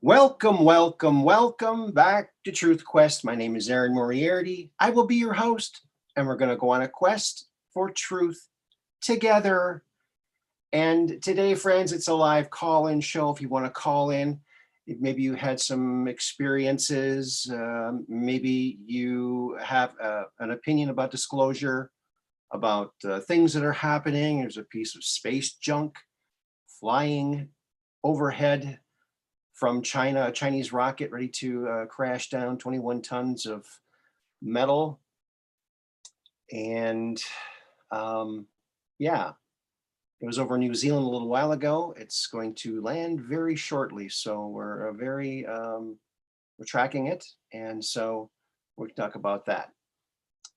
Welcome, welcome, welcome back to Truth Quest. My name is Aaron Moriarity. I will be your host, and we're going to go on a quest for truth together. And today, friends, it's a live call-in show. If you want to call in, maybe you had some experiences, maybe you have an opinion about disclosure, about things that are happening. There's a piece of space junk flying overhead from China, a Chinese rocket ready to crash down, 21 tons of metal. And yeah, it was over New Zealand a little while ago. It's going to land very shortly. So we're we're tracking it. And so we'll talk about that.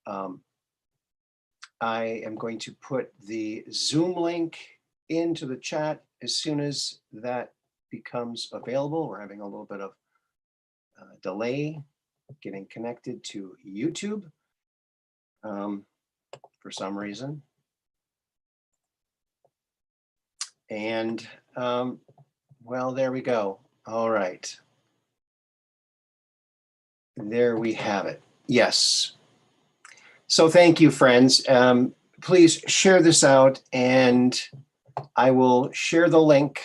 I am going to put the Zoom link into the chat as soon as that becomes available. We're having a little bit of delay getting connected to YouTube for some reason. And well, there we go. All right. There we have it. Yes. So thank you, friends. Please share this out, and I will share the link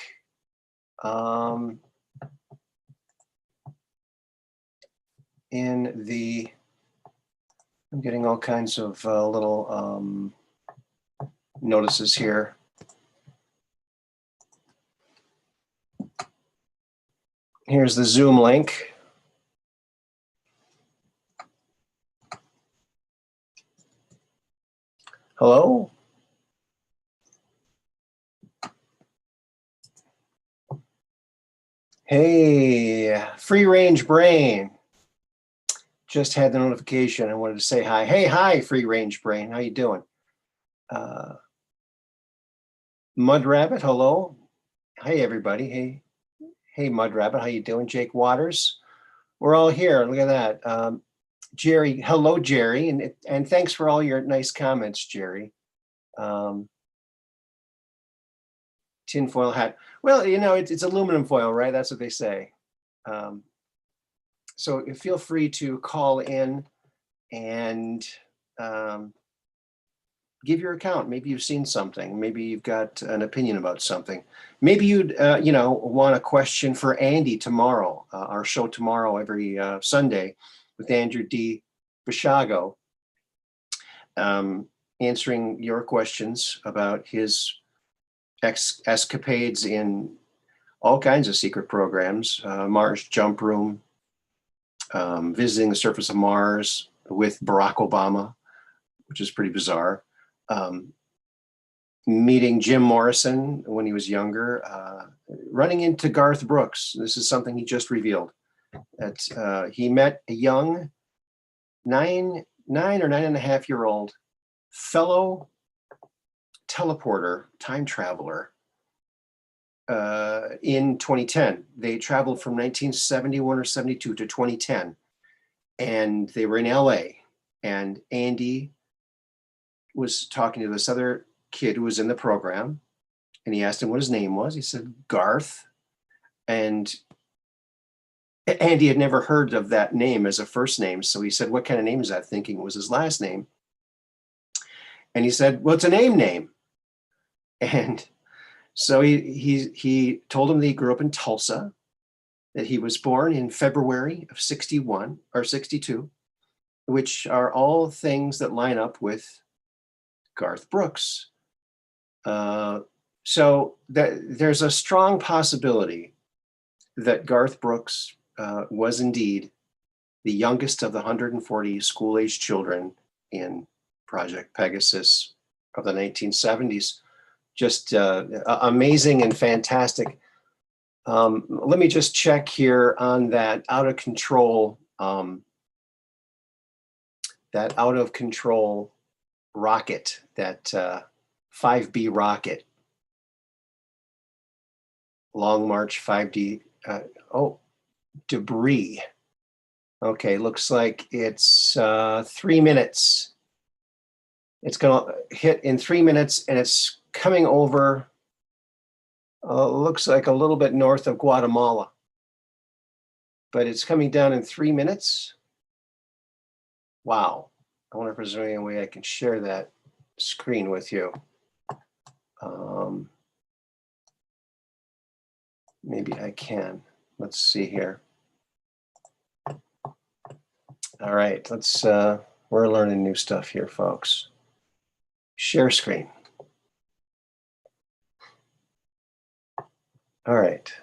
in the, I'm getting all kinds of little notices here. Here's the Zoom link. Hello? Hey, free range brain. Just had the notification. I wanted to say hi. Hey, hi, free range brain. How you doing? Mud Rabbit, hello. Hey, everybody. Hey, Mud Rabbit. How you doing? Jake Waters. We're all here. Look at that. Jerry, hello, Jerry. And thanks for all your nice comments, Jerry. Tinfoil hat. Well, you know, it's aluminum foil, right? That's what they say. So feel free to call in and give your account. Maybe you've seen something. Maybe you've got an opinion about something. Maybe you'd, want a question for Andy tomorrow. Our show tomorrow, every Sunday, with Andrew D. Bishago, answering your questions about his escapades in all kinds of secret programs, Mars Jump Room, visiting the surface of Mars with Barack Obama, which is pretty bizarre. Meeting Jim Morrison when he was younger, running into Garth Brooks. This is something he just revealed. That he met a young 9 or 9.5-year-old fellow teleporter, time traveler, in 2010. They traveled from 1971 or 72 to 2010, and they were in LA, and Andy was talking to this other kid who was in the program, and he asked him what his name was. He said Garth, and Andy had never heard of that name as a first name, so he said, what kind of name is that, thinking it was his last name. And he said, well, it's a name. And so he told him that he grew up in Tulsa, that he was born in February of 61 or 62, which are all things that line up with Garth Brooks. So there's a strong possibility that Garth Brooks was indeed the youngest of the 140 school-age children in Project Pegasus of the 1970s. Just amazing and fantastic. Let me just check here on that out of control rocket, that 5B rocket, Long March 5D. Debris. Okay, looks like it's 3 minutes. It's going to hit in 3 minutes, and it's coming over, looks like a little bit north of Guatemala. but it's coming down in 3 minutes. Wow. I wonder if there's any way I can share that screen with you. Maybe I can. Let's see here. All right, we're learning new stuff here, folks. Share screen. All right,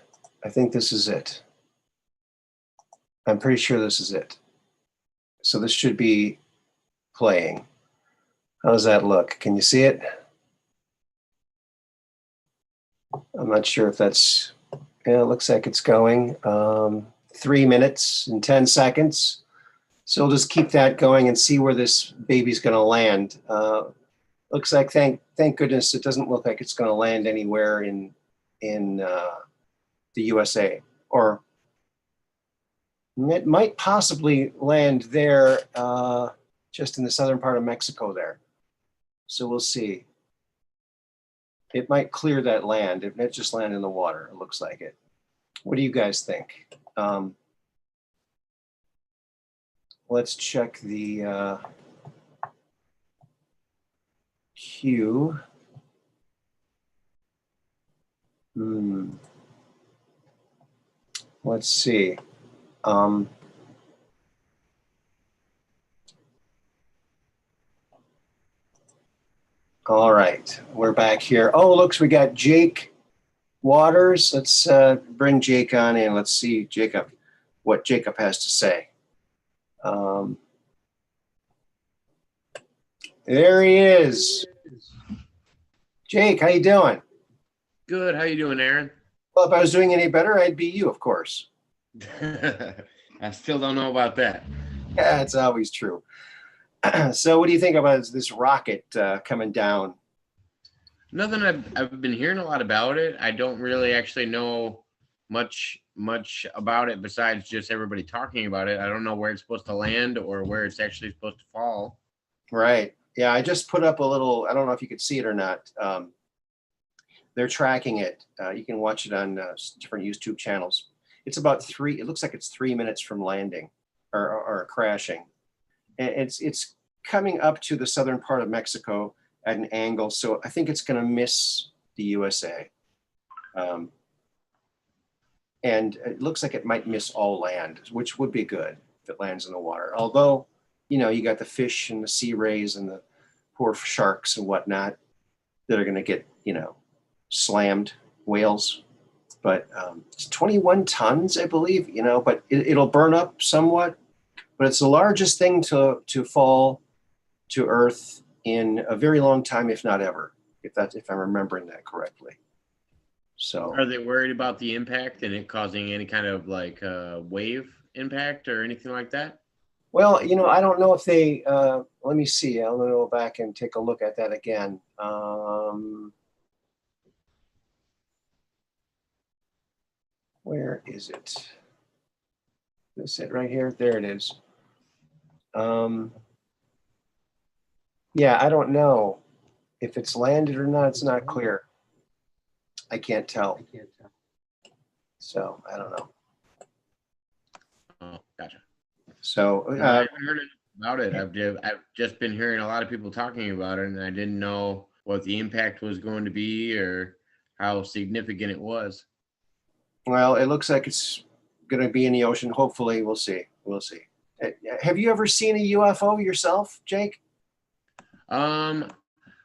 I think this is it. I'm pretty sure this is it. So this should be playing. How does that look? Can you see it? I'm not sure if that's, yeah, it looks like it's going. 3 minutes and 10 seconds. So we'll just keep that going and see where this baby's going to land. Looks like, thank goodness, it doesn't look like it's going to land anywhere in the USA, or it might possibly land there, just in the southern part of Mexico there. So we'll see. It might clear that land. It might just land in the water. It looks like it. What do you guys think? Let's check the queue. Let's see. All right, we're back here. Oh, looks, we got Jake Waters. Let's bring Jake on in. Let's see what Jacob has to say. There he is. Jake, how you doing? Good. How you doing, Aaron? Well, if I was doing any better, I'd be you, of course. I still don't know about that. Yeah, it's always true. So what do you think about this rocket coming down? Nothing. I've been hearing a lot about it. I don't really actually know much about it besides just everybody talking about it. I don't know where it's supposed to land or where it's actually supposed to fall. Right. Yeah, I just put up a little, I don't know if you could see it or not. They're tracking it. You can watch it on different YouTube channels. It's about it looks like it's 3 minutes from landing or crashing. And it's coming up to the southern part of Mexico at an angle. So I think it's going to miss the USA. And it looks like it might miss all land, which would be good if it lands in the water. Although, you got the fish and the sea rays and the poor sharks and whatnot that are going to get, slammed, whales. But it's 21 tons, I believe, but it'll burn up somewhat. But it's the largest thing to fall to Earth in a very long time, if not ever, if I'm remembering that correctly. So Are they worried about the impact and it causing any kind of like wave impact or anything like that? well, I don't know if they. Let me see. I'll go back and take a look at that again. Where is it? Is it right here? There it is. Yeah, I don't know if it's landed or not. It's not clear. I can't tell. So I don't know. Oh, gotcha. So No, I haven't heard about it. I've just been hearing a lot of people talking about it, and I didn't know what the impact was going to be or how significant it was. well, it looks like it's going to be in the ocean. Hopefully, we'll see. We'll see. Have you ever seen a UFO yourself, Jake? Um,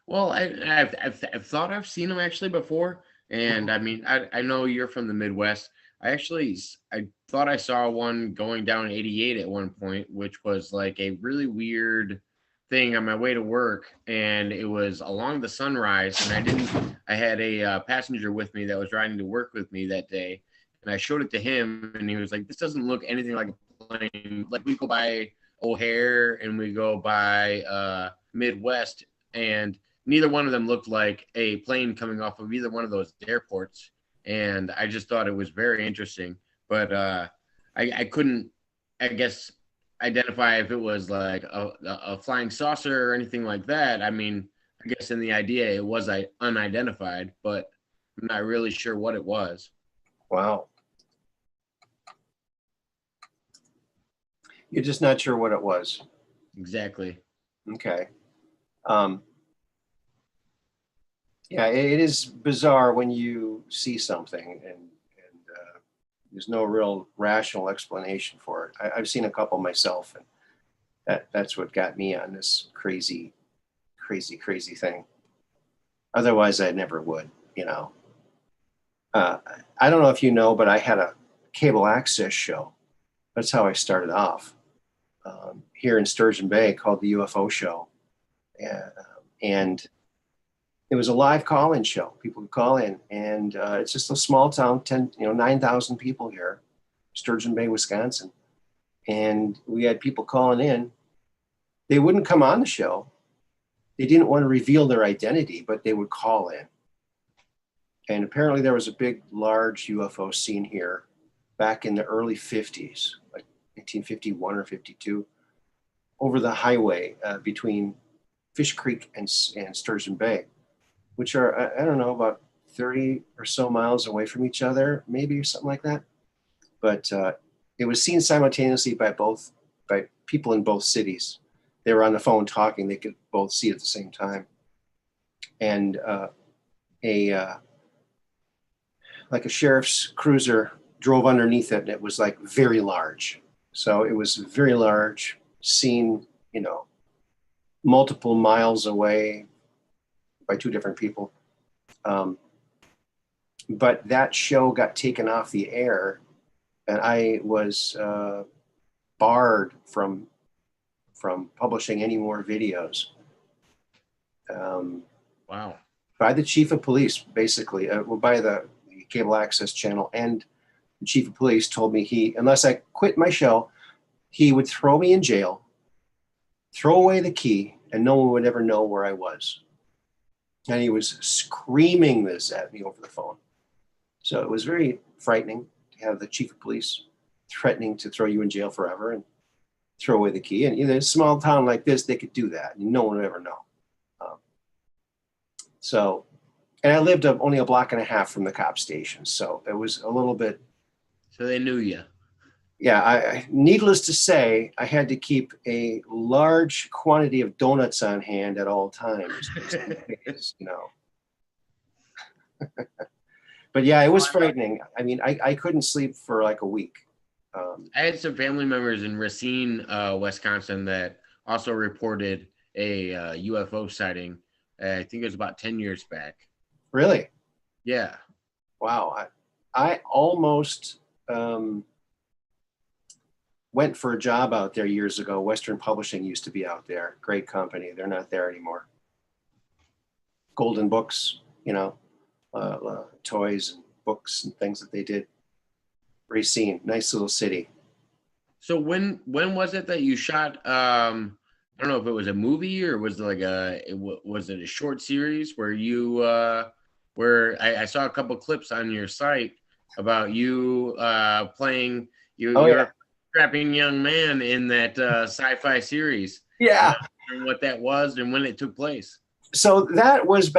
well, I've thought I've seen them actually before, and I mean I know you're from the Midwest. I thought I saw one going down 88 at one point, which was like a really weird thing on my way to work, and it was along the sunrise, and I had a passenger with me that was riding to work with me that day, and I showed it to him, and he was like, "This doesn't look anything like a plane. Like we go by O'Hare and we go by Midwest, and neither one of them looked like a plane coming off of either one of those airports." And I just thought it was very interesting. But I couldn't, I guess, identify if it was like a flying saucer or anything like that. I mean, I guess in the idea it was unidentified, but I'm not really sure what it was. Wow. You're just not sure what it was. Exactly. Okay. Um, yeah, it is bizarre when you see something and there's no real rational explanation for it. I've seen a couple myself, and that's what got me on this crazy, crazy, crazy thing. Otherwise, I never would, you know. Uh, I don't know if you know, but I had a cable access show. That's how I started off here in Sturgeon Bay, called the UFO Show, and it was a live call-in show. People would call in, and it's just a small town, 9,000 people here, Sturgeon Bay, Wisconsin, and we had people calling in. They wouldn't come on the show. They didn't want to reveal their identity, but they would call in. And apparently there was a big, large UFO scene here back in the early 50s, like 1951 or 52, over the highway between Fish Creek and Sturgeon Bay, which are, I don't know, about 30 or so miles away from each other, maybe, or something like that. But it was seen simultaneously by people in both cities. They were on the phone talking. They could both see it at the same time. And like a sheriff's cruiser drove underneath it, and it was like very large. So it was very large, seen, multiple miles away by two different people. But that show got taken off the air, and I was barred from publishing any more videos. Wow. By the chief of police, basically, by the cable access channel, and the chief of police told me unless I quit my show, he would throw me in jail, throw away the key, and no one would ever know where I was. And he was screaming this at me over the phone. So it was very frightening to have the chief of police threatening to throw you in jail forever and throw away the key. And in a small town like this, they could do that, and no one would ever know. And I lived only a block and a half from the cop station, so it was a little bit. So they knew you. Yeah, needless to say, I had to keep a large quantity of donuts on hand at all times, But yeah, it was frightening. I mean, I couldn't sleep for like a week. I had some family members in Racine, Wisconsin, that also reported a UFO sighting. I think it was about 10 years back. Really? Yeah. Wow. I almost went for a job out there years ago. Western Publishing used to be out there. Great company. They're not there anymore. Golden Books, toys and books and things that they did. Racine, nice little city. So when was it that you shot? I don't know if it was a movie or was it was it a short series where you where I saw a couple clips on your site about you playing you're a strapping young man in that sci-fi series. Yeah. And what that was and when it took place. So that was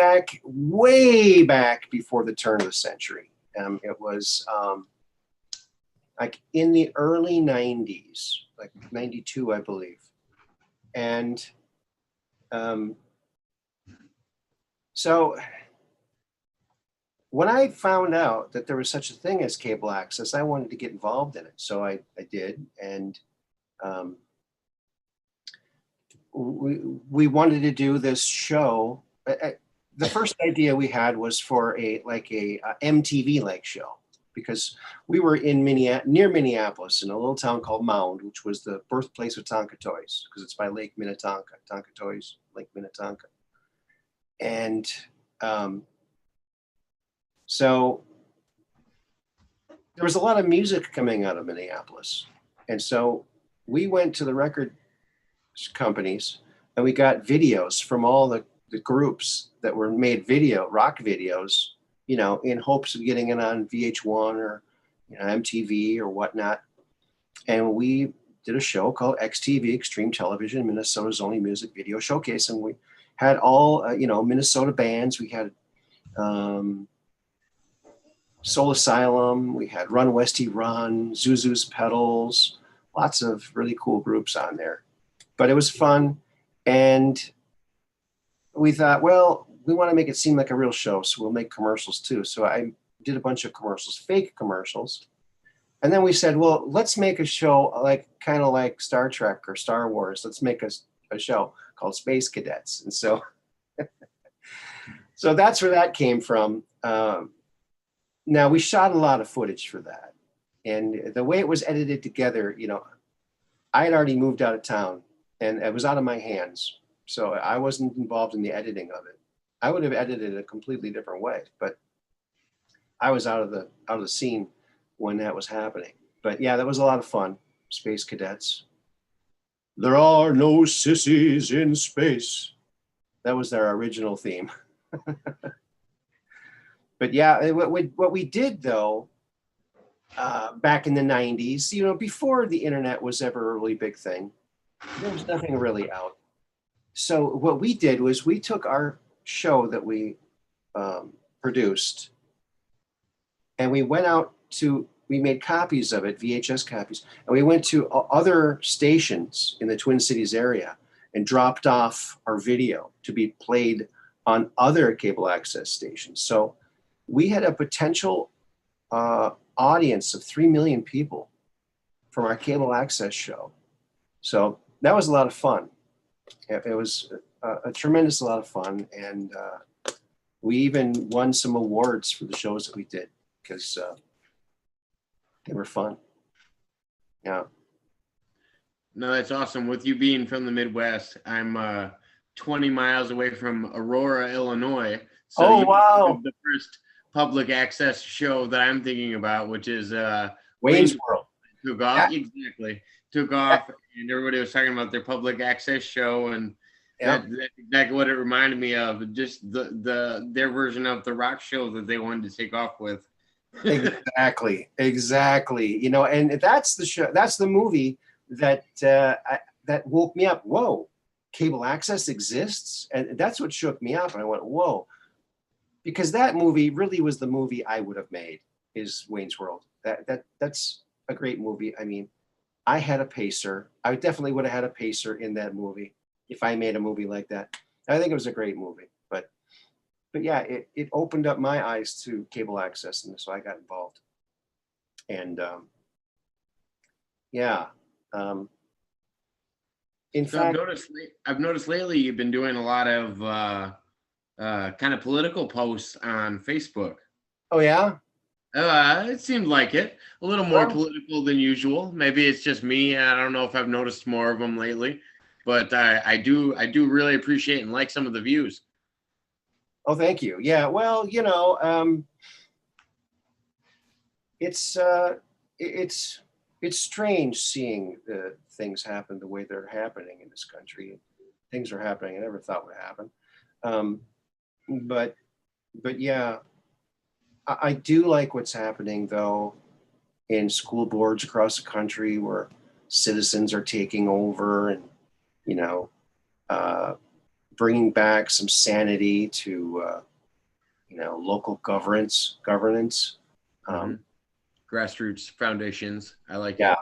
way back before the turn of the century. It was like in the early 90s, like 92, I believe. And so when I found out that there was such a thing as cable access, I wanted to get involved in it. So I did. And we wanted to do this show. The first idea we had was for a MTV-like show, because we were in near Minneapolis in a little town called Mound, which was the birthplace of Tonka Toys, because it's by Lake Minnetonka, Tonka Toys, Lake Minnetonka. And so there was a lot of music coming out of Minneapolis. And so we went to the record companies and we got videos from all the groups that were made rock videos, in hopes of getting it on VH1 or MTV or whatnot. And we did a show called XTV, Extreme Television, Minnesota's only music video showcase. And we had all, Minnesota bands. We had Soul Asylum. We had Run Westy Run, Zuzu's Pedals, lots of really cool groups on there. But it was fun. And we thought, well, we want to make it seem like a real show, so we'll make commercials too. So I did a bunch of commercials, fake commercials. And then we said, well, let's make a show like kind of like Star Trek or Star Wars. Let's make a show called Space Cadets. And so, so that's where that came from. Now we shot a lot of footage for that. And the way it was edited together, you know, I had already moved out of town and it was out of my hands. So I wasn't involved in the editing of it. I would have edited it a completely different way, but I was out of the scene when that was happening. But yeah, that was a lot of fun. Space Cadets. There are no sissies in space. That was their original theme. But yeah, what we did though, back in the 90s, you know, before the internet was ever a really big thing, there was nothing really out. So what we did was we took our show that we produced and we went out to, we made copies of it, VHS copies, and we went to other stations in the Twin Cities area and dropped off our video to be played on other cable access stations. So we had a potential audience of 3 million people from our cable access show. So that was a lot of fun. It was a tremendous lot of fun. And we even won some awards for the shows that we did because they were fun. Yeah. No, that's awesome. With you being from the Midwest, I'm 20 miles away from Aurora, Illinois. So oh, wow. The first public access show that I'm thinking about, which is Wayne's World. Took off. Exactly. Took off, and everybody was talking about their public access show, and that's exactly what it reminded me of. Just their version of the rock show that they wanted to take off with. Exactly. You know, and that's the show. That's the movie that that woke me up. Whoa, cable access exists, and that's what shook me up. And I went, whoa, because that movie really was the movie I would have made. Is Wayne's World. That's a great movie. I mean, I had a pacer. I definitely would have had a pacer in that movie if I made a movie like that. I think it was a great movie. But yeah, it opened up my eyes to cable access, and so I got involved. And yeah, in fact, I've noticed lately you've been doing a lot of kind of political posts on Facebook. Oh yeah. It seemed like it. A little more political than usual. Maybe it's just me. I don't know if I've noticed more of them lately, but I do really appreciate and like some of the views. Oh, thank you. Yeah. Well, you know, it's strange seeing things happen the way they're happening in this country. Things are happening I never thought would happen. But yeah. I do like what's happening, though, in school boards across the country where citizens are taking over and, you know, bringing back some sanity to, you know, local governance. Grassroots foundations. I like it.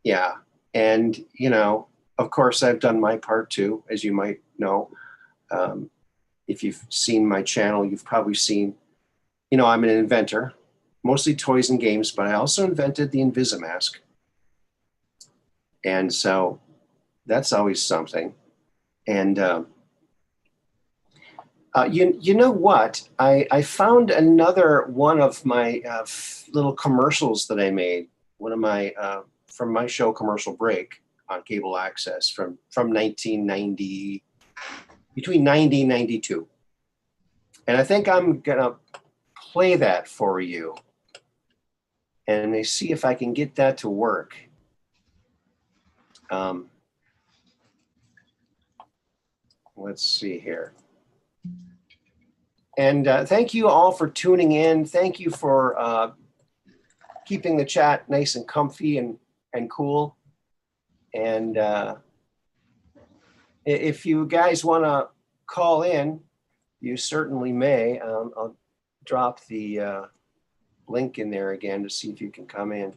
Yeah. And, you know, of course, I've done my part, too, as you might know. If you've seen my channel, you've probably seen, you know, I'm an inventor, mostly toys and games, but I also invented the Invisimask. And so that's always something. And you know what? I found another one of my little commercials that I made, one of my, from my show Commercial Break on cable access from 1990, between 90 and 92. And I think I'm going to play that for you and I see if I can get that to work. Let's see here. And thank you all for tuning in. Thank you for keeping the chat nice and comfy and cool. And if you guys want to call in, you certainly may. I'll drop the link in there again to see if you can come in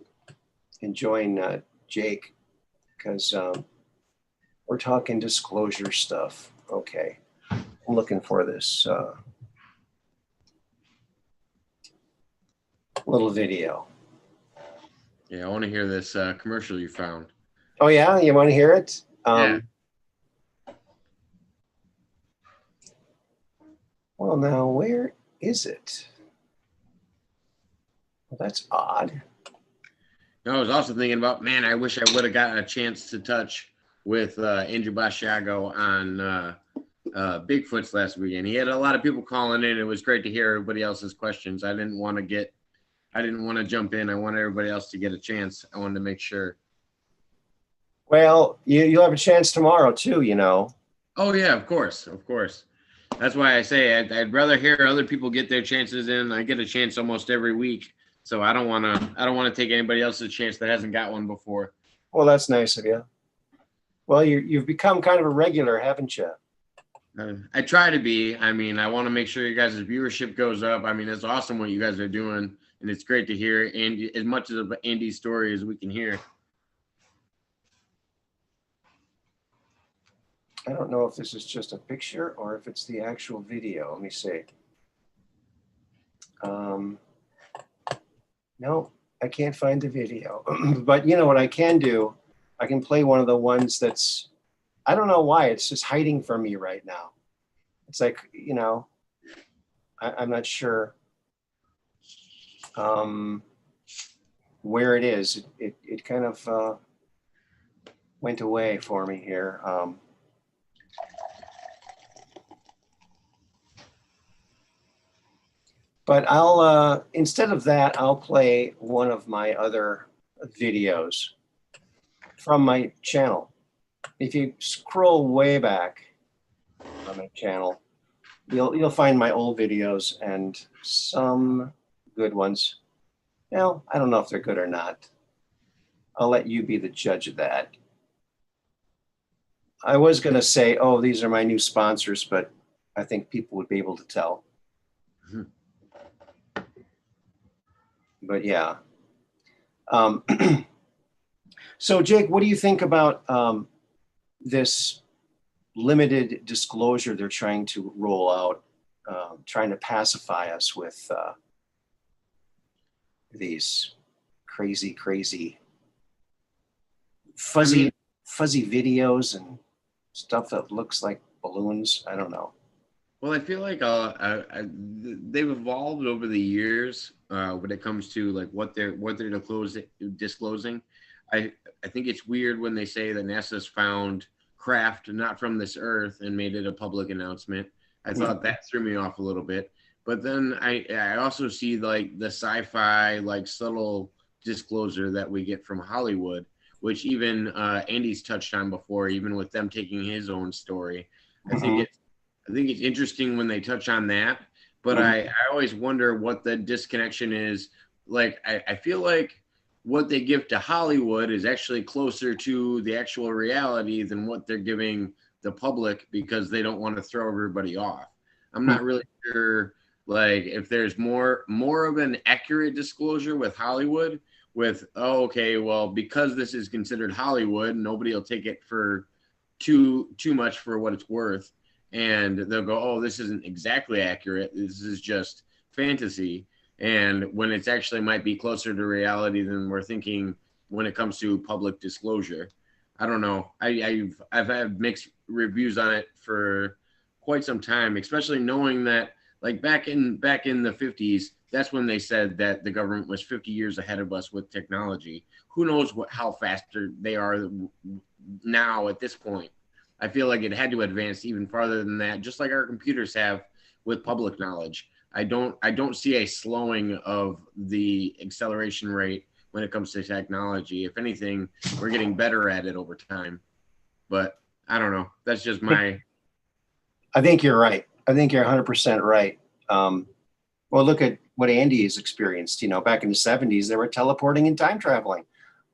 and join Jake because we're talking disclosure stuff. Okay, I'm looking for this little video. Yeah, I want to hear this commercial you found. Oh yeah, you want to hear it? Yeah. Well, now where is it? Well, that's odd. I was also thinking about, man, I wish I would have gotten a chance to touch with Andrew Bashago on Bigfoot's last weekend. He had a lot of people calling in. It was great to hear everybody else's questions. I didn't want to jump in. I wanted everybody else to get a chance. I wanted to make sure. Well, you'll have a chance tomorrow too, you know. Oh yeah, of course. That's why I say I'd rather hear other people get their chances in. I get a chance almost every week, so I don't want to take anybody else's chance that hasn't got one before. Well, that's nice of you. Well, you've become kind of a regular, haven't you? I try to be. I mean, I want to make sure you guys' viewership goes up. I mean, it's awesome what you guys are doing, and it's great to hear Andy, as much of Andy's story as we can hear. I don't know if this is just a picture or if it's the actual video. Let me see. No, I can't find the video. But you know what I can do? I can play one of the ones that's, I don't know why, it's just hiding from me right now. It's like, you know, I'm not sure where it is. It kind of went away for me here. But I'll, instead of that, I'll play one of my other videos from my channel. If you scroll way back on my channel, you'll find my old videos and some good ones. Well, I don't know if they're good or not. I'll let you be the judge of that. I was going to say, oh, these are my new sponsors, but I think people would be able to tell. But yeah. So Jake, what do you think about this limited disclosure they're trying to roll out, trying to pacify us with these crazy, fuzzy videos and stuff that looks like balloons? I don't know. Well, I feel like they've evolved over the years when it comes to like what they're disclosing. I think it's weird when they say that NASA's found craft not from this Earth and made it a public announcement. I thought that threw me off a little bit. But then I also see like the sci-fi like subtle disclosure that we get from Hollywood, which even Andy's touched on before, even with them taking his own story. I think it's interesting when they touch on that, but I always wonder what the disconnection is. Like, I feel like what they give to Hollywood is actually closer to the actual reality than what they're giving the public because they don't want to throw everybody off. I'm not really sure, like, if there's more of an accurate disclosure with Hollywood with, oh, okay, well, because this is considered Hollywood, nobody will take it for too much for what it's worth. And they'll go, oh, this isn't exactly accurate. This is just fantasy. And when it's actually might be closer to reality than we're thinking when it comes to public disclosure. I don't know. I've had mixed reviews on it for quite some time, especially knowing that like back in the 50s, that's when they said that the government was 50 years ahead of us with technology. Who knows how faster they are now at this point. I feel like it had to advance even farther than that, just like our computers have with public knowledge. I don't see a slowing of the acceleration rate when it comes to technology. If anything, we're getting better at it over time. But I don't know. That's just my. I think you're right. I think you're 100% right. Well, look at what Andy has experienced. You know, back in the 70s, they were teleporting and time traveling.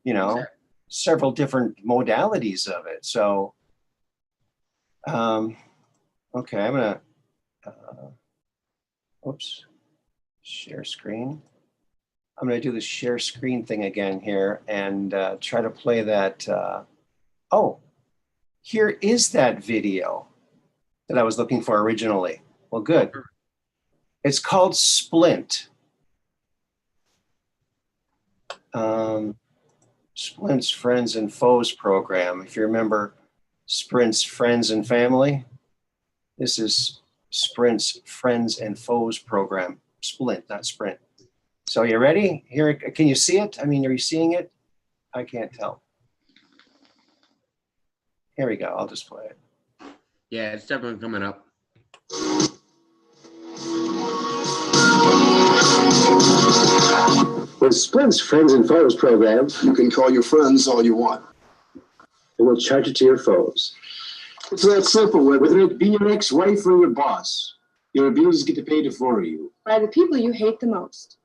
You know, exactly. Several different modalities of it. So. Okay, I'm gonna, oops, share screen. I'm gonna do the share screen thing again here and try to play that Oh, here is that video that I was looking for originally. Well, good. It's called Splint. Splint's Friends and Foes program. If you remember Sprint's Friends and Family, this is Sprint's Friends and Foes program. Splint, not Sprint. So you ready? Here, can you see it? I mean, are you seeing it? I can't tell. Here we go. I'll just play it. Yeah, it's definitely coming up. With Splint's Friends and Foes program, you can call your friends all you want. and we'll charge it to your foes. It's that simple, whether it be your ex-wife or your boss. Your abusers get to pay to for you. By the people you hate the most.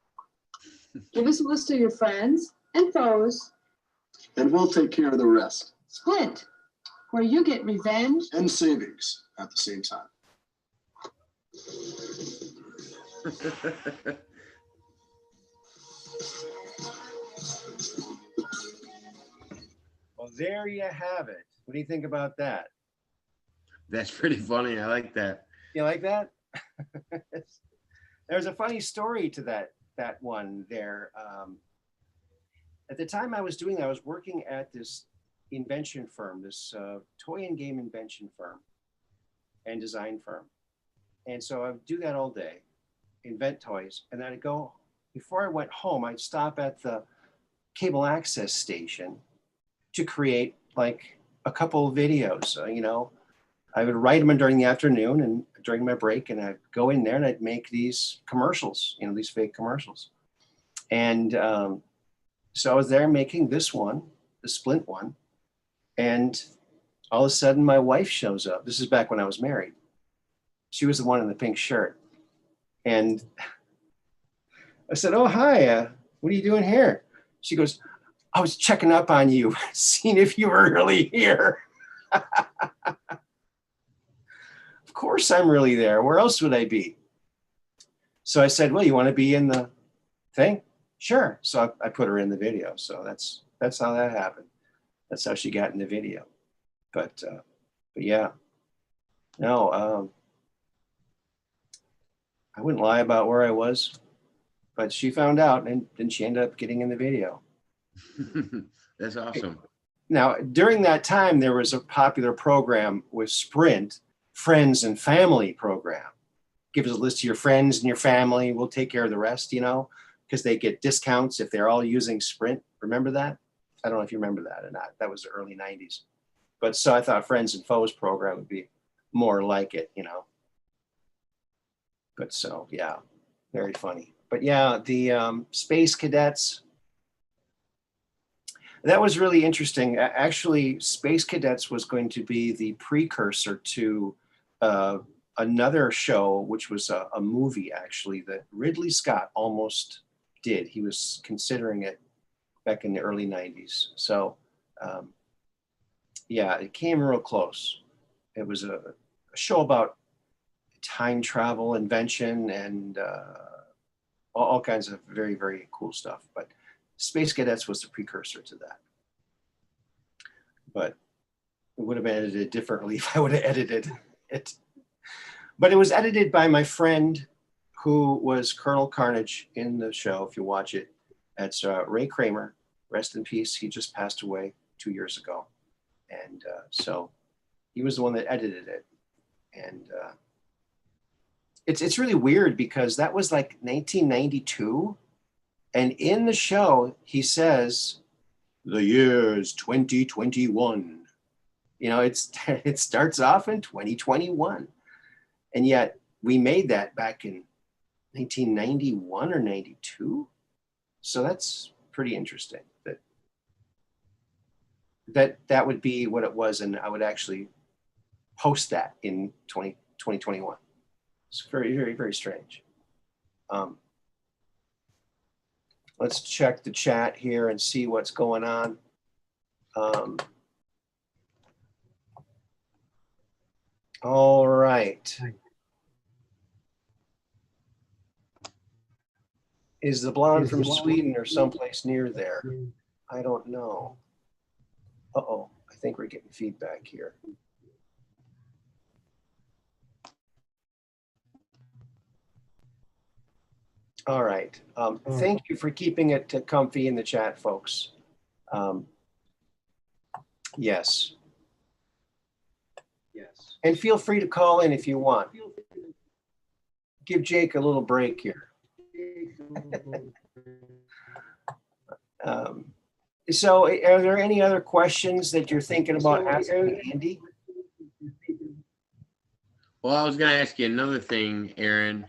Give us a list of your friends and foes. And we'll take care of the rest. Splint, where you get revenge and savings at the same time. Well, there you have it. What do you think about that? That's pretty funny. I like that. You like that? There's a funny story to that one there. At the time I was doing that, I was working at this invention firm, this toy and game invention firm and design firm. And so I would do that all day, invent toys. And then I'd go, before I went home, I'd stop at the cable access station to create like a couple of videos. You know, I would write them during the afternoon and during my break, and I'd go in there and I'd make these commercials, you know, these fake commercials. And so I was there making this one, the Splint one. And all of a sudden my wife shows up. This is back when I was married. She was the one in the pink shirt. And I said, "Oh, hi, what are you doing here?" She goes, "I was checking up on you, seeing if you were really here." Of course I'm really there. Where else would I be? So I said, "Well, you want to be in the thing?" "Sure." So I put her in the video. So that's how that happened. That's how she got in the video. But yeah, no, I wouldn't lie about where I was, but she found out, and then she ended up getting in the video. That's awesome. Now, during that time, there was a popular program with Sprint, Friends and Family program. Give us a list of your friends and your family. We'll take care of the rest, you know, because they get discounts if they're all using Sprint. Remember that? I don't know if you remember that or not. That was the early 90s. But so I thought Friends and Foes program would be more like it, you know. But so, yeah, very funny. But yeah, the Space Cadets, that was really interesting. Actually, Space Cadets was going to be the precursor to another show, which was a movie, actually, that Ridley Scott almost did. He was considering it back in the early 90s. So, yeah, it came real close. It was a show about time travel, invention, and all kinds of very, very cool stuff. But Space Cadets was the precursor to that. But it would have been edited differently if I would have edited it. But it was edited by my friend who was Colonel Carnage in the show, if you watch it. That's Ray Kramer. Rest in peace. He just passed away 2 years ago. And so he was the one that edited it. And it's really weird because that was like 1992. And in the show, he says, "The year's 2021. You know, it starts off in 2021. And yet we made that back in 1991 or 92. So that's pretty interesting that would be what it was. And I would actually post that in 2021. It's very, very, very strange. Let's check the chat here and see what's going on. All right. Is the blonde from Sweden or someplace near there? I don't know. Uh-oh. I think we're getting feedback here. All right. Thank you for keeping it comfy in the chat, folks. Yes. Yes. And feel free to call in if you want. Give Jake a little break here. So are there any other questions that you're thinking about asking Andy? Well, I was going to ask you another thing, Aaron,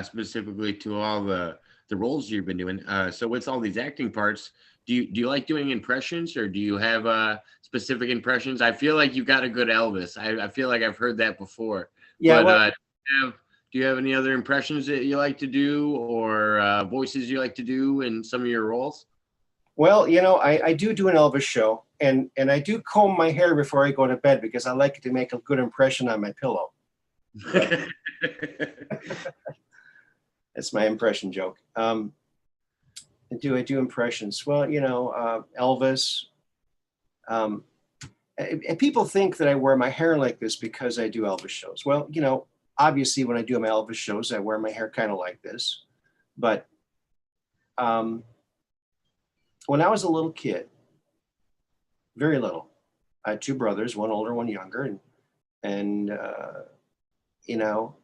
specifically to all the roles you've been doing. So with all these acting parts, do you like doing impressions, or do you have specific impressions? I feel like you've got a good Elvis. I feel like I've heard that before. Yeah. But do you have any other impressions that you like to do, or voices you like to do in some of your roles? Well, you know, I do an Elvis show, and I do comb my hair before I go to bed because I like it to make a good impression on my pillow. That's my impression joke. Do I do impressions? Well, you know, Elvis. And people think that I wear my hair like this because I do Elvis shows. Well, you know, obviously when I do my Elvis shows, I wear my hair kind of like this. But when I was a little kid, very little, I had two brothers, one older, one younger, and you know,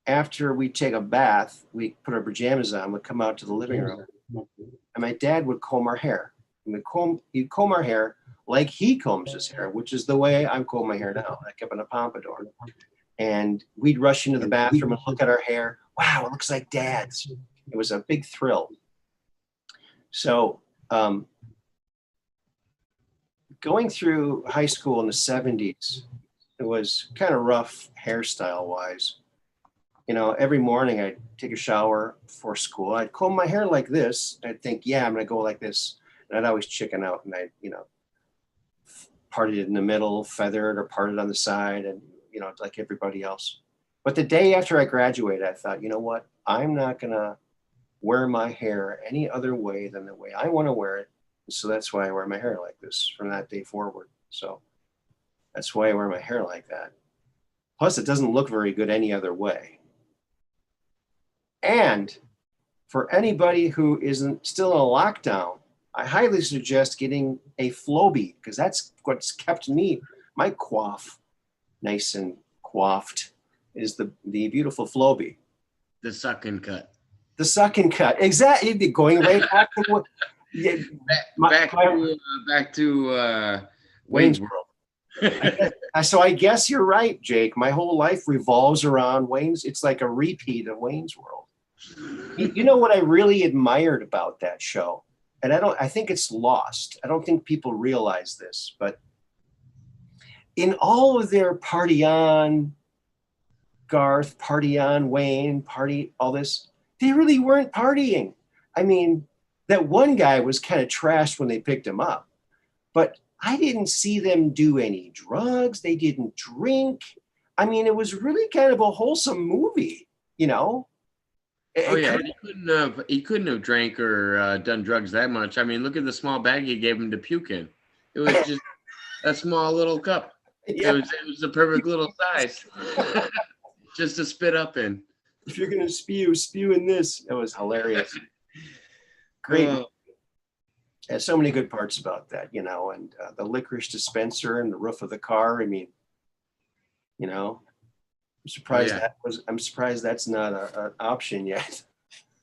after we take a bath, we put our pajamas on, we'd come out to the living room, and my dad would comb our hair. He'd comb our hair like he combs his hair, which is the way I comb my hair now. I kept on a pompadour. And we'd rush into the bathroom and look at our hair. Wow, it looks like Dad's. It was a big thrill. So going through high school in the 70s, it was kind of rough hairstyle wise. You know, every morning I'd take a shower before school. I'd comb my hair like this. I'd think, yeah, I'm going to go like this. And I'd always chicken out, and I'd, you know, parted it in the middle, feathered, or parted on the side, and, you know, like everybody else. But the day after I graduated, I thought, you know what? I'm not going to wear my hair any other way than the way I want to wear it. So that's why I wear my hair like this from that day forward. So that's why I wear my hair like that. Plus, it doesn't look very good any other way. And for anybody who isn't still in a lockdown, I highly suggest getting a Flowbee, because that's what's kept my coif nice and coiffed, is the beautiful Flowbee. The suck and cut. The suck and cut. Exactly. Going right back to what. Yeah, back to Wayne's World. So I guess you're right, Jake. My whole life revolves around Wayne's. It's like a repeat of Wayne's World. You know what I really admired about that show? And I think it's lost. I don't think people realize this, but in all of their party on Garth, party on Wayne, party, all this, they really weren't partying. I mean, that one guy was kind of trashed when they picked him up, but I didn't see them do any drugs. They didn't drink. I mean, it was really kind of a wholesome movie, you know? He couldn't have drank or done drugs that much. I mean, look at the small bag he gave him to puke in. It was just a small little cup. Yeah. It was the perfect little size, just to spit up in. If you're gonna spew in this. It was hilarious. Great. There's so many good parts about that, you know, and the licorice dispenser and the roof of the car. I mean, you know, I'm surprised that's not an option yet.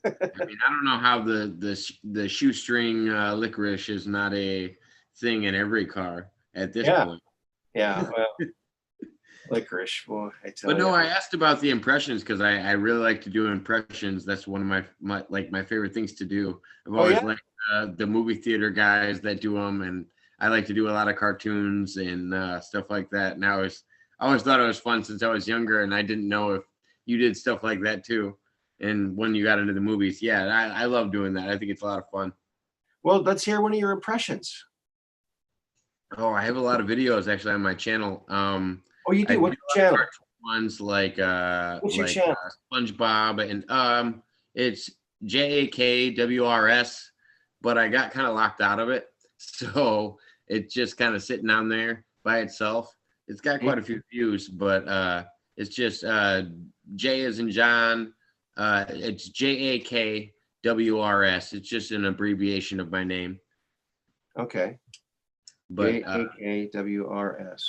I mean, I don't know how the shoestring licorice is not a thing in every car at this point. Yeah, well, licorice. Boy, I tell you. But no, I asked about the impressions because I really like to do impressions. That's one of my favorite things to do. I've always liked the movie theater guys that do them, and I like to do a lot of cartoons and stuff like that. And I always thought it was fun since I was younger, and I didn't know if you did stuff like that too. And when you got into the movies, I love doing that. I think it's a lot of fun. Well, let's hear one of your impressions. Oh, I have a lot of videos actually on my channel. Oh, you do? What's your channel? Ones like what's your channel? SpongeBob, and it's JAKWRS, but I got kind of locked out of it. So it's just kind of sitting on there by itself. It's got quite a few views, but it's just J as in John. It's JAKWRS. It's just an abbreviation of my name. Okay. But JAKWRS.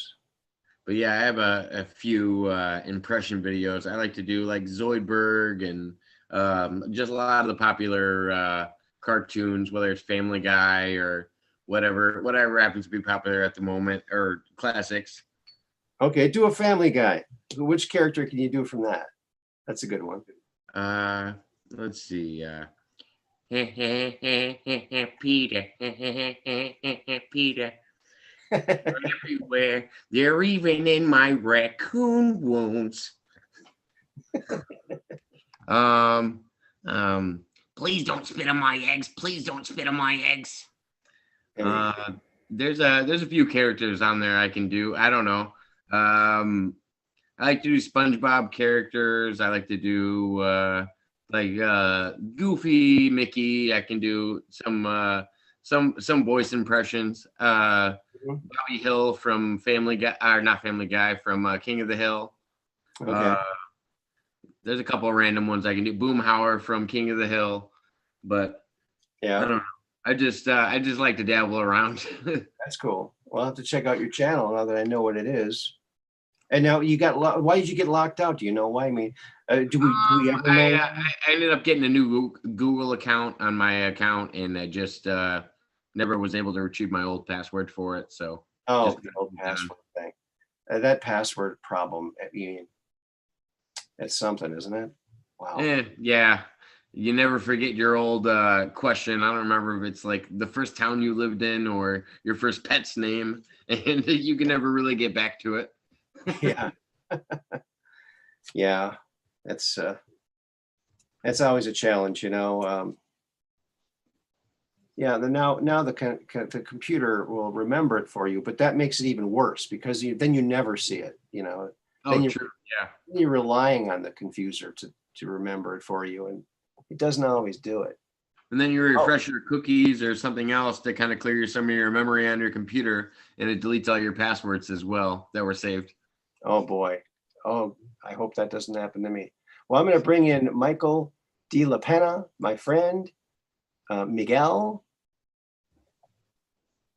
But yeah, I have a few impression videos. I like to do like Zoidberg and just a lot of the popular cartoons, whether it's Family Guy or whatever happens to be popular at the moment, or classics. Okay, do a Family Guy. Which character can you do from that? That's a good one. Let's see. Peter, Peter. They're everywhere. They're even in my raccoon wounds. Please don't spit on my eggs. Please don't spit on my eggs. There's a few characters on there I can do. I don't know. I like to do SpongeBob characters. I like to do Goofy, Mickey. I can do some voice impressions. Bobby Hill from Family Guy, or not Family Guy, from King of the Hill. Okay. There's a couple of random ones I can do. Boomhauer from King of the Hill, but Yeah. I don't know. I just like to dabble around. That's cool. Well, I'll have to check out your channel now that I know what it is. And now you got why did you get locked out? Do you know why? I mean, do we ever know? I ended up getting a new Google account on my account, and I just never was able to retrieve my old password for it. So The old password thing. That password problem. I mean, it's something, isn't it? Wow. Yeah. You never forget your old question. I don't remember if it's like the first town you lived in or your first pet's name, and you can never really get back to it. Yeah. Yeah. That's always a challenge, you know. Yeah, now the computer will remember it for you, but that makes it even worse because then you never see it, you know. Oh, true. Yeah. You're relying on the confuser to remember it for you, and it doesn't always do it. And then you refresh your cookies or something else to kind of clear some of your memory on your computer, and it deletes all your passwords as well that were saved. Oh boy. Oh, I hope that doesn't happen to me. Well, I'm going to bring in Michael De La Pena, my friend, Miguel.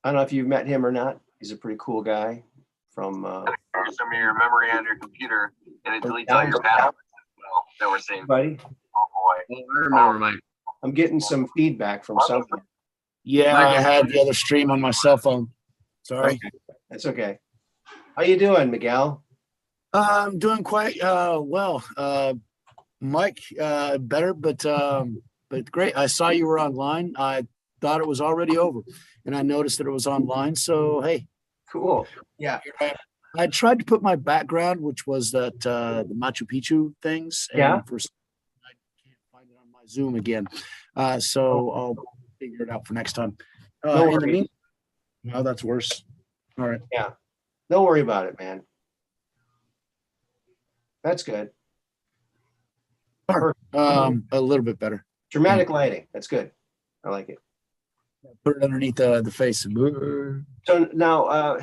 I don't know if you've met him or not. He's a pretty cool guy from some of your memory on your computer, and it deletes all your passwords as well that were saved. buddy. Oh boy. Well, I remember Mike. I'm getting some feedback from somebody. Yeah, I had the other stream on my cell phone. Sorry. Okay. That's okay. How you doing, Miguel? I'm doing quite well. Mike, better, but great. I saw you were online. I thought it was already over, and I noticed that it was online. So hey, Cool. Yeah. I tried to put my background, which was that the Machu Picchu things. And Yeah. I can't find it on my Zoom again. So I'll figure it out for next time. No In the worries. meantime, no, that's worse. All right. Don't worry about it, man. That's good. A little bit better. Dramatic lighting. That's good. I like it. Put it underneath the face. So now,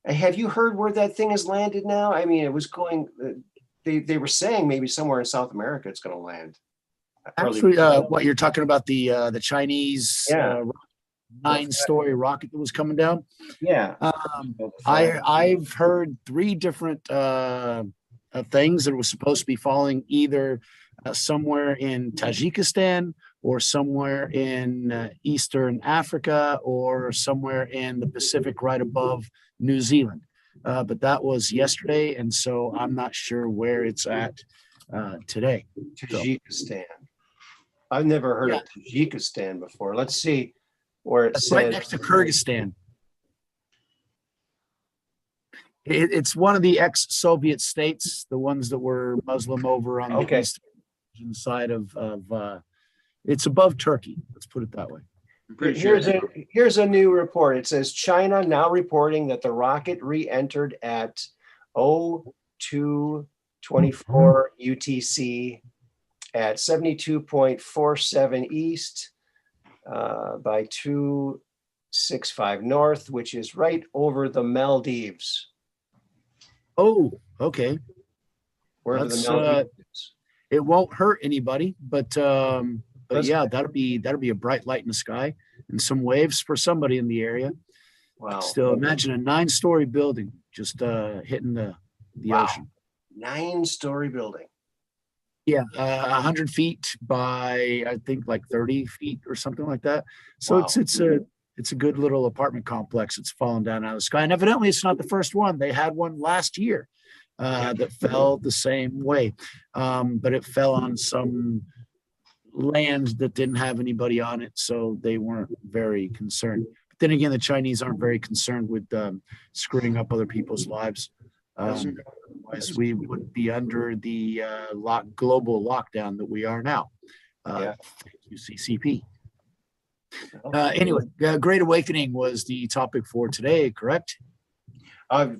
have you heard where that thing has landed now? I mean, it was going, they were saying maybe somewhere in South America it's going to land. Actually, what you're talking about, the Chinese Yeah. 9-story rocket that was coming down. Yeah. I've heard 3 different things that was supposed to be falling either somewhere in Tajikistan or somewhere in Eastern Africa or somewhere in the Pacific right above New Zealand. But that was yesterday, and so I'm not sure where it's at today. Tajikistan. I've never heard of Tajikistan before. Let's see where it That's says. right next to Kyrgyzstan. It's one of the ex-Soviet states, the ones that were Muslim over on the eastern side of it's above Turkey. Let's put it that way. Here's a new report. It says China now reporting that the rocket re-entered at 0224 UTC at 72.47 east by 2 65 north, which is right over the Maldives. Oh, okay. Wherever the That's, Maldives is. It won't hurt anybody, but That's yeah, good. that'll be a bright light in the sky and some waves for somebody in the area. Wow. Still, imagine a 9-story building just hitting the Wow. ocean. 9-story building. Yeah, 100 feet by I think like 30 feet or something like that. So Wow. it's a good little apartment complex. It's fallen down out of the sky, and evidently it's not the first one. They had one last year that fell the same way, but it fell on some land that didn't have anybody on it, so they weren't very concerned. But then again, the Chinese aren't very concerned with screwing up other people's lives. Otherwise, we would be under the global lockdown that we are now. Thank you, CCP. Anyway, Great Awakening was the topic for today, correct?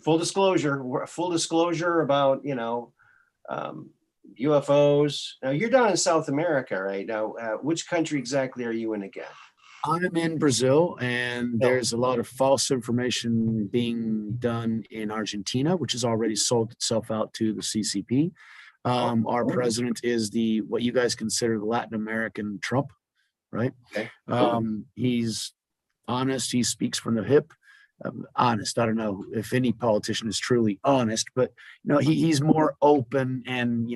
Full disclosure about, UFOs. Now you're down in South America right now. Which country exactly are you in again? I'm in Brazil, and there's a lot of false information being done in Argentina, which has already sold itself out to the CCP. Our president is what you guys consider the Latin American Trump, right? Okay. He's honest. He speaks from the hip. Honest. I don't know if any politician is truly honest, but he's more open and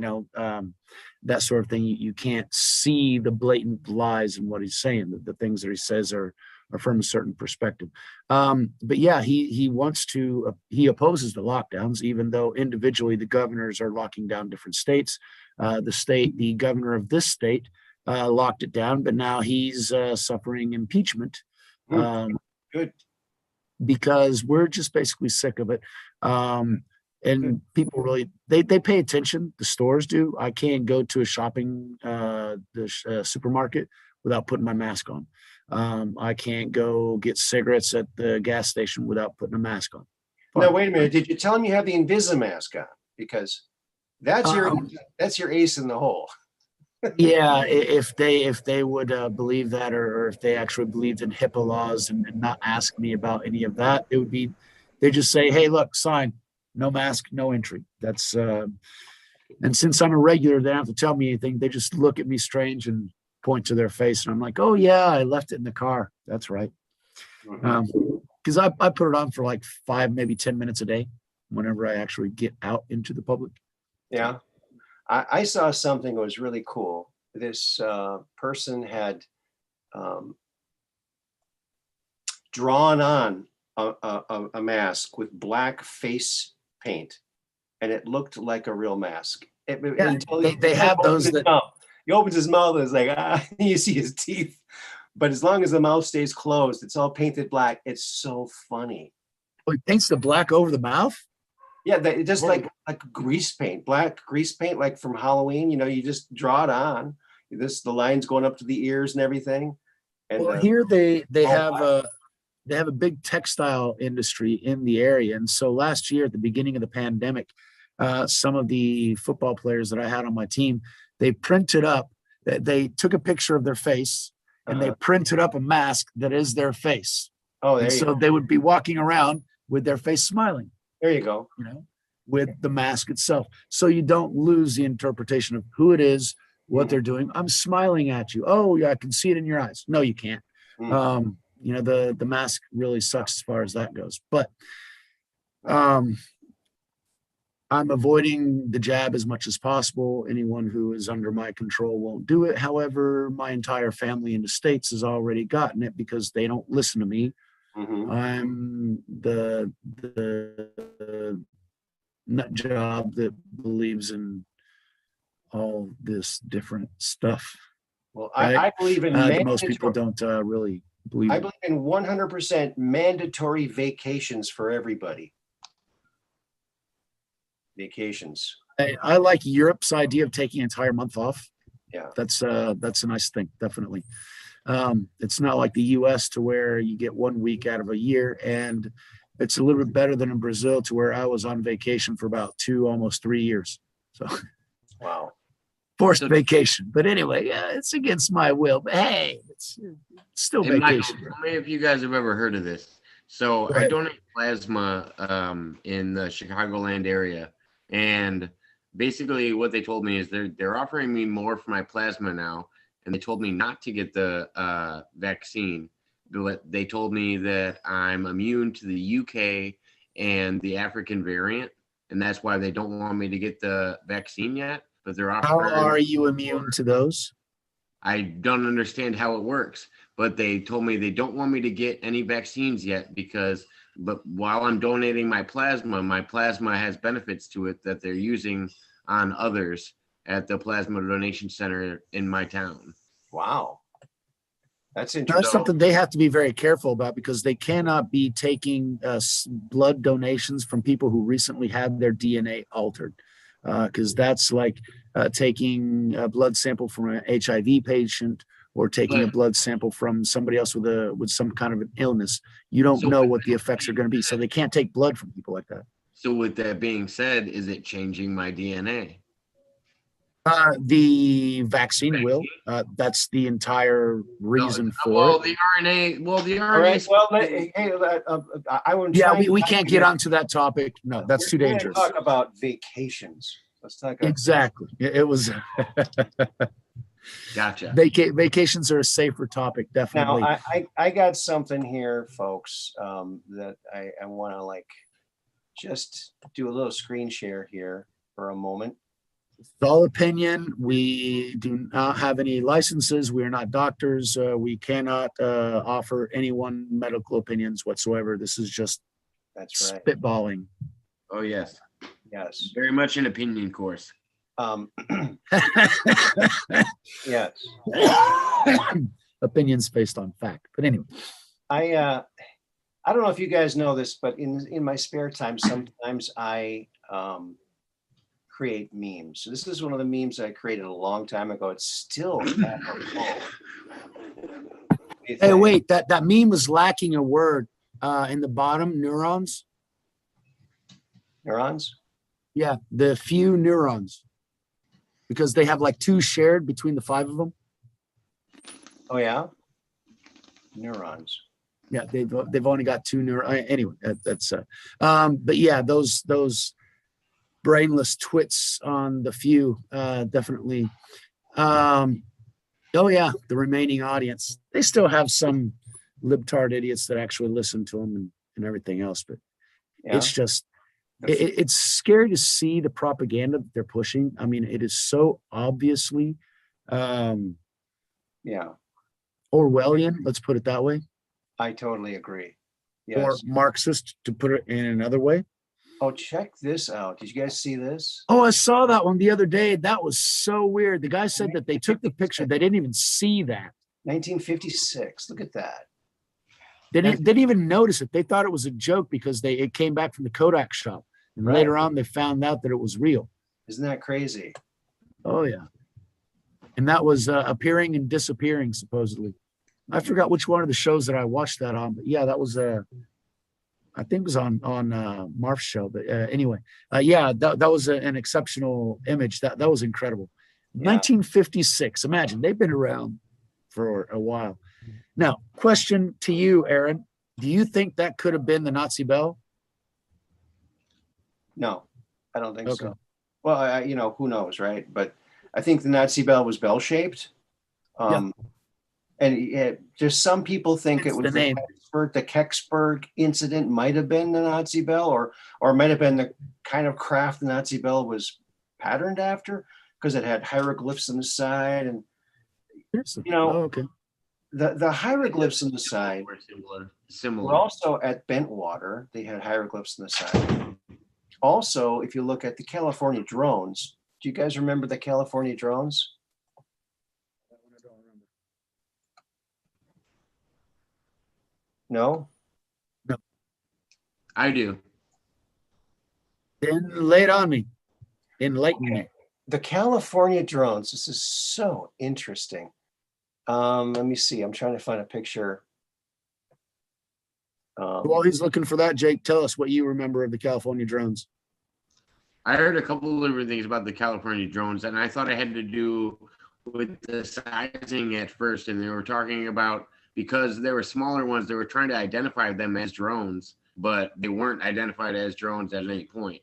that sort of thing. You can't see the blatant lies in what he's saying. The things that he says are from a certain perspective. But yeah, he opposes the lockdowns, even though individually the governors are locking down different states. The governor of this state locked it down, but now he's suffering impeachment. Good. Because we're just basically sick of it. And people really, they pay attention. The stores do. I can't go to a supermarket without putting my mask on. I can't go get cigarettes at the gas station without putting a mask on. Now, wait a minute. Did you tell him you have the Invisimask on? Because that's your ace in the hole. Yeah, if they would believe that, or if they actually believed in HIPAA laws and not ask me about any of that, it would be, they just say, hey, look, sign, no mask, no entry. That's and since I'm a regular, they don't have to tell me anything. They just look at me strange and point to their face, and I'm like, oh yeah, I left it in the car. That's right. Because I put it on for like 5, maybe 10 minutes a day whenever I actually get out into the public. Yeah. I saw something that was really cool. This person had drawn on a mask with black face paint, and it looked like a real mask. They have those that he opens his mouth and it's like, you see his teeth. But as long as the mouth stays closed, it's all painted black. It's so funny. Oh, he paints the black over the mouth? Yeah, just like grease paint, black grease paint, like from Halloween. You just draw it on. The lines going up to the ears and everything. And well, here they have a big textile industry in the area, and so last year at the beginning of the pandemic, some of the football players that I had on my team, they printed up. They took a picture of their face and they printed up a mask that is their face. Oh, there and you so go. They would be walking around with their face smiling. There you go. With the mask itself. So you don't lose the interpretation of who it is, what they're doing. I'm smiling at you. Oh, yeah, I can see it in your eyes. No, you can't. The mask really sucks as far as that goes. But I'm avoiding the jab as much as possible. Anyone who is under my control won't do it. However, my entire family in the States has already gotten it because they don't listen to me. I'm the nut job that believes in all this different stuff. Well, right? I believe in most people don't really believe. I believe in 100% mandatory vacations for everybody. Vacations. I like Europe's idea of taking an entire month off. Yeah, that's a nice thing, definitely. It's not like the US to where you get 1 week out of a year, and it's a little bit better than in Brazil to where I was on vacation for about 2, almost 3 years. So wow. Forced vacation. But anyway, it's against my will. But hey, it's still Hey, Michael, vacation. tell me if you guys have ever heard of this. So Go I ahead. donate plasma in the Chicagoland area, and basically what they told me is they're offering me more for my plasma now, and they told me not to get the vaccine. They told me that I'm immune to the UK and the African variant, and that's why they don't want me to get the vaccine yet. But they're How offering. are you immune to those? I don't understand how it works, but they told me they don't want me to get any vaccines yet but while I'm donating my plasma has benefits to it that they're using on others at the plasma donation center in my town. Wow. That's That's interesting. something they have to be very careful about because they cannot be taking blood donations from people who recently had their DNA altered. Because that's like taking a blood sample from an HIV patient or taking a blood sample from somebody else with some kind of an illness. You don't know what the effects are going to be, so they can't take blood from people like that. So with that being said, is it changing my DNA? The vaccine will. That's the entire reason for it. The RNA. Well, the RNA. All right. Well, hey, I wouldn't. Yeah, we can't get onto that topic. No, that's too dangerous. Talk about vacations. Let's talk about Exactly. It was. Gotcha. Vacations are a safer topic, definitely. Now, I got something here, folks, that I want to just do a little screen share here for a moment. It's all opinion. We do not have any licenses. We are not doctors. We cannot offer anyone medical opinions whatsoever. This is just That's right. spitballing. Oh yes. Yes. Very much an opinion course. Yes. Opinions based on fact. But anyway. I don't know if you guys know this, but in my spare time, sometimes I create memes. So this is one of the memes I created a long time ago. It's still Hey, wait, that meme was lacking a word in the bottom, neurons. Neurons? Yeah, the few neurons. Because they have like 2 shared between the 5 of them. Oh yeah? Neurons. Yeah, they've only got 2 neurons. Anyway, that's but yeah, those brainless twits on the few definitely. Oh yeah, the remaining audience. They still have some libtard idiots that actually listen to them and everything else, but Yeah. it's just it's scary to see the propaganda that they're pushing. I mean, it is so obviously Yeah, Orwellian, let's put it that way, I totally agree. or Yes. Marxist to put it in another way. Oh, check this out. Did you guys see this? Oh, I saw that one the other day. That was so weird. The guy said that they took the picture. They didn't even see that. 1956. Look at that. They didn't even notice it. They thought it was a joke because it came back from the Kodak shop. And Right. later on, they found out that it was real. Isn't that crazy? Oh, yeah. And that was appearing and disappearing, supposedly. I forgot which one of the shows that I watched that on. But yeah, that was, I think it was on Marf's show. But anyway, yeah, that was an exceptional image. That was incredible. Yeah. 1956. Imagine, they've been around for a while. Now, question to you, Aaron. Do you think that could have been the Nazi bell? No, I don't think Okay. so. Well, who knows, right? But I think the Nazi bell was bell-shaped. And just some people think Hence it was the name. the Kecksburg incident might have been the Nazi bell, or might have been the kind of craft the Nazi bell was patterned after, because it had hieroglyphs on the side. And Oh, okay. the hieroglyphs on the side Or were similar. also at Bentwater. They had hieroglyphs on the side. Also, if you look at the California drones, do you guys remember the California drones? No? I do. Then lay it on me. Enlighten me. The California drones, this is so interesting. Let me see. I'm trying to find a picture. While he's looking for that, Jake, tell us what you remember of the California drones. I heard a couple of different things about the California drones, and I thought it had to do with the sizing at first, and they were talking about because there were smaller ones, they were trying to identify them as drones, but they weren't identified as drones at any point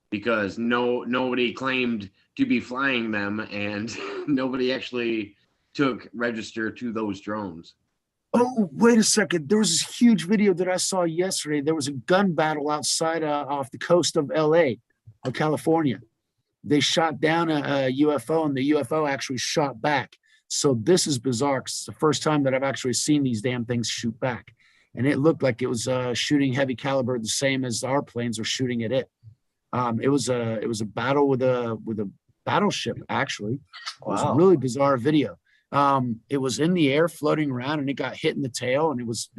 because nobody claimed to be flying them, and nobody actually took register to those drones. Oh, wait a second. There was this huge video that I saw yesterday. There was a gun battle outside off the coast of LA, of California. They shot down a UFO, and the UFO actually shot back. So this is bizarre, 'cause it's the first time that I've actually seen these damn things shoot back. And it looked like it was shooting heavy caliber, the same as our planes were shooting at it. It was a battle with a battleship, actually. It was a Wow. really bizarre video. It was in the air floating around, and it got hit in the tail, and it was,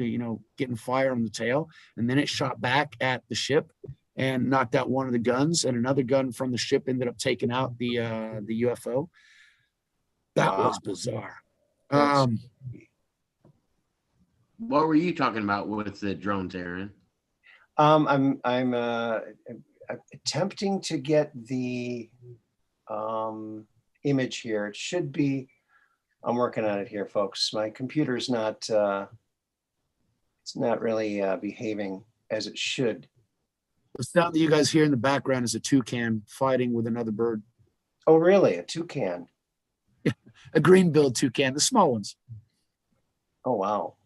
getting fire on the tail. And then it shot back at the ship and knocked out one of the guns, and another gun from the ship ended up taking out the UFO. That Wow. was bizarre. That's- What were you talking about with the drones, Aaron? I'm attempting to get the image here. It should be. I'm working on it here, folks. My computer's not. It's not really behaving as it should. The sound that you guys hear in the background is a toucan fighting with another bird, Oh, really? A toucan? a green-billed toucan, the small ones. Oh, wow.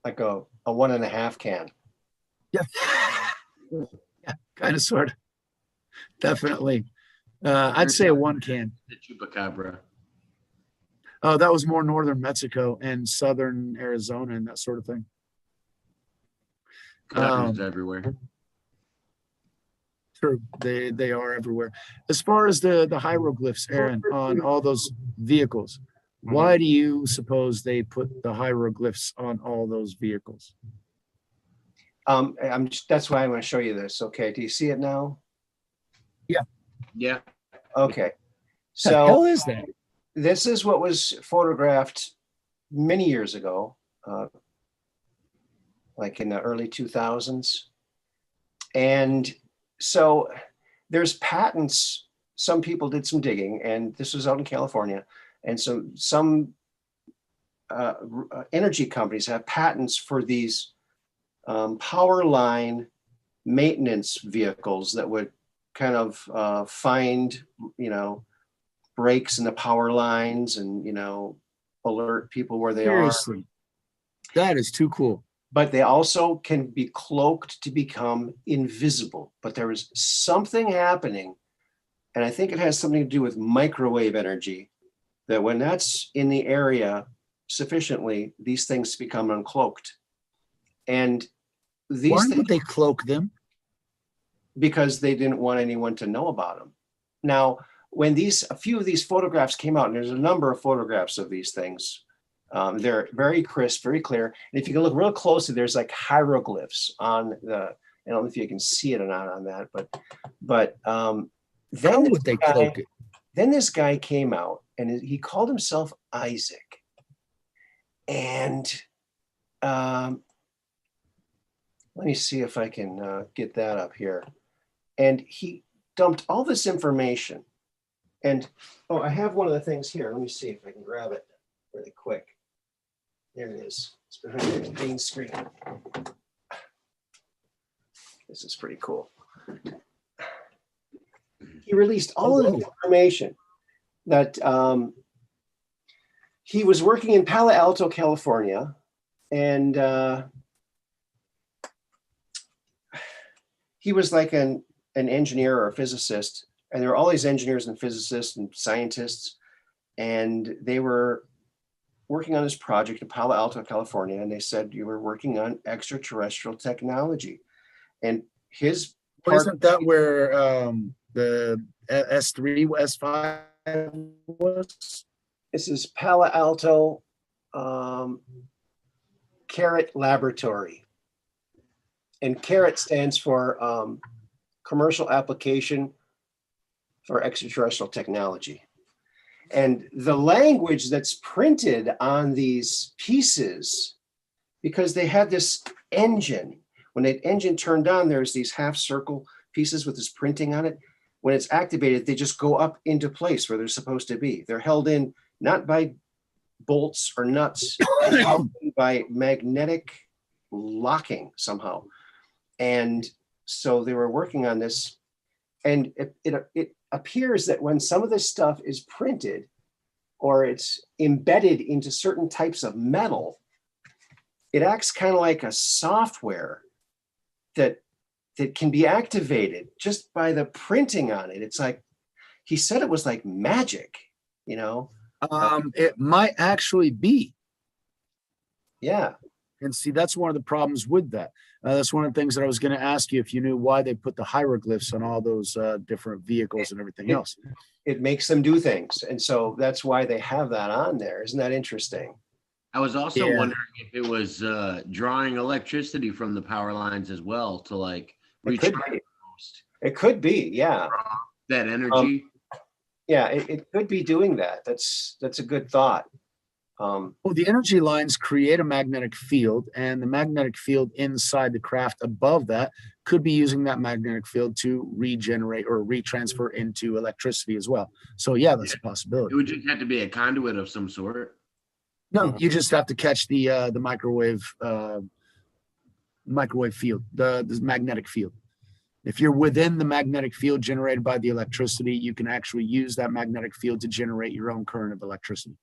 Like a 1.5 can. Yeah, yeah, kind of, sort of, definitely. I'd say a 1 can. The chupacabra. Oh, that was more northern Mexico and southern Arizona and that sort of thing. Cousins everywhere. True, they are everywhere. As far as the hieroglyphs, Aaron, on all those vehicles, why do you suppose they put the hieroglyphs on all those vehicles? That's why I'm going to show you this. Okay, do you see it now? Yeah. Okay. The hell So is that? this is what was photographed many years ago, like in the early 2000s. And so there's patents. Some people did some digging, and this was out in California. And so some energy companies have patents for these power line maintenance vehicles that would kind of find, breaks in the power lines and, alert people where they Seriously, that is too cool. but they also can be cloaked to become invisible. But there is something happening, and I think it has something to do with microwave energy, that when that's in the area sufficiently, these things become uncloaked. And these Why things, would they cloak them? because they didn't want anyone to know about them. Now, when a few of these photographs came out, and there's a number of photographs of these things, they're very crisp, very clear. And if you can look real closely, there's like hieroglyphs on I don't know if you can see it or not on that, but How then would they cloak it? then this guy came out, and he called himself Isaac. And let me see if I can get that up here. And he dumped all this information. And, I have one of the things here. Let me see if I can grab it really quick. There it is. It's behind the green screen. This is pretty cool. He released all of the information that he was working in Palo Alto, California, and he was like an engineer or a physicist, and there were all these engineers and physicists and scientists, and they were working on this project in Palo Alto, California, and they said you were working on extraterrestrial technology. And his part, Isn't that where the S3, S5 was? this is Palo Alto Carrot Laboratory. And CARET stands for Commercial Application for Extraterrestrial Technology. And the language that's printed on these pieces, because they had this engine, when that engine turned on, there's these half circle pieces with this printing on it. when it's activated, they just go up into place where they're supposed to be. They're held in not by bolts or nuts, they're held in by magnetic locking somehow. And so they were working on this, and it appears that when some of this stuff is printed or it's embedded into certain types of metal, it acts kind of like a software that can be activated just by the printing on it. It's like, he said it was like magic, you know? It might actually be. Yeah. And see, that's one of the problems with that. That's one of the things that I was going to ask you, if you knew why they put the hieroglyphs on all those different vehicles and everything else. It makes them do things. And so that's why they have that on there. Isn't that interesting? I was also Yeah. wondering if it was drawing electricity from the power lines as well to like It could recharge be. It could be, yeah. that energy. Yeah, it could be doing that. That's a good thought. Well, the energy lines create a magnetic field, and the magnetic field inside the craft above that could be using that magnetic field to regenerate or retransfer into electricity as well. So yeah, that's a It possibility. would just have to be a conduit of some sort. No, you just have to catch the microwave field, the magnetic field. If you're within the magnetic field generated by the electricity, you can actually use that magnetic field to generate your own current of electricity.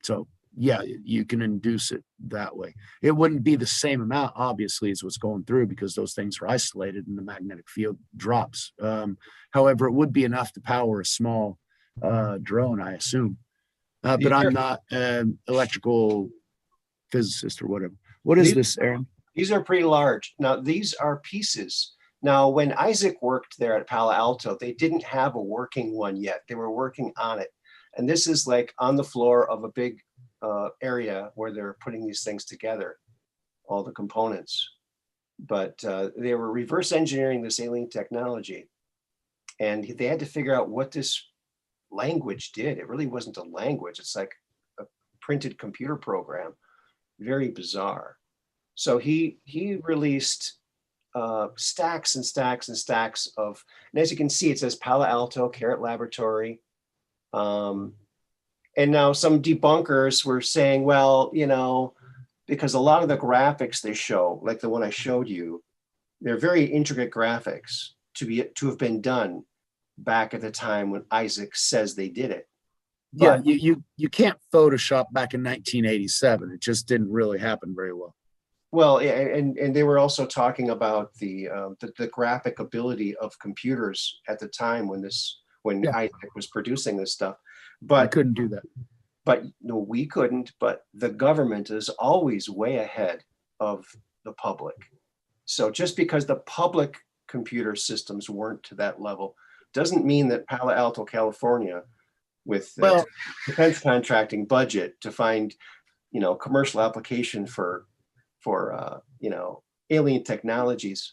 So yeah, you can induce it that way. It wouldn't be the same amount, obviously, as what's going through, because those things are isolated and the magnetic field drops. However, it would be enough to power a small drone, I assume. But I'm not an electrical physicist or whatever. What is this, Aaron? These are pretty large. Now, these are pieces. Now, when Isaac worked there at Palo Alto, they didn't have a working one yet. They were working on it. And this is like on the floor of a big area where they're putting these things together, all the components. But they were reverse engineering this alien technology. And they had to figure out what this language did. It really wasn't a language. It's like a printed computer program. Very bizarre. So he released stacks and stacks and stacks of, and as you can see, it says Palo Alto Carrot Laboratory. And now some debunkers were saying, well, you know, because a lot of the graphics they show, like the one I showed you, they're very intricate graphics to have been done back at the time when Isaac says they did it. Yeah, you can't Photoshop back in 1987. It just didn't really happen very well. Well, and they were also talking about the graphic ability of computers at the time when Isaac was producing this stuff. But I couldn't do that. But no, we couldn't. But the government is always way ahead of the public. So just because the public computer systems weren't to that level doesn't mean that Palo Alto, California, with the defense contracting budget to find, you know, commercial application for you know, alien technologies.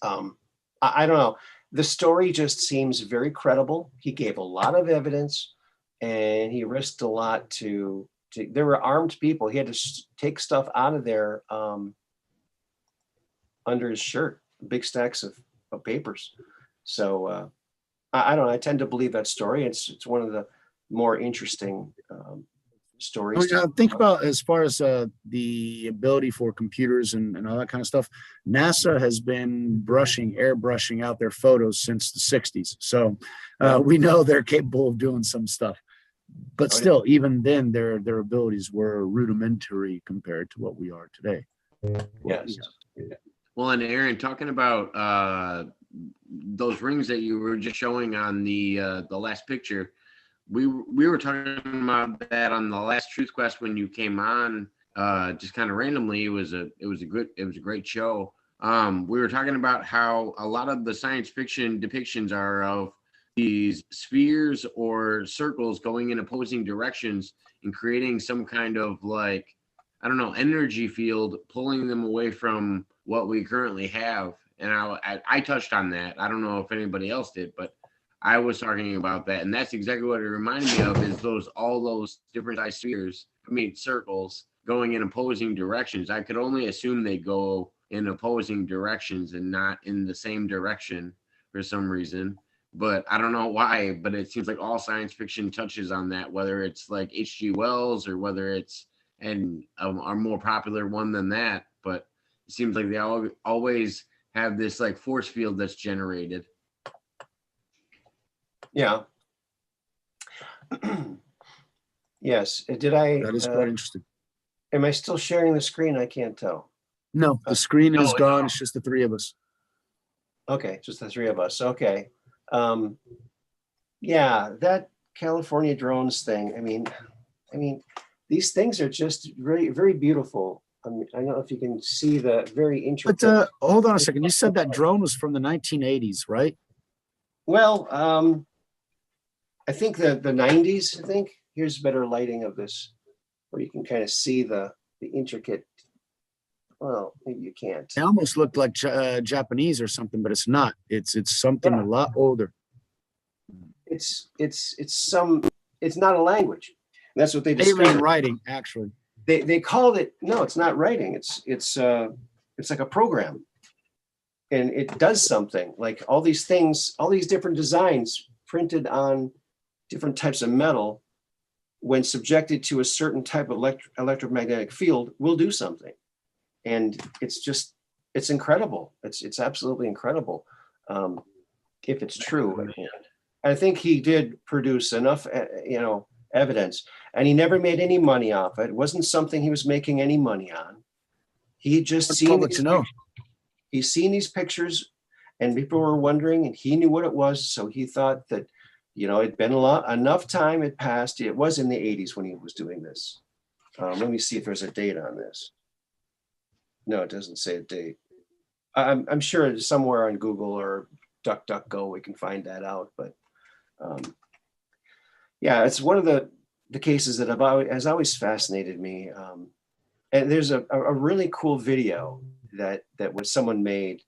I don't know. The story just seems very credible. He gave a lot of evidence, and he risked a lot to there were armed people. He had to take stuff out of there under his shirt, big stacks of papers. So I don't know. I tend to believe that story. It's one of the more interesting stories. Think about as far as the ability for computers and all that kind of stuff. NASA has been airbrushing out their photos since the 60s. So we know they're capable of doing some stuff. But still, even then, their abilities were rudimentary compared to what we are today. Yes. Well, and Aaron, talking about those rings that you were just showing on the last picture, we were talking about that on the last Truth Quest when you came on, just kind of randomly. It was a great show. We were talking about how a lot of the science fiction depictions are of these spheres or circles going in opposing directions and creating some kind of, like, I don't know, energy field, pulling them away from what we currently have. And I touched on that. I don't know if anybody else did, but I was talking about that, and that's exactly what it reminded me of, is all those different size spheres, circles going in opposing directions. I could only assume they go in opposing directions and not in the same direction for some reason, but I don't know why, but it seems like all science fiction touches on that, whether it's like H.G. Wells or whether it's a more popular one than that, but it seems like they always have this like force field that's generated. Yeah. Yes. Did I? That is quite interesting. Am I still sharing the screen? I can't tell. No, the screen is no. gone. It's just the three of us. Okay, just the three of us. Okay. Yeah, that California drones thing. I mean, these things are just very, very beautiful. I don't know if you can see the very intricate. But hold on a second. You said that drone was from the 1980s, right? Well, I think the 90s. I think here's better lighting of this, where you can kind of see the intricate. Well, maybe you can't. It almost looked like Japanese or something, but it's not. It's something a lot older. It's not a language. That's what they described. Alien writing, actually. They called it. No, it's not writing. It's like a program, and it does something. Like all these things, all these different designs printed on different types of metal, when subjected to a certain type of electromagnetic field, will do something. And it's incredible. It's absolutely incredible. If it's true. I think he did produce enough, evidence, and he never made any money off it. It wasn't something he was making any money on. He just he's seen these pictures, and people were wondering, and he knew what it was. So he thought that, it'd been enough time had passed. It was in the 80s when he was doing this. Let me see if there's a date on this. No, it doesn't say a date. I'm sure it's somewhere on Google or DuckDuckGo we can find that out. But yeah, it's one of the cases that has always fascinated me. And there's a really cool video that was someone made.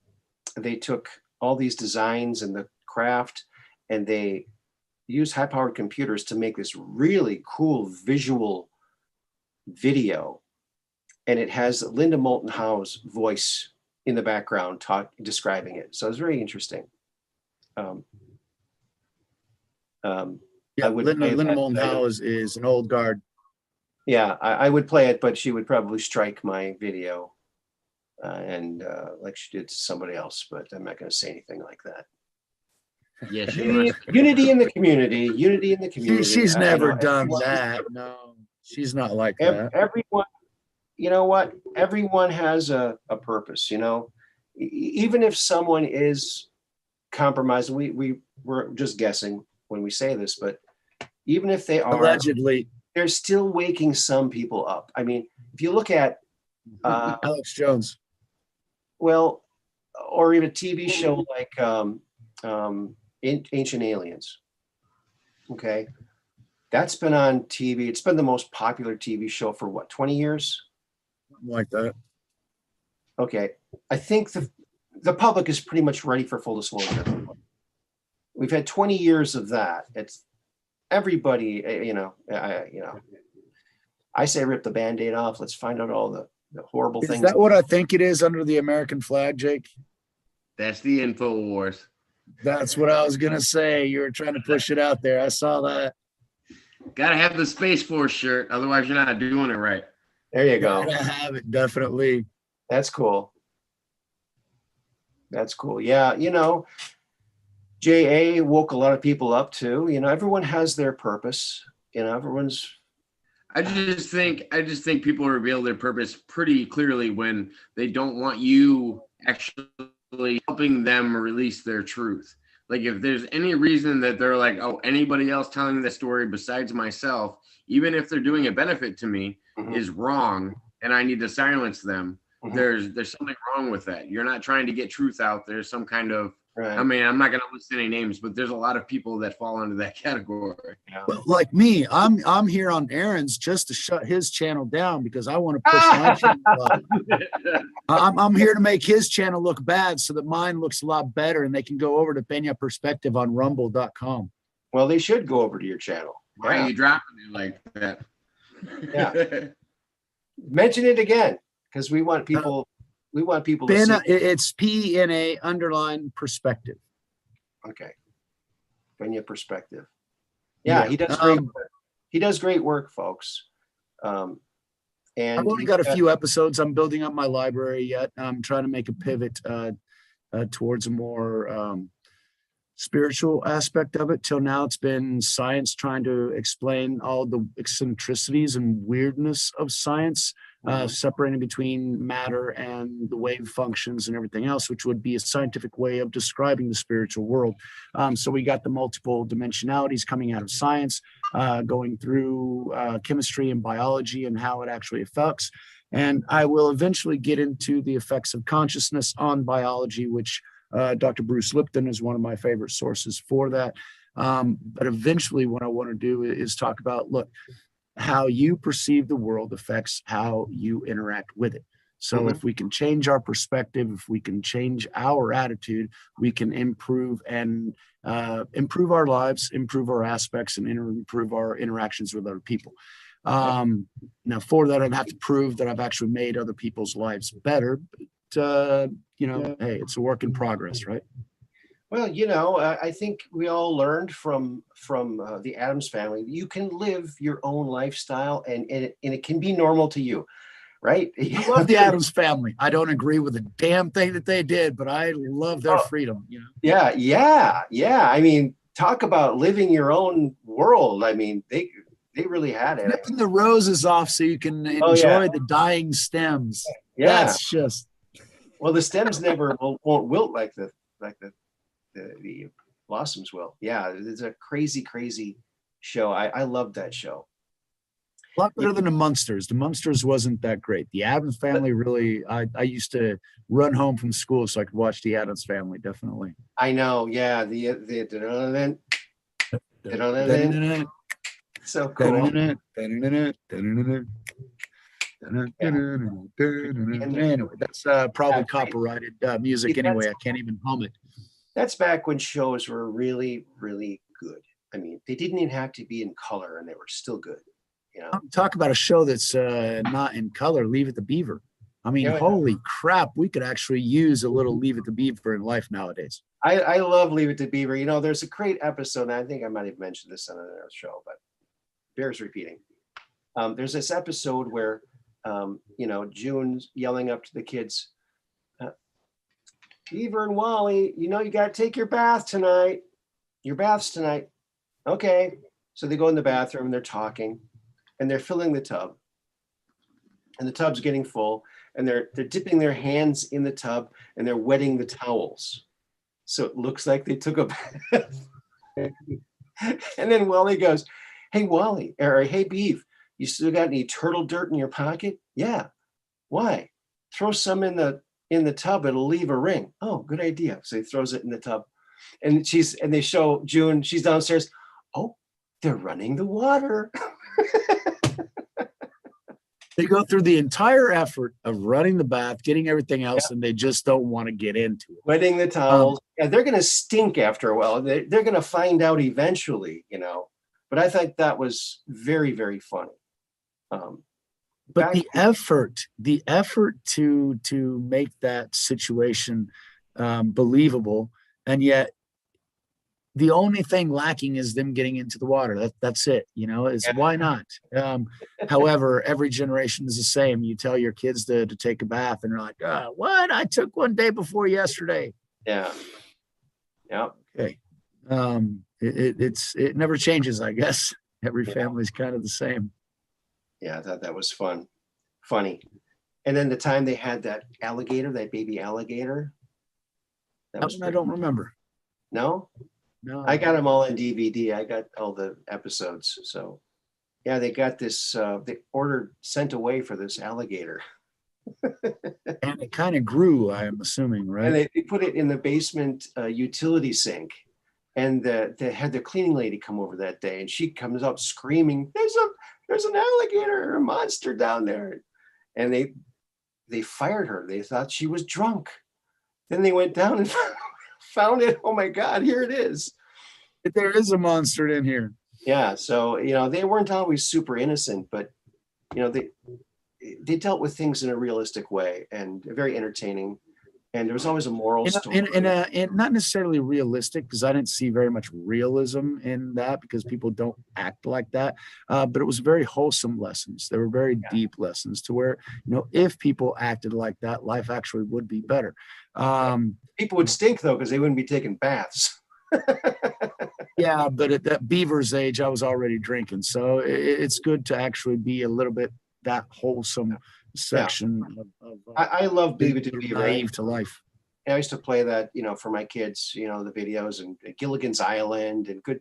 They took all these designs and the craft, and they used high-powered computers to make this really cool visual video. And it has Linda Moulton Howe's voice in the background describing it. So it's very interesting. Yeah, Linda Moulton Howe is an old guard. Yeah, I would play it, but she would probably strike my video, and like she did to somebody else. But I'm not going to say anything like that. Yeah, unity in the community. Unity in the community. She's never done that. No, she's not like that. Everyone. You know what? Everyone has a purpose, even if someone is compromised, we're just guessing when we say this, but even if they are allegedly, they're still waking some people up. I mean, if you look at Alex Jones, well, or even a TV show like Ancient Aliens. Okay. That's been on TV. It's been the most popular TV show for 20 years? Like that. Okay. I think the public is pretty much ready for full disclosure. We've had 20 years of that. It's everybody, I say rip the Band-Aid off. Let's find out all the horrible things. Is that what I think it is under the American flag, Jake? That's the InfoWars. That's what I was going to say. You were trying to push it out there. I saw that. Got to have the Space Force shirt. Otherwise, you're not doing it right. There you go. I have it, definitely. That's cool. That's cool. Yeah, JA woke a lot of people up too. Everyone has their purpose. Everyone's. I just think people reveal their purpose pretty clearly when they don't want you actually helping them release their truth. Like if there's any reason that they're like, oh, anybody else telling the story besides myself, even if they're doing a benefit to me, is wrong, and I need to silence them. There's something wrong with that. You're not trying to get truth out. There's some kind of. Right. I mean, I'm not going to list any names, but there's a lot of people that fall under that category. Well, like me, I'm here on Aaron's just to shut his channel down because I want to push my channel up. I'm here to make his channel look bad so that mine looks a lot better, and they can go over to Peña Perspective on rumble.com. Well, they should go over to your channel. Why are you dropping it like that? Yeah. Mention it again, because we want people. We want people to see. It's PNA _ perspective. Okay. Bring you perspective. Yeah, Yeah. he does great. He does great work, folks. And I've only got a few episodes. I'm building up my library yet. I'm trying to make a pivot towards a more spiritual aspect of it. Till now, it's been science trying to explain all the eccentricities and weirdness of science, separating between matter and the wave functions and everything else, which would be a scientific way of describing the spiritual world. So we got the multiple dimensionalities coming out of science, going through chemistry and biology and how it actually affects. And I will eventually get into the effects of consciousness on biology, which Dr. Bruce Lipton is one of my favorite sources for that. But eventually what I want to do is talk about, look, how you perceive the world affects how you interact with it. So if we can change our perspective, if we can change our attitude, we can improve and improve our lives, improve our aspects, and improve our interactions with other people. Now for that, I'd have to prove that I've actually made other people's lives better. But, hey, it's a work in progress, right? Well, I think we all learned from the Addams family. You can live your own lifestyle, and it can be normal to you, right? I love the Addams family. I don't agree with a damn thing that they did, but I love their freedom. Yeah. I mean, talk about living your own world. I mean, they really had it. Ripping the roses off so you can enjoy the dying stems. Yeah, that's just. Well, the stems never won't wilt like the blossoms will. Yeah, it's a crazy show. I love that show. A lot better than the Munsters. The Munsters wasn't that great. The Addams family really. I used to run home from school so I could watch the Addams family. Definitely. I know. Yeah. The so cool. Anyway, that's probably copyrighted music anyway. I can't even hum it. That's back when shows were really, really good. I mean, they didn't even have to be in color, and they were still good. Talk about a show that's not in color. Leave It to Beaver. I mean, holy crap, we could actually use a little Leave It to Beaver in life nowadays. I love Leave It to Beaver. There's a great episode, and I think I might have mentioned this on another show, but bears repeating. There's this episode where June's yelling up to the kids, Beaver and Wally, you got to take your bath tonight. Your bath's tonight. Okay. So they go in the bathroom and they're talking and they're filling the tub. And the tub's getting full and they're dipping their hands in the tub and they're wetting the towels. So it looks like they took a bath. And then Wally goes, hey, Wally, or hey, Beef, you still got any turtle dirt in your pocket? Yeah. Why? Throw some in the tub, it'll leave a ring. Oh, good idea. So he throws it in the tub. And they show June, she's downstairs. Oh, they're running the water. They go through the entire effort of running the bath, getting everything else, and they just don't want to get into it. Wetting the towels. They're going to stink after a while. They're going to find out eventually, But I thought that was very, very funny. But the effort to make that situation believable, and yet the only thing lacking is them getting into the water. That's it. Why not? However, every generation is the same. You tell your kids to take a bath, and they're like, "What? I took one day before yesterday." Yeah. Okay. It never changes, I guess. Every family's kind of the same. Yeah, I thought that was funny. And then the time they had that baby alligator. That one I don't remember. No? No. I got them all on DVD. I got all the episodes. So yeah, they got this, they sent away for this alligator. And it kind of grew, I am assuming, right? And they put it in the basement utility sink. And they had the cleaning lady come over that day, and she comes up screaming, there's an alligator or a monster down there. And they fired her. They thought she was drunk. Then they went down and found it. Oh my God, here it is. There is a monster in here. Yeah. So, they weren't always super innocent, but, they dealt with things in a realistic way and very entertaining. And there was always a moral story. And not necessarily realistic, because I didn't see very much realism in that, because people don't act like that. But it was very wholesome lessons. They were very deep lessons, to where, if people acted like that, life actually would be better. People would stink though, because they wouldn't be taking baths. Yeah, but at that Beaver's age, I was already drinking. So it's good to actually be a little bit that wholesome section of I love Leave It to Beaver. Naive to life. I used to play that, for my kids, the videos, and Gilligan's Island, and good,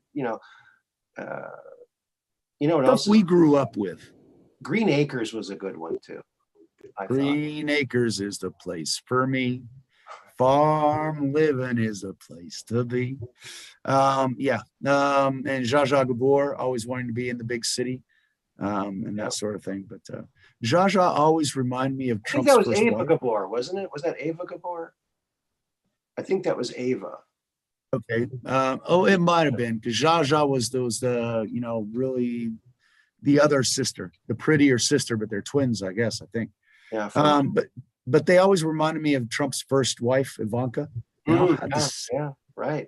what else? We grew up with. Green Acres was a good one too. Green Acres is the place for me. Farm living is the place to be. And Zsa Zsa Gabor, always wanting to be in the big city, and that sort of thing. But Zsa Zsa always remind me of Trump's I think that was first Ava wife. Gabor, wasn't it? Was that Ava Gabor? I think that was Ava. Okay. It might have been, because Zsa Zsa was really the other sister, the prettier sister, but they're twins, I guess. I think. Yeah. But they always reminded me of Trump's first wife, Ivanka. Right.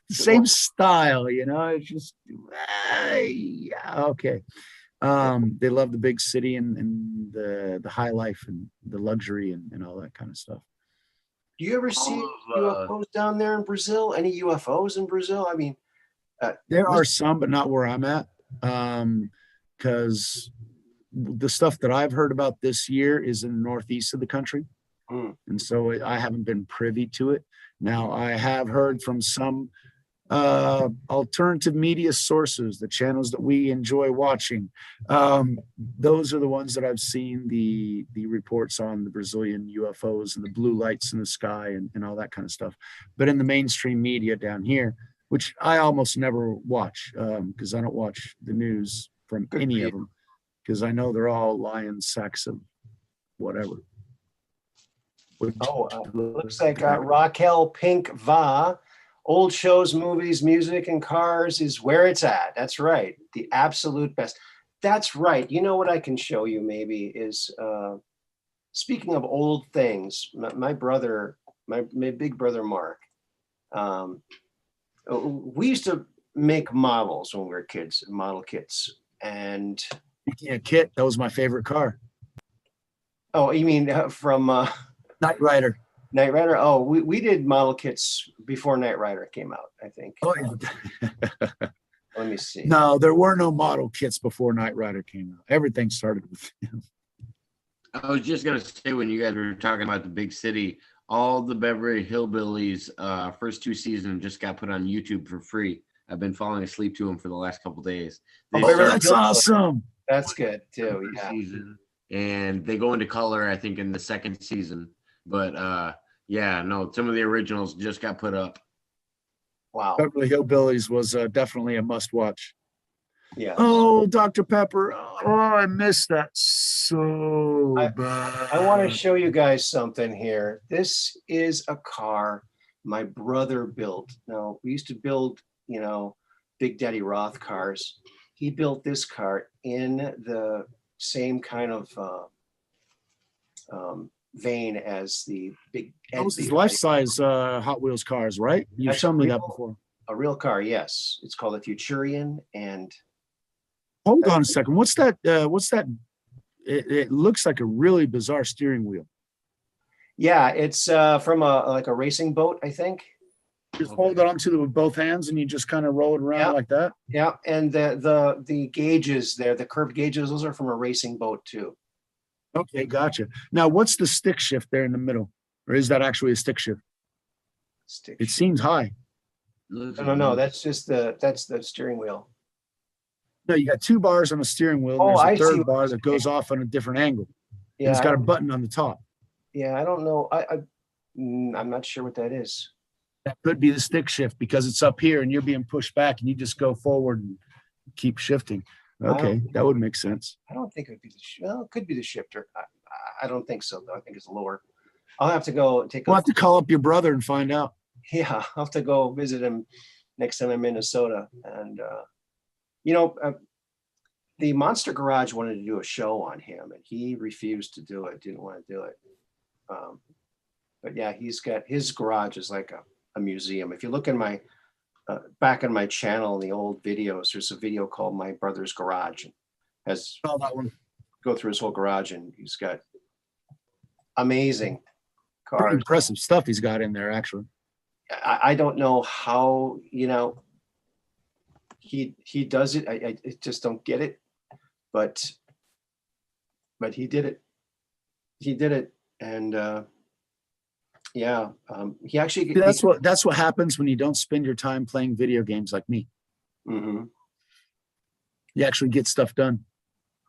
The same style, it's just okay. They love the big city and the high life and the luxury and all that kind of stuff. Do you ever see UFOs down there in Brazil? Any UFOs in Brazil? I mean, there are some, but not where I'm at. Because the stuff that I've heard about this year is in the northeast of the country. And so I haven't been privy to it. Now, I have heard from some alternative media sources, the channels that we enjoy watching. Those are the ones that I've seen the reports on the Brazilian UFOs and the blue lights in the sky and all that kind of stuff. But in the mainstream media down here, which I almost never watch, because I don't watch the news from any of them, because I know they're all lying sacks of whatever. Looks like Raquel Pink Va. Old shows, movies, music, and cars is where it's at. That's right. The absolute best. That's right. You know what I can show you maybe is, speaking of old things, my brother, my big brother, Mark, we used to make models when we were kids, model kits. And yeah, Kit, that was my favorite car. Oh, you mean from Knight Rider. Knight Rider? Oh, we did model kits before Knight Rider came out, I think. Oh, Let me see. No, there were no model kits before Knight Rider came out. Everything started with him. I was just gonna say, when you guys were talking about the big city, all the Beverly Hillbillies first 2 seasons just got put on YouTube for free. I've been falling asleep to them for the last couple days. That's awesome. That's good too. Yeah. Season, and they go into color, I think, in the second season. But some of the originals just got put up. Wow. Beverly Hillbillies was definitely a must-watch. Yeah. Oh, Dr. Pepper. Oh, I missed that so bad. I want to show you guys something here. This is a car my brother built. Now, we used to build, Big Daddy Roth cars. He built this car in the same kind of vein as the big. That was his life-size Hot Wheels cars, right? You've shown me that before. A real car, yes. It's called a Futurian. And hold on a second. What's that? It looks like a really bizarre steering wheel. Yeah, it's from a racing boat, I think. Just hold it onto with both hands and you just kind of roll it around like that. Yeah, and the gauges there, the curved gauges, those are from a racing boat too. Okay, gotcha. Now, what's the stick shift there in the middle, or is that actually a stick shift? It seems high. No, that's just that's the steering wheel. No, you got 2 bars on the steering wheel. Oh, There's a I see. third bar that goes off on a different angle. Yeah, And it's got a button on the top. Yeah, I don't know. I'm not sure what that is. That could be the stick shift, because it's up here and you're being pushed back and you just go forward and keep shifting. Okay, that would make sense. I don't think it would be it could be the shifter. I don't think so, though. I think it's lower. I'll have to go take We'll have to call up your brother and find out. Yeah, I'll have to go visit him next time I'm in Minnesota. And, the Monster Garage wanted to do a show on him, and he refused to do it, didn't want to do it. But yeah, he's got his garage is like a museum. If you look in my back on my channel in the old videos, there's a video called My Brother's Garage. Has Oh, that one. go through his whole garage, and he's got amazing Pretty cars. impressive stuff he's got in there, actually. I don't know how, he does it. I just don't get it, but he did it. He did it, and he actually. That's what happens when you don't spend your time playing video games like me. Mm-hmm. You actually get stuff done.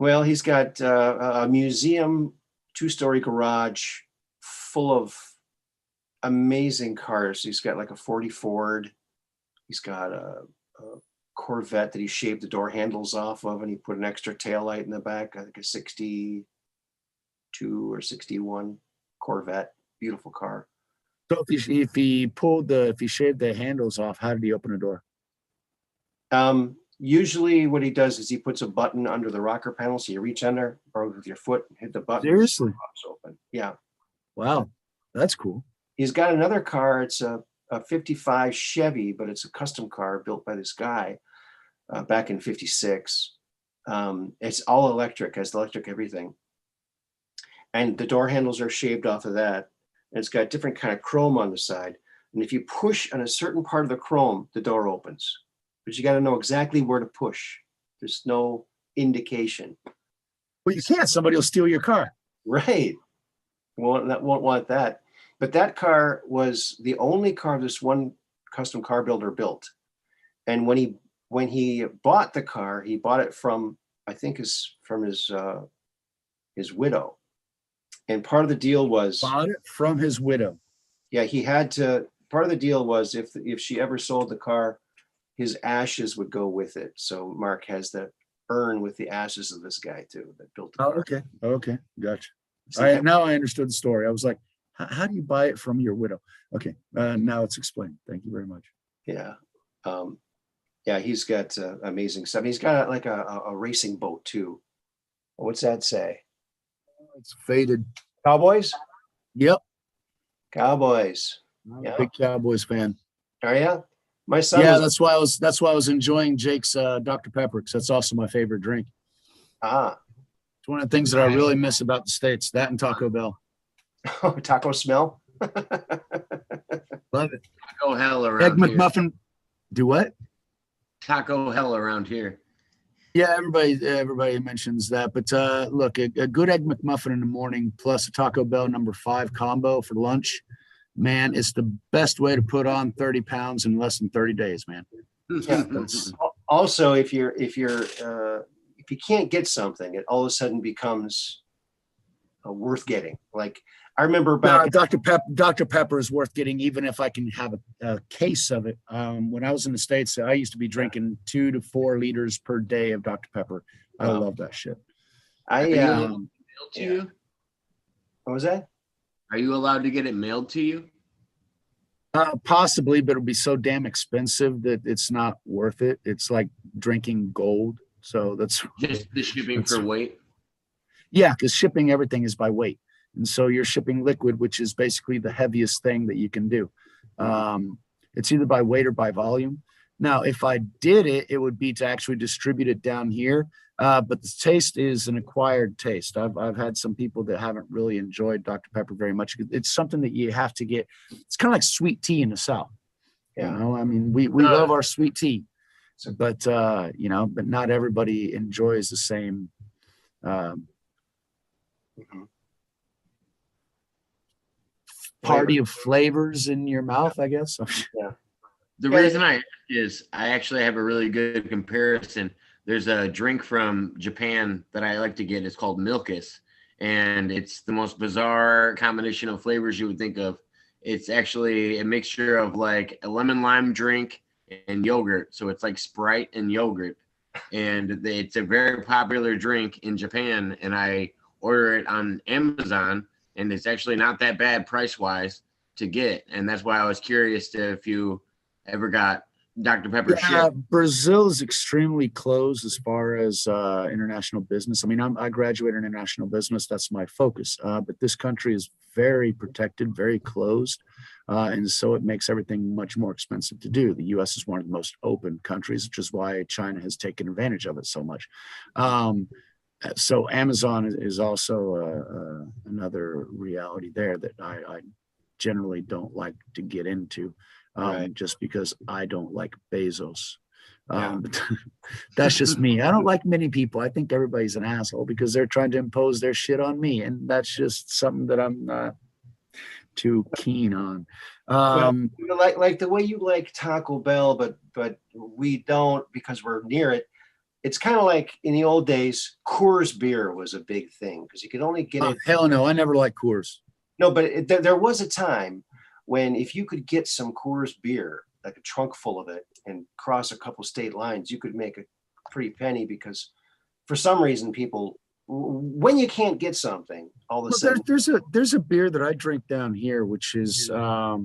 Well, he's got a museum, 2-story garage full of amazing cars. He's got like a 40 Ford. He's got a Corvette that he shaved the door handles off of, and he put an extra tail light in the back. I think a 62 or 61 Corvette. Beautiful car. So if he shaved the handles off, how did he open the door? Usually what he does is he puts a button under the rocker panel. So you reach under or with your foot, hit the button. Seriously? It pops open. Yeah. Wow, that's cool. He's got another car. It's a 55 Chevy, but it's a custom car built by this guy back in 56. It's all electric, has electric everything. And the door handles are shaved off of that. And it's got different kind of chrome on the side. And if you push on a certain part of the chrome, the door opens. But you got to know exactly where to push. There's no indication. Well, you can't. Somebody will steal your car. Right. Won't want that. But that car was the only car this one custom car builder built. And when he bought the car, he bought it from, I think, his widow. And part of the deal was Bought it from his widow. Yeah, he had to. Part of the deal was if she ever sold the car, his ashes would go with it. So Mark has the urn with the ashes of this guy too that built the Oh, car. okay. Okay. Gotcha. So Now I understood the story. I was like, how do you buy it from your widow? Okay. Now it's explained. Thank you very much. yeah, he's got amazing stuff. He's got like a racing boat too. What's that say? It's faded. Cowboys? Yep. Cowboys. I'm Yeah. a big Cowboys fan. Are you? My son. Yeah, was, that's why I was enjoying Jake's Dr. Pepper, because that's also my favorite drink. It's one of the things that I really miss about the States. That and Taco Bell. taco smell. Love it. Taco hell Egg around here. McMuffin. Do what? Taco hell around here. Yeah, everybody mentions that. But look, a good Egg McMuffin in the morning plus a Taco Bell number 5 combo for lunch, man, it's the best way to put on 30 pounds in less than 30 days, man. Yeah. Also, if you can't get something, it all of a sudden becomes worth getting. Like I remember back. Dr. Pepper is worth getting, even if I can have a case of it. When I was in the States, I used to be drinking 2 to 4 liters per day of Dr. Pepper. I love that shit. Mailed to you? What was that? Are you allowed to get it mailed to you? Possibly, but it'll be so damn expensive that it's not worth it. It's like drinking gold. So that's Just the shipping for weight? Yeah, because shipping everything is by weight. And so you're shipping liquid, which is basically the heaviest thing that you can do. It's either by weight or by volume. Now, if I did it, it would be to actually distribute it down here. But the taste is an acquired taste. I've had some people that haven't really enjoyed Dr. Pepper very much. It's something that you have to get. It's kind of like sweet tea in the South. Yeah. You know, I mean, we love our sweet tea, but but not everybody enjoys the same. Party of flavors in your mouth, I guess. Yeah. The reason I ask is I actually have a really good comparison. There's a drink from Japan that I like to get. It's called Milkus, and it's the most bizarre combination of flavors you would think of. It's actually a mixture of like a lemon lime drink and yogurt. So it's like Sprite and yogurt, and it's a very popular drink in Japan. And I order it on Amazon, and it's actually not that bad price wise to get. And that's why I was curious if you ever got Dr. Pepper Yeah, ship. Brazil is extremely closed as far as international business. I mean, I graduated in international business. That's my focus. But this country is very protected, very closed. And so it makes everything much more expensive to do. The US is one of the most open countries, which is why China has taken advantage of it so much. So Amazon is also another reality there that I generally don't like to get into. Right. Just because I don't like Bezos. Yeah. That's just me. I don't like many people. I think everybody's an asshole because they're trying to impose their shit on me. And that's just something that I'm not too keen on. Well, like the way you like Taco Bell, but we don't because we're near it. It's kind of like in the old days, Coors beer was a big thing because you could only get it. Hell no, I never liked Coors. No, but there was a time when if you could get some Coors beer, like a trunk full of it, and cross a couple state lines, you could make a pretty penny because for some reason people, when you can't get something, all of a sudden. There's a beer that I drink down here, which is I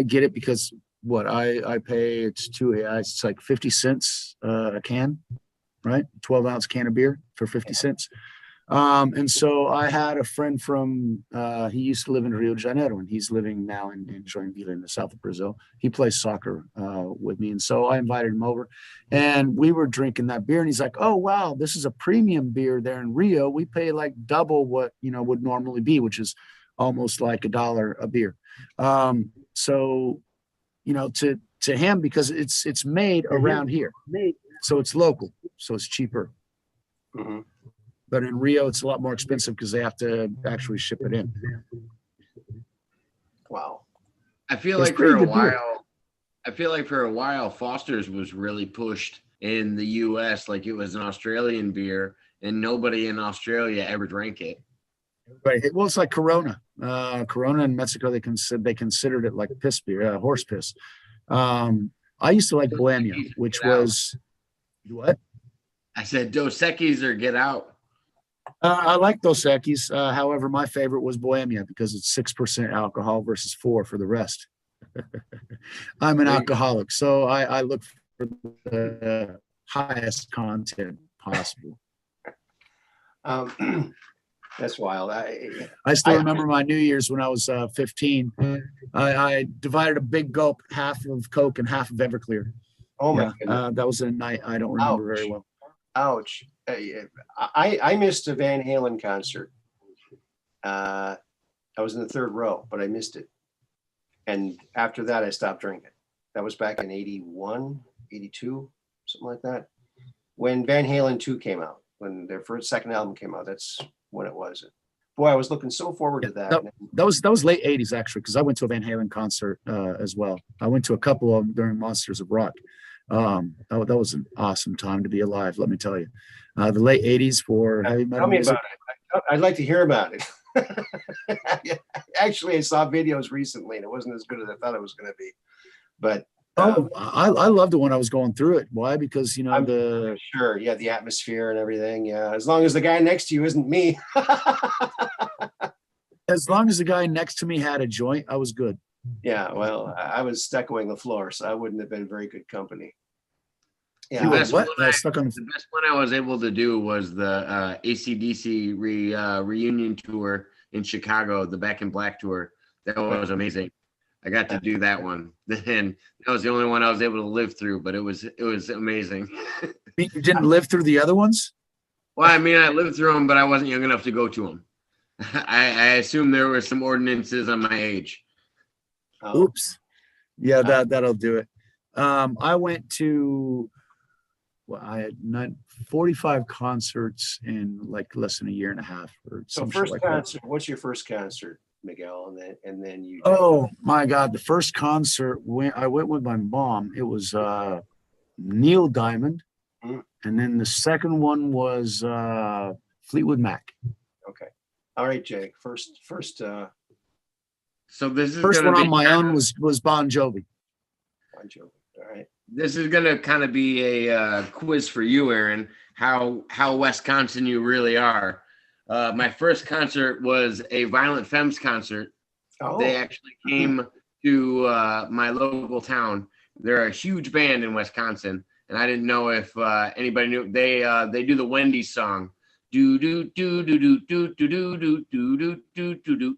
get it because what I pay, it's like 50 cents a can, right? 12-ounce can of beer for 50 cents. And so I had a friend from, he used to live in Rio de Janeiro and he's living now in Joinville in the south of Brazil. He plays soccer with me. And so I invited him over and we were drinking that beer and he's like, oh, wow, this is a premium beer there in Rio. We pay like double what, would normally be, which is almost like $1 a beer. So, to him, because it's made around here. So it's local. So it's cheaper. Mm-hmm. But in Rio, it's a lot more expensive because they have to actually ship it in. Wow. I feel It's like for a pretty good beer. while, Foster's was really pushed in the US like it was an Australian beer, and nobody in Australia ever drank it. Right. Well, it's like Corona. Corona in Mexico, they considered it like piss beer, horse piss. I used to like Bohemia, which was what? I said Dos Equis or get out. I like Dos Equis. However, my favorite was Bohemia because it's 6% alcohol versus 4% for the rest. I'm an alcoholic, so I look for the highest content possible. That's wild. I still remember my New Year's when I was 15. I divided a big gulp, half of Coke and half of Everclear. Oh my goodness. That was a night I don't remember very well. Ouch. I missed a Van Halen concert. I was in the third row, but I missed it. And after that, I stopped drinking. That was back in 81, 82, something like that. When Van Halen 2 came out, when their second album came out, that's when it was. Boy, I was looking so forward to that. That was late 80s, actually, because I went to a Van Halen concert as well. I went to a couple of them during Monsters of Rock. That was an awesome time to be alive, let me tell you. The late 80s for heavy metal. Tell me about it. I'd like to hear about it. Actually, I saw videos recently and it wasn't as good as I thought it was going to be. But I loved it when I was going through it. Why? Because sure, yeah, the atmosphere and everything. Yeah, as long as the guy next to you isn't me. As long as the guy next to me had a joint, I was good. Yeah, well, I was stuccoing the floor, so I wouldn't have been very good company. Yeah, The best one I was able to do was the AC/DC reunion tour in Chicago, the Back in Black tour. That was amazing. I got to do that one. And that was the only one I was able to live through, but it was amazing. You didn't live through the other ones? Well, I mean, I lived through them, but I wasn't young enough to go to them. I assume there were some ordinances on my age. Oops. Yeah, that'll do it. I went to, I had 45 concerts in like less than a year and a half. Or so first concert, what's your first concert, Miguel? And then you. Oh my God, the first concert I went with my mom. It was Neil Diamond, and then the second one was Fleetwood Mac. Okay, all right, Jake. First. So this is first one on my own was Bon Jovi. Bon Jovi. All right. This is gonna kind of be a quiz for you, Aaron. How Wisconsin you really are. My first concert was a Violent Femmes concert. Oh. They actually came to my local town, They're a huge band in Wisconsin, and I didn't know if anybody knew. They do the Wendy's song. Do do do do do do do do do do do do do.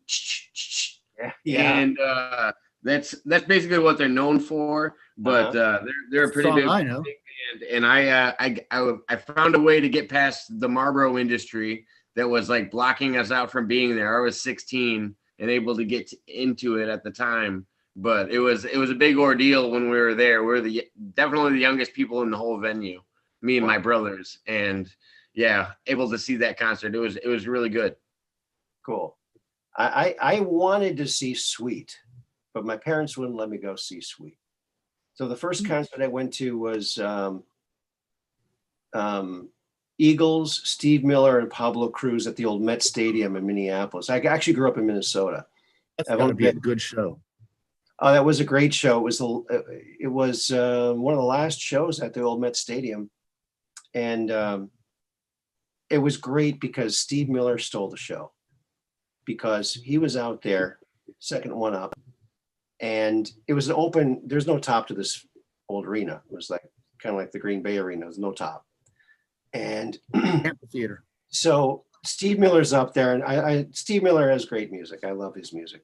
Yeah. And that's basically what they're known for. But they're a pretty Song big I know. band, and I found a way to get past the Marlboro industry that was like blocking us out from being there. I was 16 and able to get into it at the time, but it was a big ordeal when we were there. We're definitely the youngest people in the whole venue, me and my brothers, and yeah, able to see that concert. It was really good. Cool. I wanted to see Sweet, but my parents wouldn't let me go see Sweet. So the first concert I went to was Eagles, Steve Miller, and Pablo Cruz at the old Met Stadium in Minneapolis. I actually grew up in Minnesota. That's got to be a good show. Oh, that was a great show. It was one of the last shows at the old Met Stadium, and it was great because Steve Miller stole the show, because he was out there, second one up, and it was an open. There's no top to this old arena. It was like kind of like the Green Bay Arena. There's no top, and Amphitheater. so Steve Miller's up there, and Steve Miller has great music. I love his music.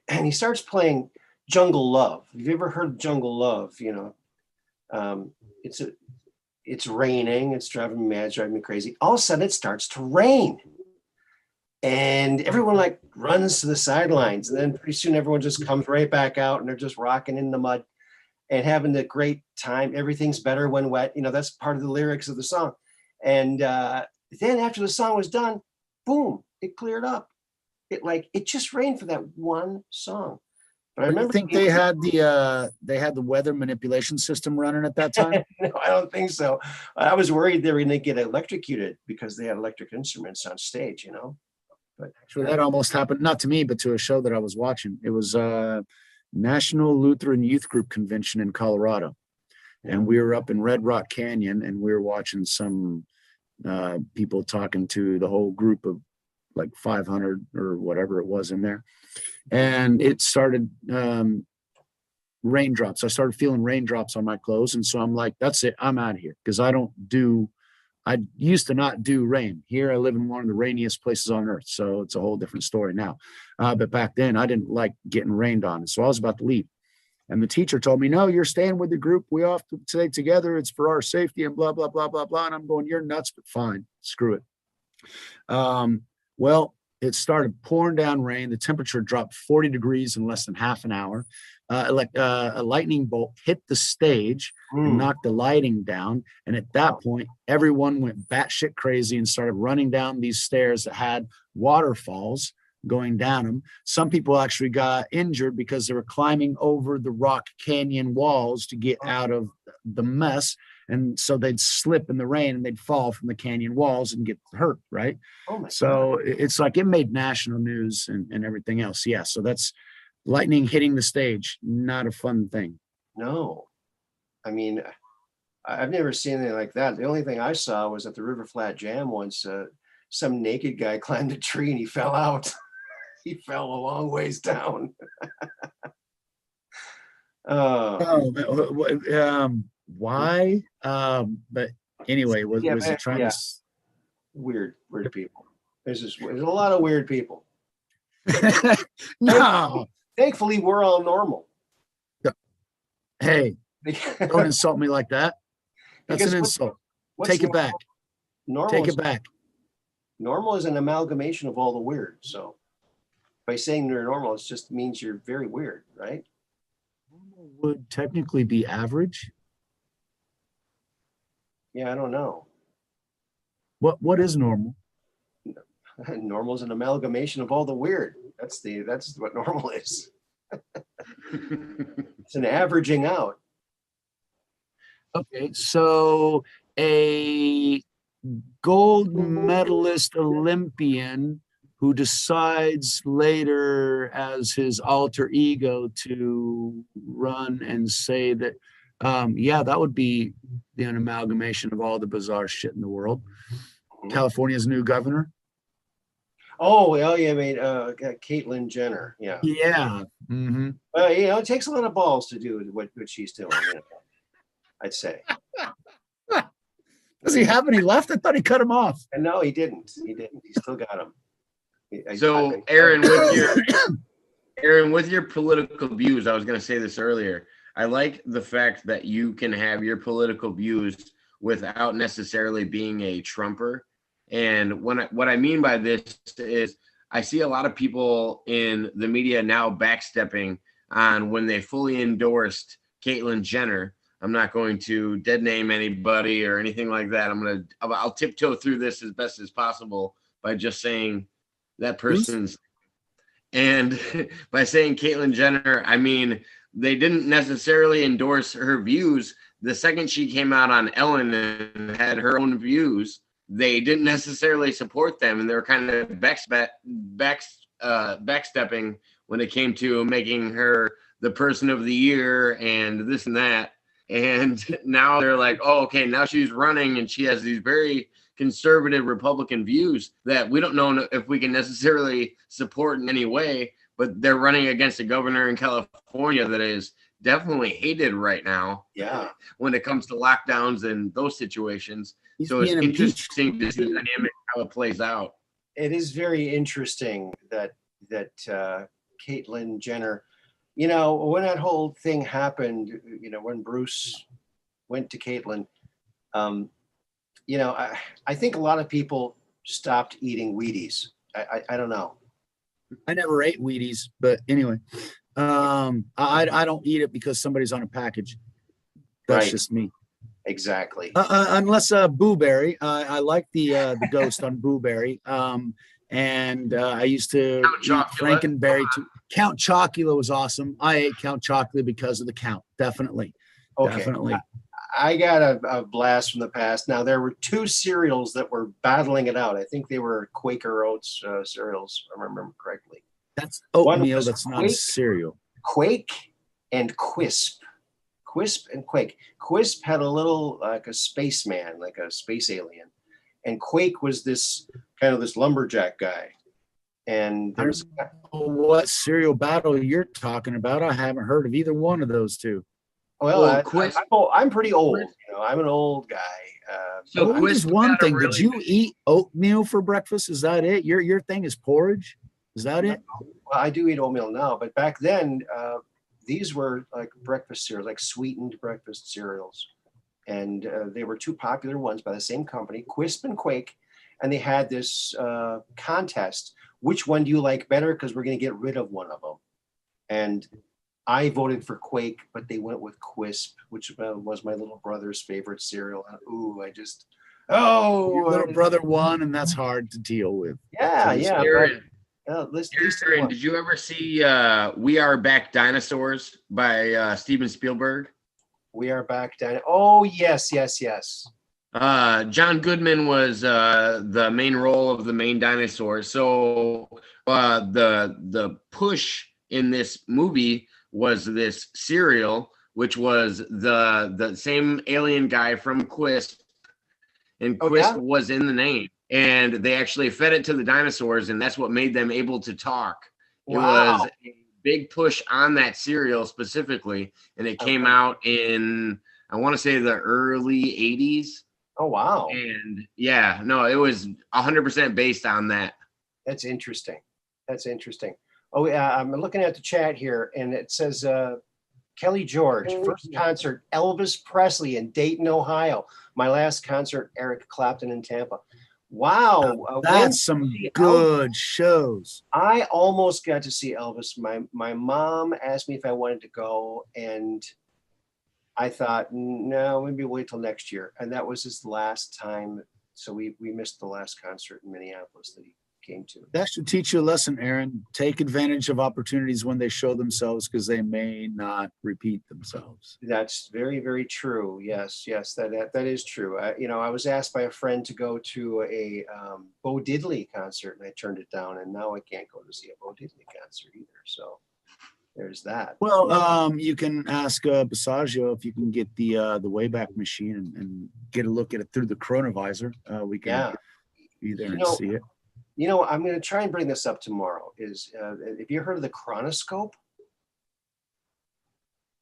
And he starts playing Jungle Love. Have you ever heard Jungle Love? You know, it's raining. It's driving me mad, driving me crazy. All of a sudden, it starts to rain, and everyone like runs to the sidelines. And then pretty soon, everyone just comes right back out, and they're just rocking in the mud and having the great time. Everything's better when wet. You know, that's part of the lyrics of the song. And then after the song was done, boom, it cleared up. It just rained for that one song. But I remember think they had the weather manipulation system running at that time. No, I don't think so. I was worried they were going to get electrocuted because they had electric instruments on stage, you know. But Actually, that almost happened, not to me, but to a show that I was watching. It was National Lutheran Youth Group Convention in Colorado. And we were up in Red Rock Canyon, and we were watching some people talking to the whole group of like 500 or whatever it was in there. And it started raindrops. I started feeling raindrops on my clothes. And so I'm like, that's it. I'm out of here. Because I used to not do rain. Here I live in one of the rainiest places on earth. So it's a whole different story now. But back then I didn't like getting rained on. So I was about to leave. And the teacher told me, no, you're staying with the group. We have to stay together. It's for our safety and blah, blah, blah, blah, blah. And I'm going, you're nuts, but fine. Screw it. Well, it started pouring down rain. The temperature dropped 40 degrees in less than half an hour. A lightning bolt hit the stage and knocked the lighting down. And at that point, everyone went batshit crazy and started running down these stairs that had waterfalls going down them. Some people actually got injured because they were climbing over the rock canyon walls to get out of the mess. And so they'd slip in the rain and they'd fall from the canyon walls and get hurt, right? So it's like it made national news and everything else. Yeah, so that's lightning hitting the stage. Not a fun thing. No. I mean, I've never seen anything like that. The only thing I saw was at the River Flat Jam once, some naked guy climbed a tree and he fell out. He fell a long ways down. Why? But anyway, was it trying to? Weird people. There's a lot of weird people. No. Thankfully, we're all normal. Hey, don't insult me like that. That's an insult. Take it back. Take it back. Normal is an amalgamation of all the weird. So by saying you're normal, it just means you're very weird, right? Normal would technically be average. Yeah, I don't know. What is normal? Normal is an amalgamation of all the weird. That's what normal is. It's an averaging out. Okay, so a gold medalist Olympian who decides later as his alter ego to run and say that, that would be an amalgamation of all the bizarre shit in the world. California's new governor. Oh, well, yeah, I mean, Caitlyn Jenner. Yeah. Yeah. Mm-hmm. Well, you know, it takes a lot of balls to do what she's doing. You know, I'd say. Does he have any left? I thought he cut him off. And no, he didn't. He didn't. He still got him. So, Aaron, with your political views, I was going to say this earlier. I like the fact that you can have your political views without necessarily being a Trumper. And what I mean by this is I see a lot of people in the media now backstepping on when they fully endorsed Caitlyn Jenner. I'm not going to dead name anybody or anything like that. I'll tiptoe through this as best as possible by just saying that person's. And by saying Caitlyn Jenner, I mean, they didn't necessarily endorse her views. The second she came out on Ellen and had her own views, they didn't necessarily support them. And they were kind of backstepping when it came to making her the person of the year and this and that. And now they're like, oh, okay, now she's running and she has these very conservative Republican views that we don't know if we can necessarily support in any way, but they're running against a governor in California that is definitely hated right now. Yeah. When it comes to lockdowns and those situations. He's So it's being interesting to see the dynamic, how it plays out. It is very interesting that Caitlyn Jenner, you know, when that whole thing happened, you know, when Bruce went to Caitlyn, you know, I think a lot of people stopped eating Wheaties. I don't know. I never ate Wheaties, but anyway, I don't eat it because somebody's on a package. That's Right. just me. Exactly. Unless Boo Berry. I like the ghost on Boo Berry. And I used to Count eat Chocula. Frankenberry too. Count Chocula was awesome. I ate Count Chocula because of the Count. Definitely. Okay. Definitely. I got a blast from the past. Now, there were two cereals that were battling it out. I think they were Quaker Oats cereals, if I remember correctly. That's One oatmeal. was That's not a Quake. cereal. Quake and Quisp. Quisp and Quake. Quisp had a little like a spaceman, like a space alien. And Quake was this kind of this lumberjack guy. And there was What cereal battle you're talking about? I haven't heard of either one of those two. well, Quisp. I'm pretty old. You know, I'm an old guy. So Oatmeal is Quisp one got a thing. Did really- you eat oatmeal for breakfast? Is that it? Your thing is porridge? Is that it? Well, I do eat oatmeal now, but back then, these were like breakfast cereals, like sweetened breakfast cereals. And they were two popular ones by the same company, Quisp and Quake. And they had this contest. Which one do you like better? Because we're going to get rid of one of them. And I voted for Quake, but they went with Quisp, which was my little brother's favorite cereal. And, ooh, Your little brother won, and that's hard to deal with. Yeah, yeah. Aaron, Listen, Aaron, did you ever see We Are Back Dinosaurs by Steven Spielberg? We Are Back down. Oh, yes. John Goodman was the main role of the main dinosaur. So the push in this movie was this cereal, which was the same alien guy from Quisp, and Oh, Quisp yeah? was in the name. And they actually fed it to the dinosaurs, and that's what made them able to talk. It Wow. was a big push on that cereal specifically, and it came Okay. out in, I want to say, the early 80s. Oh, wow. And yeah, no, it was 100% based on that. That's interesting. Oh, yeah. I'm looking at the chat here, and it says Kelly George, first concert, Elvis Presley in Dayton, Ohio. My last concert, Eric Clapton in Tampa. Wow. That's some good shows. I almost got to see Elvis. My mom asked me if I wanted to go, and I thought, no, maybe wait till next year. And that was his last time. So we missed the last concert in Minneapolis that he came to. That should teach you a lesson, Aaron. Take advantage of opportunities when they show themselves, because they may not repeat themselves. That's very, very true. Yes, that is true. You know, I was asked by a friend to go to a Bo Diddley concert, and I turned it down. And now I can't go to see a Bo Diddley concert either. So there's that. Well, you can ask Basaggio if you can get the Wayback Machine and get a look at it through the chronovisor. We can Yeah. be there You and know, see it. You know, I'm going to try and bring this up tomorrow. Have you heard of the chronoscope?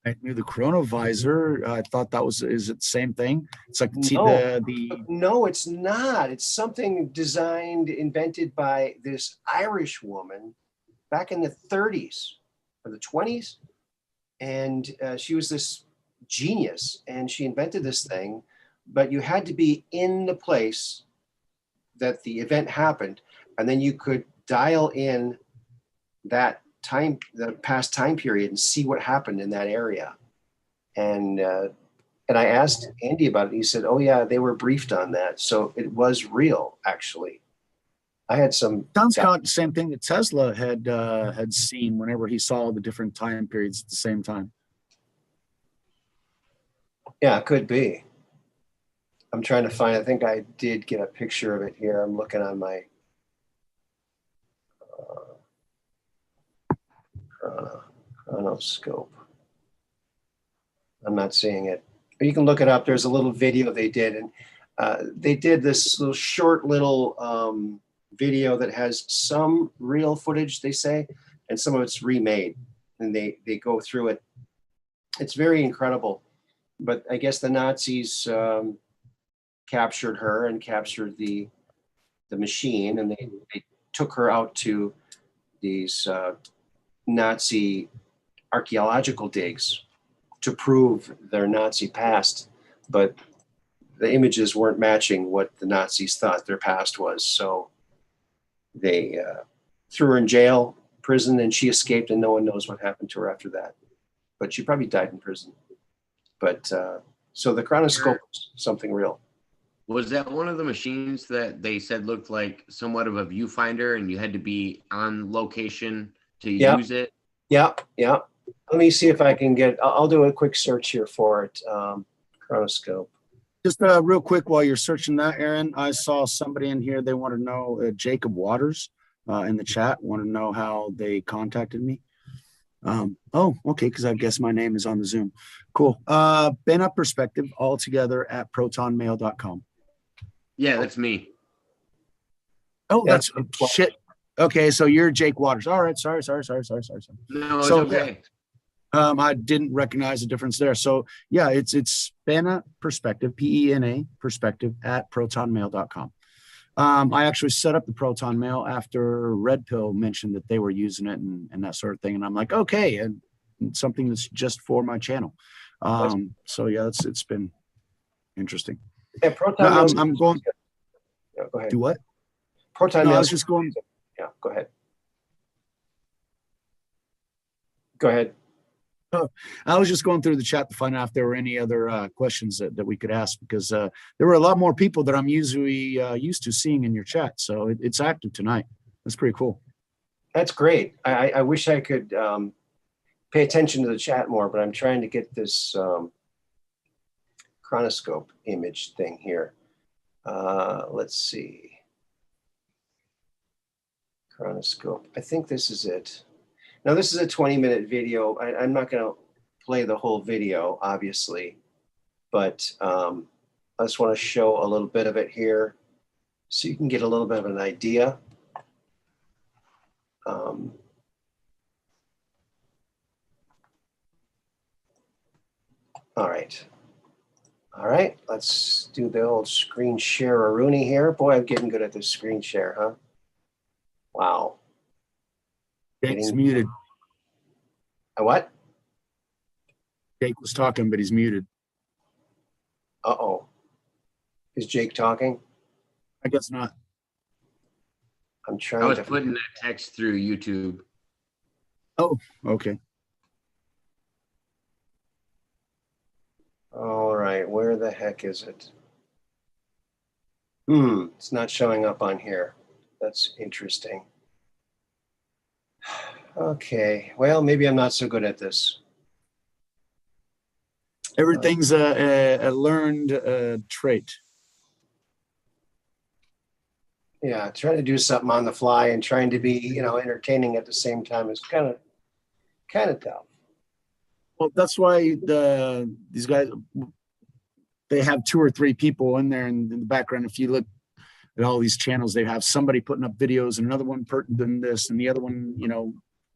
I knew the chronovisor. I thought that is it the same thing? It's like No. the No, it's not. It's something invented by this Irish woman back in the 30s or the 20s. And she was this genius, and she invented this thing, but you had to be in the place that the event happened, and then you could dial in that time, the past time period, and see what happened in that area. And I asked Andy about it. He said, "Oh yeah, they were briefed on that, so it was real, actually." I had some. sounds kind of like the same thing that Tesla had seen whenever he saw the different time periods at the same time. Yeah, it could be. I'm trying to find. I think I did get a picture of it here. I'm looking on my chronoscope. I'm not seeing it. But you can look it up. There's a little video they did, and they did this little short little video that has some real footage, they say, and some of it's remade, and they go through it. It's very incredible. But I guess the Nazis captured her and captured the machine, and they took her out to these Nazi archaeological digs to prove their Nazi past, but the images weren't matching what the Nazis thought their past was. So they threw her in jail, prison, and she escaped, and no one knows what happened to her after that. But she probably died in prison. But so the chronoscope is something real. Was that one of the machines that they said looked like somewhat of a viewfinder, and you had to be on location to use it? Yeah. Let me see if I can get. I'll do a quick search here for it. Chronoscope. Just real quick while you're searching that, Aaron, I saw somebody in here. They want to know Jacob Waters in the chat. Want to know how they contacted me. Oh, okay, because I guess my name is on the Zoom. Cool. Ben Up Perspective, all together at protonmail.com. Yeah, that's me. Oh, Yeah. that's shit. Okay, so you're Jake Waters. All right, sorry. No, it's So, okay. I didn't recognize the difference there. So yeah, it's Pena Perspective, PENA Perspective at protonmail.com. I actually set up the Proton Mail after Red Pill mentioned that they were using it and that sort of thing. And I'm like, okay, and something that's just for my channel. So yeah, it's been interesting. Yeah, Proton Mail. I'm going. Yeah, go ahead. Do what? Proton No, Mail. I was just going. Yeah, go ahead. Go ahead. I was just going through the chat to find out if there were any other questions that we could ask, because there were a lot more people that I'm usually used to seeing in your chat. So it's active tonight. That's pretty cool. That's great. I wish I could pay attention to the chat more, but I'm trying to get this chronoscope image thing here. Let's see. Chronoscope. I think this is it. Now, this is a 20-minute video. I'm not going to play the whole video, obviously, but I just want to show a little bit of it here so you can get a little bit of an idea. All right, let's do the old screen share Rooney here. Boy, I'm getting good at this screen share, huh? Wow. Jake's muted. A what? Jake was talking, but he's muted. Uh-oh. Is Jake talking? I guess not. I'm trying I was to putting that text through YouTube. Oh, okay. All right, where the heck is it? It's not showing up on here. That's interesting. Okay, well, maybe I'm not so good at this. Everything's a learned trait. Yeah, trying to do something on the fly and trying to be, entertaining at the same time is kind of tough. Well, that's why these guys, they have 2 or 3 people in there in the background. If you look at all these channels, they have somebody putting up videos and another one doing this and the other one,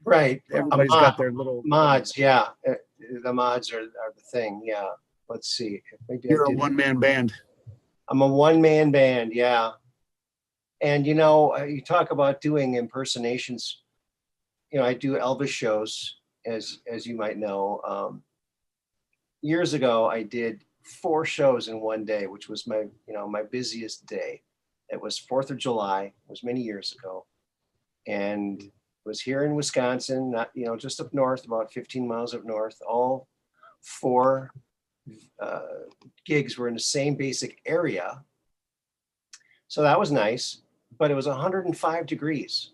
Right. everybody's got their little Mods, yeah. The mods are the thing, yeah. Let's see. Maybe You're a one-man band. I'm a one-man band, yeah. And you talk about doing impersonations. I do Elvis shows, as you might know. Years ago, I did 4 shows in one day, which was my busiest day. It was 4th of July. It was many years ago, and it was here in Wisconsin, not just up north, about 15 miles up north. All 4 gigs were in the same basic area, so that was nice. But it was 105 degrees,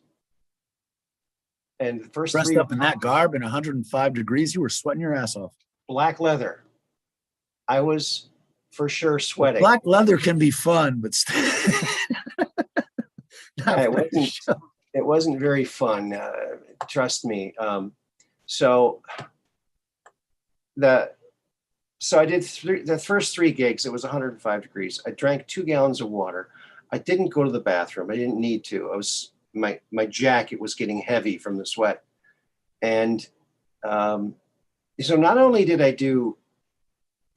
and the first Dressed 3 up in that garb in 105 degrees, you were sweating your ass off. black leather. I was for sure sweating. Black leather can be fun, but Yeah, it wasn't very fun. Trust me. So I did the first 3 gigs. It was 105 degrees. I drank 2 gallons of water. I didn't go to the bathroom. I didn't need to. My jacket was getting heavy from the sweat. And so not only did I do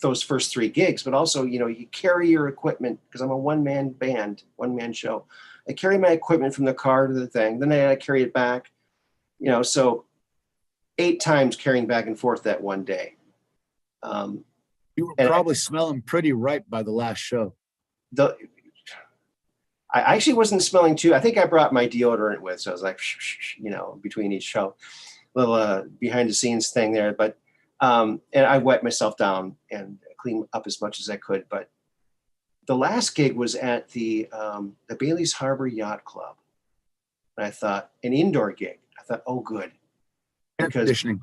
those first 3 gigs, but also, you carry your equipment, because I'm a one-man band, one-man show. I carry my equipment from the car to the thing. Then I carry it back, so 8 times carrying back and forth that one day. You were probably smelling pretty ripe by the last show. I actually wasn't smelling too. I think I brought my deodorant with, so I was like, between each show, little behind the scenes thing there. But and I wet myself down and clean up as much as I could. But the last gig was at the Bailey's Harbor Yacht Club, and I thought, an indoor gig. I thought, oh, good, air conditioning.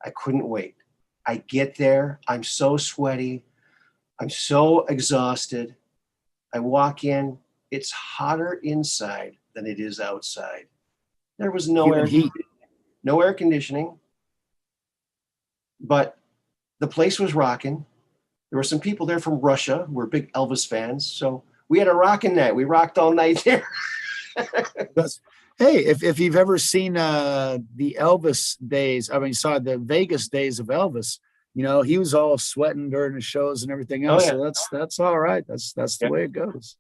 I couldn't wait. I get there. I'm so sweaty. I'm so exhausted. I walk in. It's hotter inside than it is outside. There was no air conditioning, but the place was rocking. There were some people there from Russia who were big Elvis fans. So we had a rocking night. We rocked all night there. Hey, if you've ever seen the Elvis days, saw the Vegas days of Elvis, he was all sweating during the shows and everything else. Oh, yeah. So that's all right. That's the way it goes.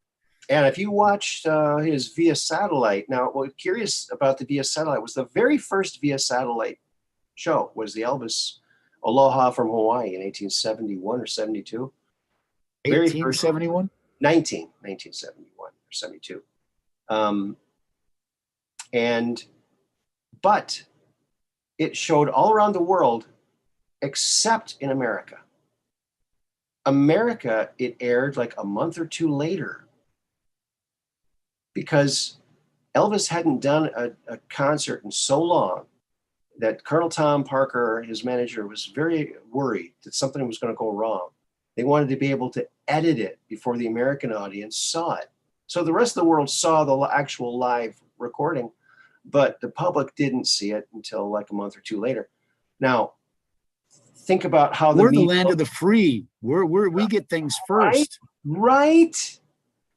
And if you watched his via satellite, now what's curious about the via satellite was the very first via satellite show was the Elvis Aloha from Hawaii in 1871 or 72. 1871? 1971 or 72. But it showed all around the world except in America. America, it aired like a month or 2 later, because Elvis hadn't done a concert in so long that Colonel Tom Parker, his manager, was very worried that something was going to go wrong. They wanted to be able to edit it before the American audience saw it. So the rest of the world saw the actual live recording, but the public didn't see it until like a month or 2 later. Now, think about how we're the land of the free. We get things first. Right.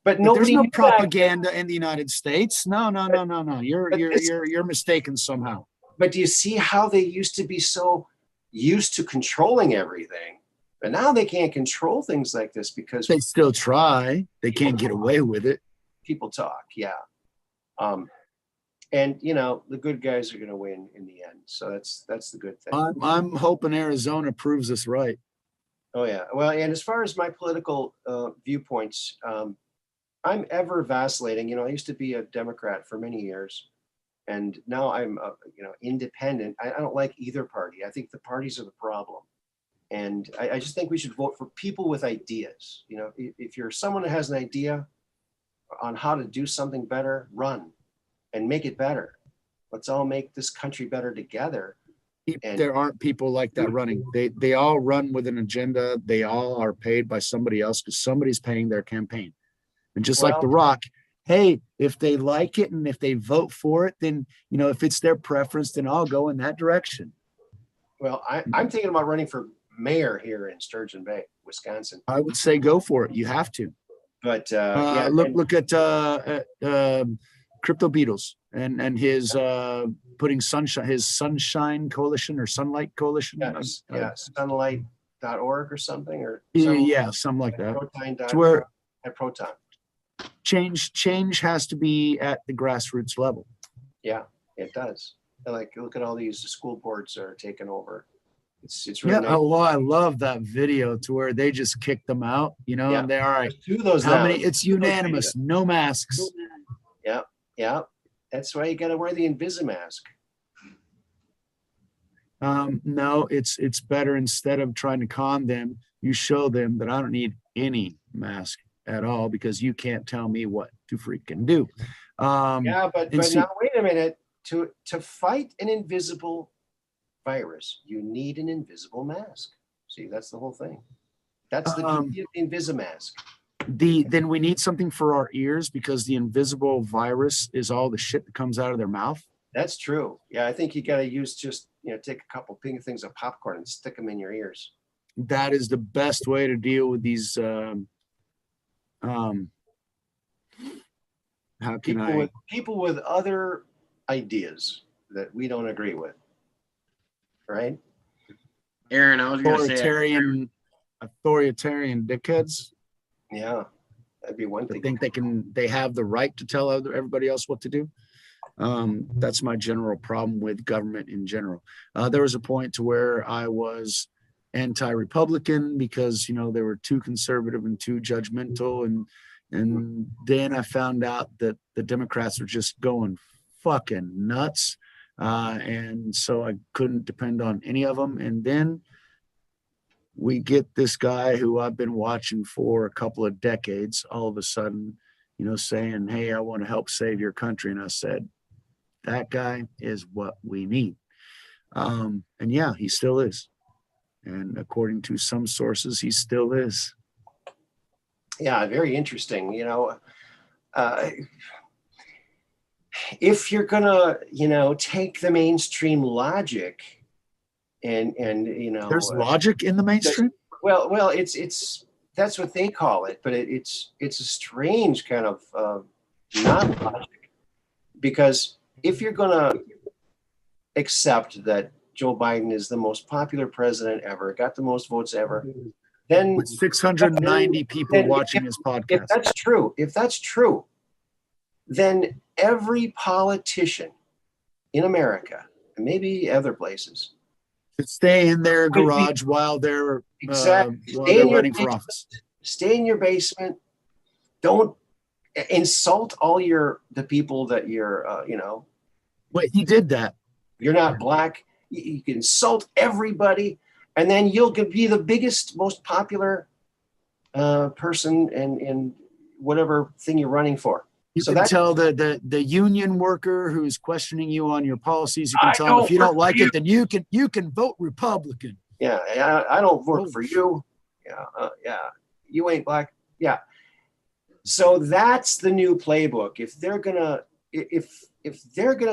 But there's no propaganda in the United States. No. You're mistaken somehow. But do you see how they used to be so used to controlling everything? But now they can't control things like this because they still try. They can't get away with it. People talk, yeah. And the good guys are going to win in the end. So that's the good thing. I'm hoping Arizona proves us right. Oh yeah. Well, and as far as my political viewpoints, I'm ever vacillating. I used to be a Democrat for many years, and now I'm independent. I don't like either party. I think the parties are the problem. And I just think we should vote for people with ideas. If you're someone that has an idea on how to do something better, run and make it better. Let's all make this country better together. And there aren't people like that running. They all run with an agenda. They all are paid by somebody else because somebody's paying their campaign. And just like The Rock, hey, if they like it and if they vote for it, then, if it's their preference, then I'll go in that direction. Well, I'm thinking about running for mayor here in Sturgeon Bay, Wisconsin. I would say go for it. You have to. But yeah, Look at Crypto Beatles and his putting his Sunshine Coalition or Sunlight Coalition. yeah, sunlight.org or something, or Yeah, something like that. Proton. To where At Proton. change has to be at the grassroots level. Yeah, it does. Like, look at all these school boards are taking over. It's really nice. Oh, well, I love that video to where they just kick them out, Yeah. and they're all right. There's 2 of those How now. many? It's unanimous. No masks. Yeah. That's why you got to wear the Invisimask. No, it's better, instead of trying to con them, you show them that I don't need any mask at all, because you can't tell me what to freaking do. Yeah, but now wait a minute. To fight an invisible virus, you need an invisible mask. See, that's the whole thing. That's the beauty of the Invisimask. Then we need something for our ears, because the invisible virus is all the shit that comes out of their mouth. That's true. Yeah, I think you got to use just, take a couple pink things of popcorn and stick them in your ears. That is the best way to deal with these. How can People with other ideas that we don't agree with, right? Aaron, I was going to say authoritarian dickheads. Yeah, that'd be one thing. Think they have the right to tell everybody else what to do. That's my general problem with government in general. There was a point to where I was anti-Republican because they were too conservative and too judgmental, and then I found out that the Democrats were just going fucking nuts, and so I couldn't depend on any of them. And then we get this guy who I've been watching for a couple of decades, all of a sudden, saying, "Hey, I want to help save your country." And I said, that guy is what we need. And yeah, he still is. And according to some sources, he still is. Yeah, very interesting. If you're gonna, take the mainstream logic and there's logic in the mainstream. Well, it's that's what they call it, but it's a strange kind of not logic, because if you're gonna accept that Joe Biden is the most popular president ever, got the most votes ever, then with 690 people watching his podcast. If that's true, then every politician in America, and maybe other places, stay in their garage while they're running for office. Stay in your basement. Don't insult the people that you're, Wait, he did that. You're not black. You can insult everybody, and then you'll be the biggest, most popular person in whatever thing you're running for. You can tell the union worker who's questioning you on your policies. You can tell him, if you don't like it, then you can vote Republican. Yeah, I don't vote for you. Yeah, you ain't black. Yeah. So that's the new playbook. If they're gonna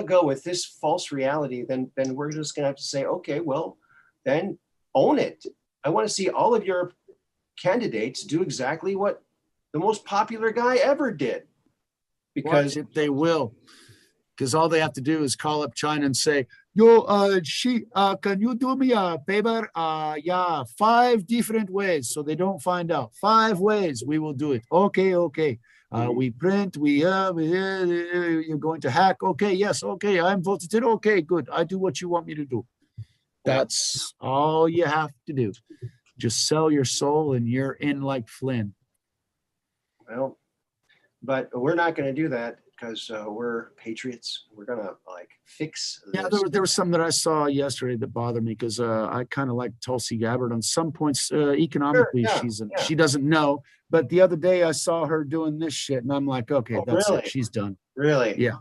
go with this false reality, then we're just gonna have to say, okay, well, then own it. I want to see all of your candidates do exactly what the most popular guy ever did. Because they will, because all they have to do is call up China and say, "Yo, can you do me a favor? 5 different ways, so they don't find out. 5 ways we will do it. Okay. We print. You're going to hack. Okay, yes. Okay, I'm voted in. Okay, good. I do what you want me to do. That's all you have to do. Just sell your soul, and you're in like Flynn." Well. But we're not going to do that, because we're patriots. We're going to fix this. Yeah, there was something that I saw yesterday that bothered me, because I kind of like Tulsi Gabbard on some points. Economically, she doesn't know. But the other day I saw her doing this shit, and I'm like, okay, that's really? it. She's done. Really? Yeah.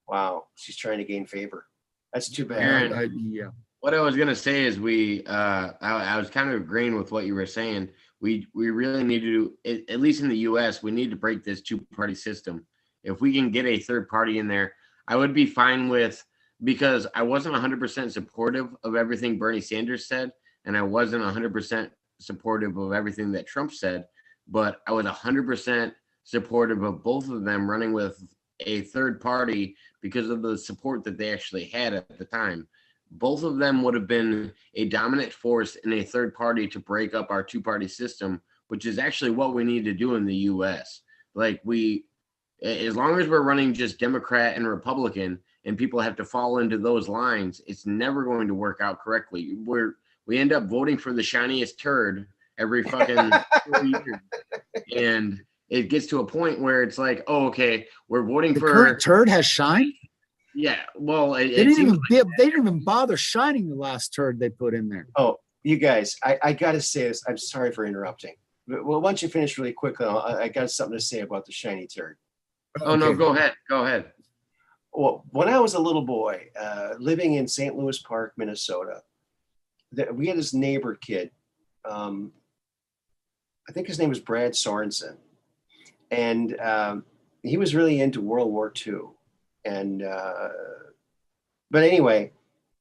Wow. She's trying to gain favor. That's too bad. Aaron, Yeah. What I was going to say is I was kind of agreeing with what you were saying. We really need to do, at least in the U.S., we need to break this 2-party system. If we can get a third party in there, I would be fine with, because I wasn't 100% supportive of everything Bernie Sanders said, and I wasn't 100% supportive of everything that Trump said. but I was 100% supportive of both of them running with a third party because of the support that they actually had at the time. Both of them would have been a dominant force in a third party to break up our two-party system, which is actually what we need to do in the US. Like as long as we're running just Democrat and Republican and people have to fall into those lines, it's never going to work out correctly. We end up voting for the shiniest turd every fucking 4 years. And it gets to a point where it's like, oh, okay, we're voting The for current turd has shine. yeah. Well, They didn't even bother shining the last turd they put in there. Oh, you guys, I got to say this. I'm sorry for interrupting. Well, once you finish really quickly, I got something to say about the shiny turd. Oh, no, go ahead. Go ahead. Well, when I was a little boy, living in St. Louis Park, Minnesota, we had this neighbor kid. I think his name was Brad Sorensen. And he was really into World War II. And, but anyway,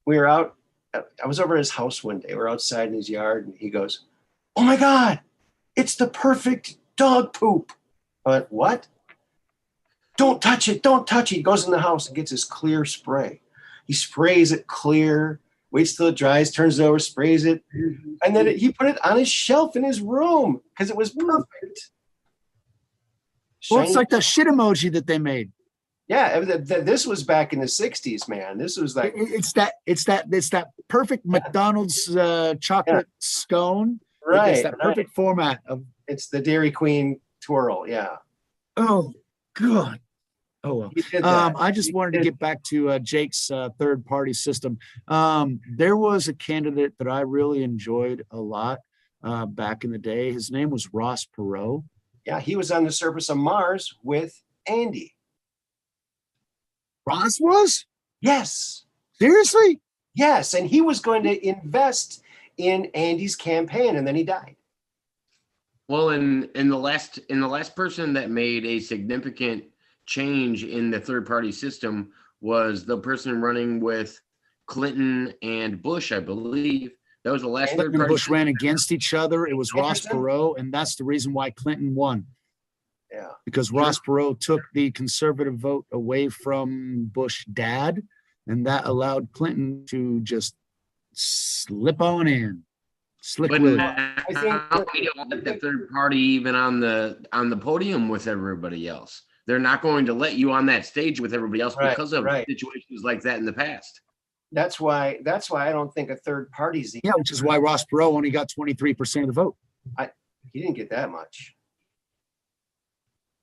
we were out. I was over at his house one day. We're outside in his yard, and he goes, "Oh my God, it's the perfect dog poop." I went, "What?" "Don't touch it. Don't touch it." He goes in the house and gets his clear spray. He sprays it clear, waits till it dries, turns it over, sprays it. And then he put it on his shelf in his room because it was perfect. Well, it's Shiny- like that shit emoji that they made. Yeah, this was back in the 60s, man. This was like, It's that perfect McDonald's chocolate scone. right. It's that perfect format of. It's the Dairy Queen twirl. Yeah. Oh God. Oh well. He did that. I just wanted to get back to Jake's third party system. There was a candidate that I really enjoyed a lot back in the day. His name was Ross Perot. Yeah, he was on the surface of Mars with Andy. Ross was? Yes. Seriously? Yes. And he was going to invest in Andy's campaign, and then he died. Well, in the last person that made a significant change in the third party system was the person running with Clinton and Bush, I believe. That was the last third Clinton and party. Bush ran against each other. It was Ross Anderson? Perot, and that's the reason why Clinton won. Yeah. Because Ross Perot took the conservative vote away from Bush dad, and that allowed Clinton to just slip on in. Slick But Willie. now I think- we don't let the third party even on the podium with everybody else. They're not going to let you on that stage with everybody else Right, because of right. situations like that in the past. That's why I don't think a third party's Yeah, which is why Ross Perot only got 23% of the vote. he didn't get that much.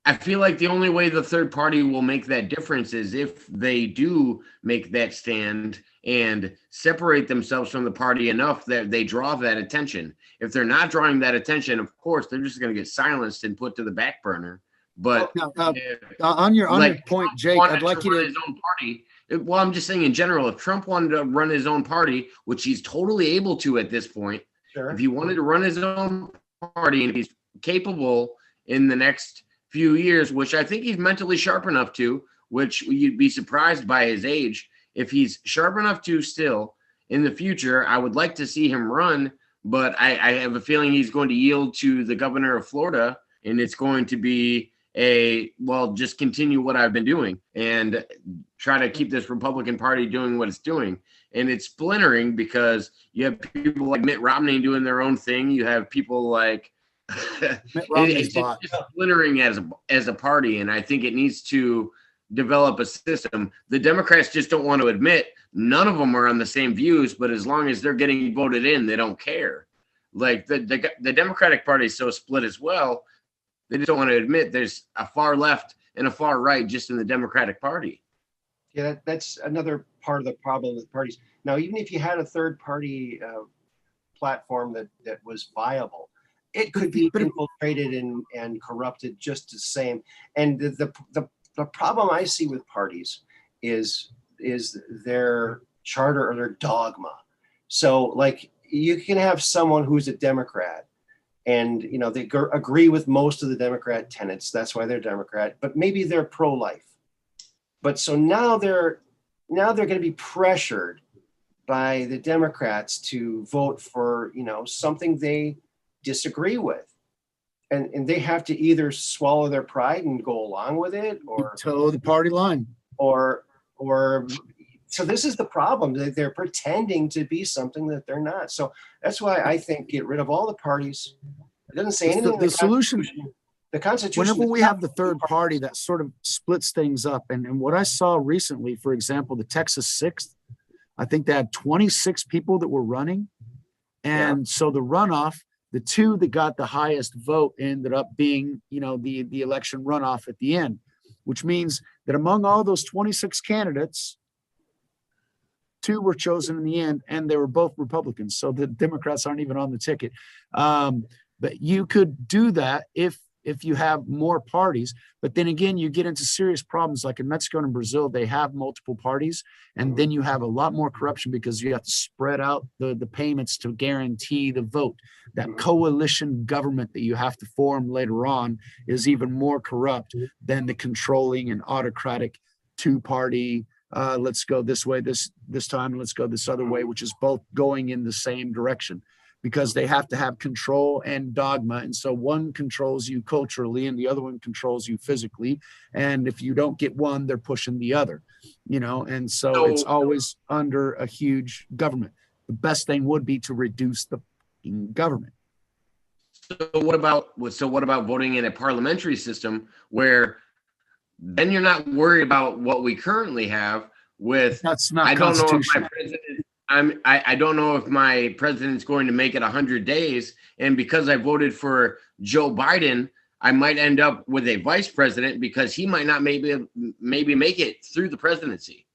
I feel like the only way the third party will make that difference is if they do make that stand and separate themselves from the party enough that they draw that attention. If they're not drawing that attention, of course, they're just going to get silenced and put to the back burner. But Now, if on your like point, Trump Jake, wanted I'd like to you run to. his own party. Well, I'm just saying in general, if Trump wanted to run his own party, which he's totally able to at this point, Sure. if he wanted to run his own party and he's capable in the next few years, which I think he's mentally sharp enough to, which you'd be surprised by his age. If he's sharp enough to still in the future, I would like to see him run, but I have a feeling he's going to yield to the governor of Florida, and it's going to be just continue what I've been doing and try to keep this Republican Party doing what it's doing. And it's splintering because you have people like Mitt Romney doing their own thing. You have people like Mitt Romney's it's bot. just splintering as a party, and I think it needs to develop a system. The Democrats just don't want to admit none of them are on the same views, but as long as they're getting voted in, they don't care. Like the Democratic Party is so split as well. They just don't want to admit there's a far left and a far right just in the Democratic Party. Yeah, that's another part of the problem with parties. Now, even if you had a third party platform that was viable, it could be infiltrated and corrupted just the same. And the problem I see with parties is their charter or their dogma. So, like, you can have someone who's a Democrat, and they agree with most of the Democrat tenets. That's why they're Democrat. But maybe they're pro-life. But so now they're going to be pressured by the Democrats to vote for something they disagree with. and they have to either swallow their pride and go along with it, or toe the party line. or so this is the problem. They're pretending to be something that they're not. So that's why I think get rid of all the parties. It doesn't say anything. The solution. The Constitution. Whenever we have the third party, that sort of splits things up. And what I saw recently, for example, the Texas 6th, I think they had 26 people that were running. And so the runoff, the two that got the highest vote ended up being, the election runoff at the end, which means that among all those 26 candidates, 2 were chosen in the end, and they were both Republicans. So the Democrats aren't even on the ticket. But you could do that if you have more parties. But then again, you get into serious problems like in Mexico and in Brazil, they have multiple parties. And then you have a lot more corruption because you have to spread out the payments to guarantee the vote. That coalition government that you have to form later on is even more corrupt than the controlling and autocratic 2-party, let's go this way this time, and let's go this other way, which is both going in the same direction. Because they have to have control and dogma. And so one controls you culturally and the other one controls you physically. And if you don't get one, they're pushing the other, and so it's always under a huge government. The best thing would be to reduce the government. So what about voting in a parliamentary system where then you're not worried about what we currently have with, that's not I don't know if my constitutional. president I don't know if my president's going to make it 100 days. And because I voted for Joe Biden, I might end up with a vice president because he might not maybe make it through the presidency.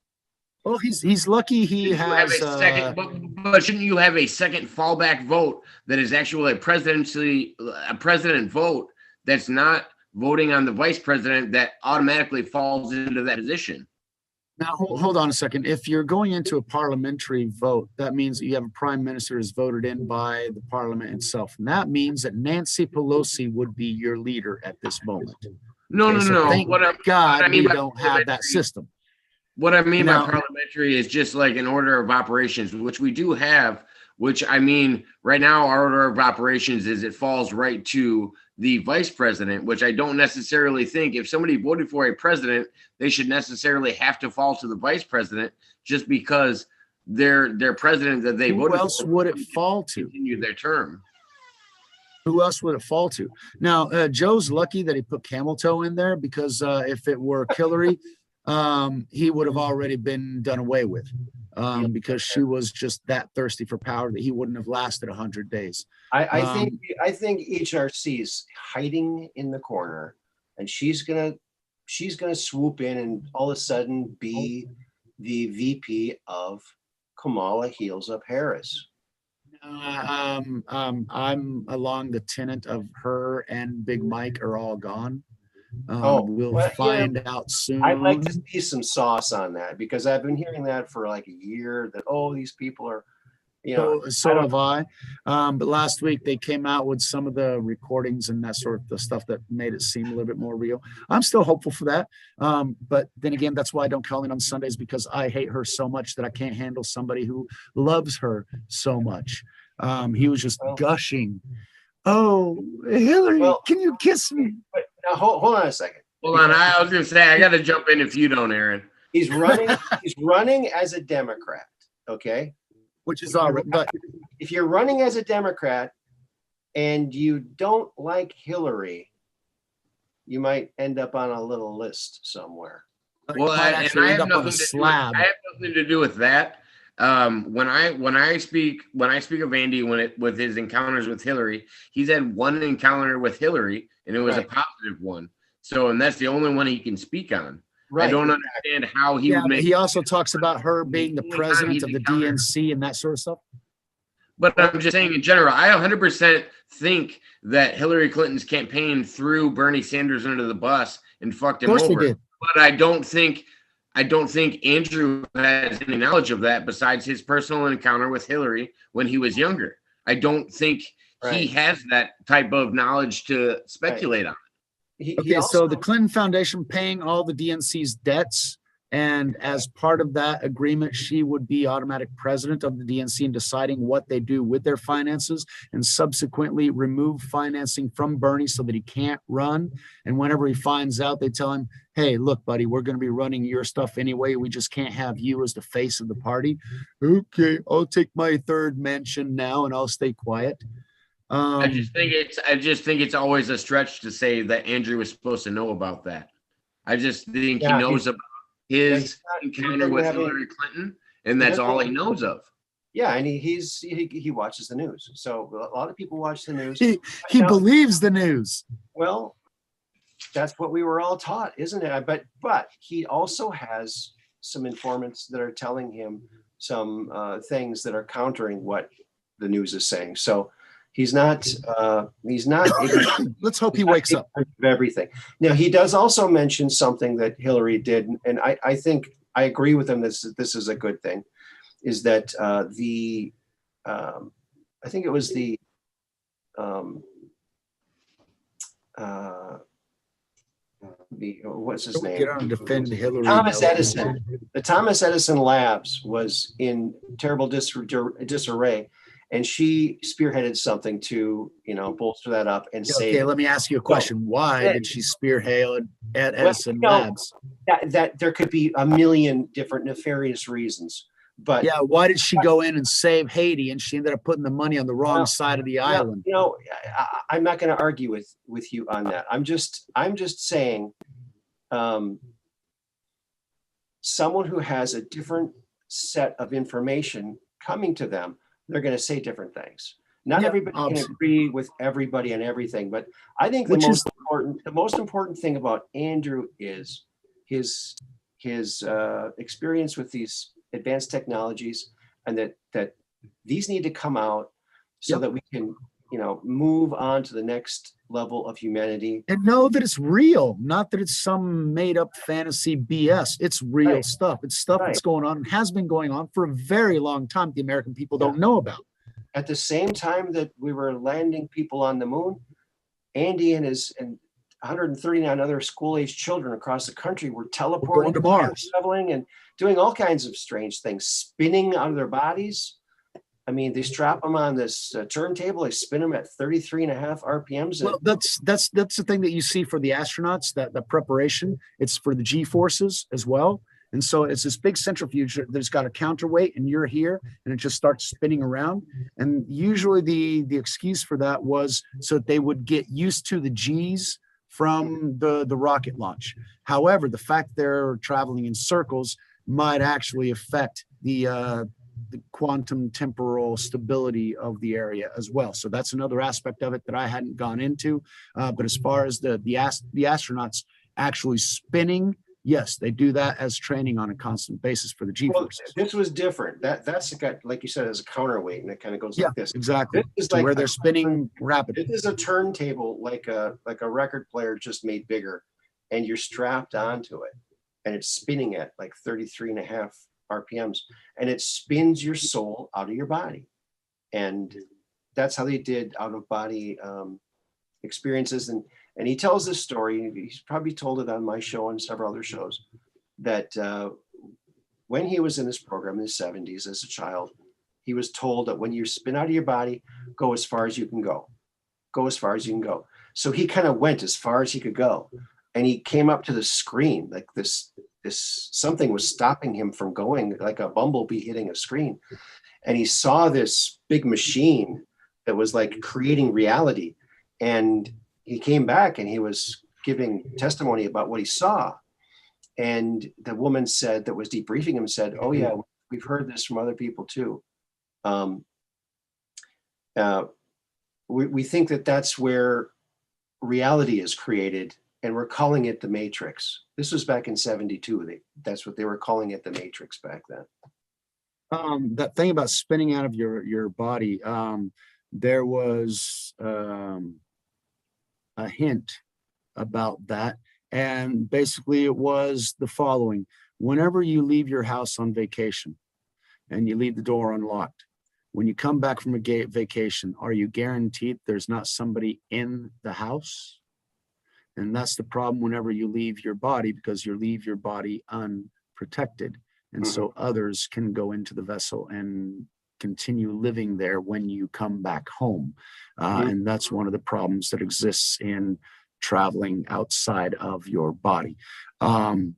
Well, he's lucky he has a second, but shouldn't you have a second fallback vote that is actually a president vote that's not voting on the vice president that automatically falls into that position? Now, hold on a second. If you're going into a parliamentary vote, that means that you have a prime minister who's voted in by the parliament itself. And that means that Nancy Pelosi would be your leader at this moment. No. Thank God we don't have that system. What I mean by parliamentary is just like an order of operations, which we do have, which I mean, right now our order of operations is it falls right to the vice president, which I don't necessarily think if somebody voted for a president, they should necessarily have to fall to the vice president just because their president that they voted for. Who else would it fall to? Continue their term. Who else would it fall to? Now, Joe's lucky that he put camel toe in there because if it were Hillary, he would have already been done away with because she was just that thirsty for power that he wouldn't have lasted 100 days. I think HRC's hiding in the corner, and she's gonna swoop in and all of a sudden be the VP of Kamala Heels Up Harris. I'm along the tenet of her and Big Mike are all gone. We'll find out soon. I'd like to see some sauce on that because I've been hearing that for like a year that, these people are, so have I. But last week they came out with some of the recordings and that sort of stuff that made it seem a little bit more real. I'm still hopeful for that. But then again, that's why I don't call in on Sundays because I hate her so much that I can't handle somebody who loves her so much. He was just gushing. Oh, Hillary, can you kiss me? But now hold on a second. Hold on, I was going to say I got to jump in if you don't, Aaron. He's running. He's running as a Democrat. Okay, which is all right. But if you're running as a Democrat and you don't like Hillary, you might end up on a little list somewhere. Well, I have nothing to do with that. When I speak of Andy with his encounters with Hillary, he's had one encounter with Hillary and it was a positive one. So, and that's the only one he can speak on. Right. I don't understand how he would make. He also talks about her being the president of the DNC and that sort of stuff. But I'm just saying in general, I 100% think that Hillary Clinton's campaign threw Bernie Sanders under the bus and fucked him over. They did. But I don't think Andrew has any knowledge of that besides his personal encounter with Hillary when he was younger. I don't think he has that type of knowledge to speculate on. So the Clinton Foundation paying all the DNC's debts And as part of that agreement, she would be automatic president of the DNC in deciding what they do with their finances, and subsequently remove financing from Bernie so that he can't run. And whenever he finds out, they tell him, hey, look, buddy, we're going to be running your stuff anyway. We just can't have you as the face of the party. Okay, I'll take my third mansion now and I'll stay quiet. I just think it's always a stretch to say that Andrew was supposed to know about that. I just think he knows about his encounter with Hillary Clinton, and that's all he knows of. Yeah, and he watches the news. So a lot of people watch the news. He believes the news. Well, that's what we were all taught, isn't it? But he also has some informants that are telling him some things that are countering what the news is saying. So he's not Let's hope he wakes up. Of everything. Now, he does also mention something that Hillary did, and I think I agree with him. This is a good thing, is that I think it was the what's his name? Get on and defend Hillary. Thomas Edison. The Thomas Edison Labs was in terrible disarray. And she spearheaded something to, bolster that up and say. Okay, let me ask you a question. Why did she spearhead at Edison Labs? That there could be a million different nefarious reasons. But yeah, why did she go in and save Haiti, and she ended up putting the money on the wrong side of the island? I'm not going to argue with you on that. I'm just saying, someone who has a different set of information coming to them, they're going to say different things. Not everybody can agree with everybody and everything, but I think the most important thing about Andrew is his experience with these advanced technologies, and that these need to come out so that we can move on to the next level of humanity and know that it's real, not that it's some made up fantasy BS. It's real stuff. It's stuff that's going on and has been going on for a very long time. The American people don't know about. At the same time that we were landing people on the moon, Andy and 139 other school-age children across the country were teleporting to Mars, traveling, and doing all kinds of strange things, spinning out of their bodies. I mean, they strap them on this turntable. They spin them at 33.5 RPMs. Well, that's the thing that you see for the astronauts, that the preparation. It's for the G forces as well. And so it's this big centrifuge that's got a counterweight, and you're here, and it just starts spinning around. And usually the excuse for that was so that they would get used to the G's from the rocket launch. However, the fact they're traveling in circles might actually affect the quantum temporal stability of the area as well. So that's another aspect of it that I hadn't gone into. But as far as the astronauts actually spinning, yes, they do that as training on a constant basis for the G-forces. This was different. That's got, like you said, as a counterweight, and it kind of goes like this. Exactly. This is like where they're spinning rapidly. This is a turntable, like a record player just made bigger, and you're strapped onto it, and it's spinning at like 33.5 RPMs, and it spins your soul out of your body. And that's how they did out of body experiences. And he tells this story, he's probably told it on my show and several other shows, that when he was in this program in the 70s as a child, he was told that when you spin out of your body, go as far as you can go. Go as far as you can go. So he kind of went as far as he could go. And he came up to the screen, like this something was stopping him from going, like a bumblebee hitting a screen. And he saw this big machine that was like creating reality. And he came back and he was giving testimony about what he saw. And the woman said, that was debriefing him, said, oh yeah, we've heard this from other people too. We think that that's where reality is created, and we're calling it the Matrix. This was back in 72. That's what they were calling it, the Matrix back then. That thing about spinning out of your body, there was a hint about that. And basically it was the following: whenever you leave your house on vacation and you leave the door unlocked, when you come back from a vacation, are you guaranteed there's not somebody in the house? And that's the problem whenever you leave your body, because you leave your body unprotected. protected. And so others can go into the vessel and continue living there when you come back home. And that's one of the problems that exists in traveling outside of your body.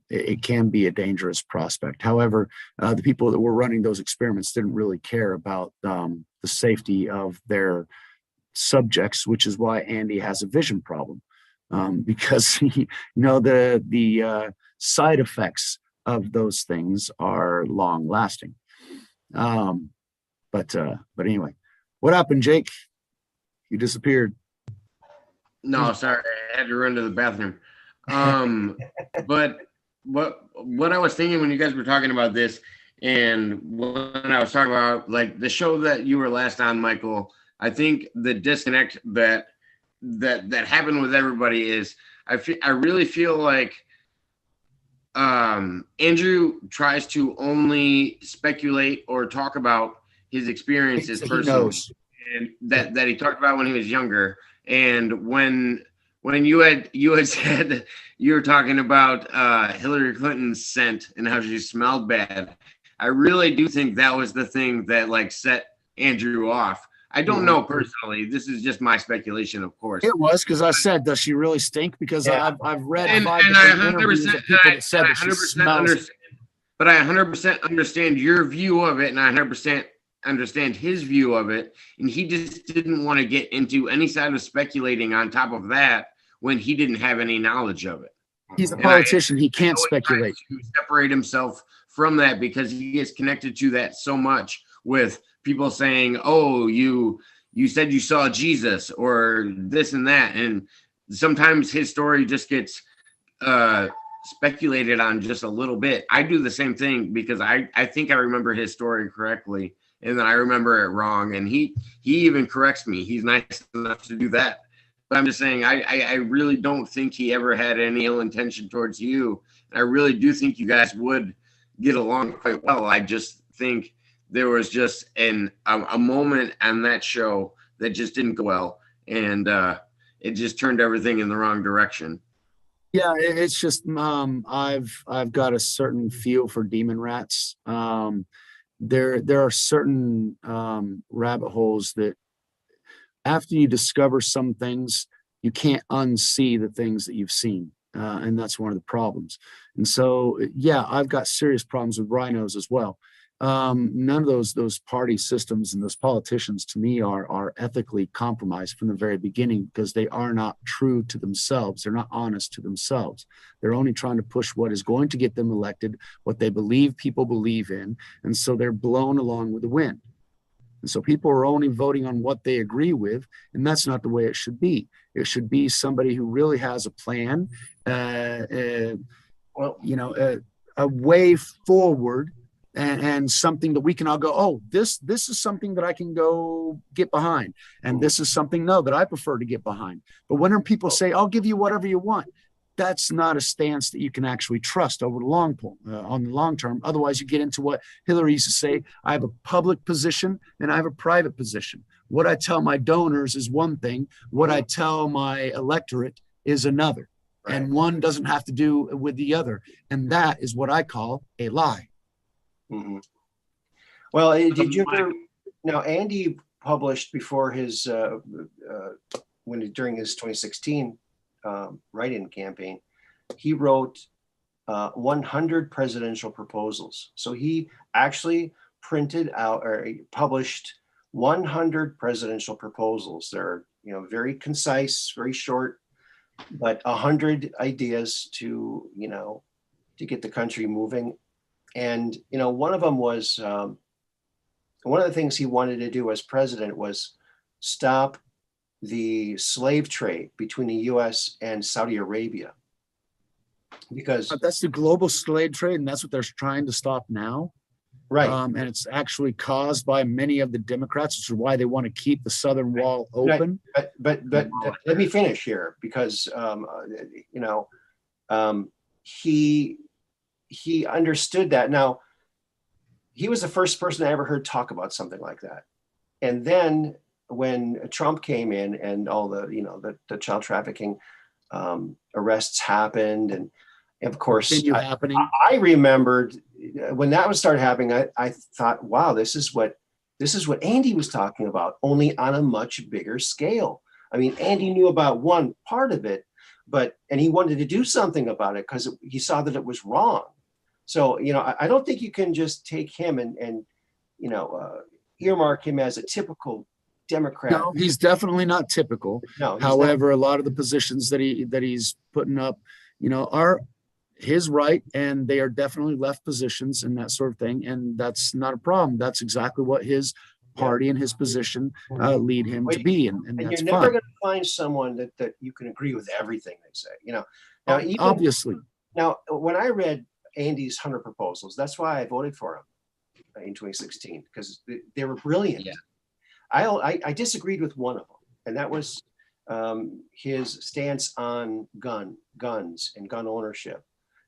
It can be a dangerous prospect. However, the people that were running those experiments didn't really care about the safety of their subjects, which is why Andy has a vision problem, because the side effects of those things are long lasting. But anyway, what happened, Jake? You disappeared. No, sorry, I had to run to the bathroom. But what I was thinking when you guys were talking about this, and when I was talking about like the show that you were last on, Michael, I think the disconnect that happened with everybody is I really feel like Andrew tries to only speculate or talk about his experiences personally, and that he talked about when he was younger. And when you had said you were talking about Hillary Clinton's scent and how she smelled bad, I really do think that was the thing that like set Andrew off. I don't know personally. This is just my speculation, of course. It was because I said, "Does she really stink?" Because I've read and 5 different interviews of people that said that she smells. But I 100% understand your view of it, and I 100% understand his view of it. And he just didn't want to get into any side of speculating on top of that when he didn't have any knowledge of it. He's a politician. He can't speculate. To separate himself from that because he is connected to that so much with people saying, "Oh, you said you saw Jesus," or this and that. And sometimes his story just gets speculated on just a little bit. I do the same thing because I think I remember his story correctly, and then I remember it wrong. And he even corrects me. He's nice enough to do that. But I'm just saying, I really don't think he ever had any ill intention towards you. I really do think you guys would get along quite well. I just think there was just a moment on that show that just didn't go well, and it just turned everything in the wrong direction. Yeah, it's just I've got a certain feel for demon rats. There are certain rabbit holes that after you discover some things, you can't unsee the things that you've seen. And that's one of the problems. And so, yeah, I've got serious problems with rhinos as well. None of those party systems and those politicians to me are ethically compromised from the very beginning because they are not true to themselves. They're not honest to themselves. They're only trying to push what is going to get them elected, what they believe people believe in. And so they're blown along with the wind. And so people are only voting on what they agree with, and that's not the way it should be. It should be somebody who really has a plan, a way forward, and something that we can all go, oh, this is something that I can go get behind, and this is something that I prefer to get behind. But whenever people say, I'll give you whatever you want, that's not a stance that you can actually trust over the long on the long term. Otherwise, you get into what Hillary used to say: I have a public position and I have a private position. What I tell my donors is one thing. What I tell my electorate is another. Right. And one doesn't have to do with the other. And that is what I call a lie. Mm-hmm. Well, did you ever? Now, Andy published before his during his 2016 write-in campaign, he wrote 100 presidential proposals. So he actually printed out or published 100 presidential proposals. They're very concise, very short, but 100 ideas to get the country moving. And one of them was one of the things he wanted to do as president was stop the slave trade between the U.S. and Saudi Arabia, because that's the global slave trade, and that's what they're trying to stop now. Right. And it's actually caused by many of the Democrats, which is why they want to keep the southern wall open. Right. But let me finish here, because he understood that. Now, he was the first person I ever heard talk about something like that. And then when Trump came in and all the child trafficking arrests happened, of course, continue happening. I remembered when that was started happening. I thought, wow, this is what Andy was talking about, only on a much bigger scale. I mean, Andy knew about one part of it, and he wanted to do something about it because he saw that it was wrong. So, I don't think you can just take him and earmark him as a typical Democrat. No, he's definitely not typical. No, however, a lot of the positions that he's putting up, are his right, and they are definitely left positions and that sort of thing. And that's not a problem. That's exactly what his party and his position lead him to be. And that's you're never fine. going to find someone that you can agree with everything they say, Now, Obviously. Now, when I read Andy's 100 proposals, that's why I voted for him in 2016, because they were brilliant. Yeah. I disagreed with one of them, and that was his stance on guns and gun ownership.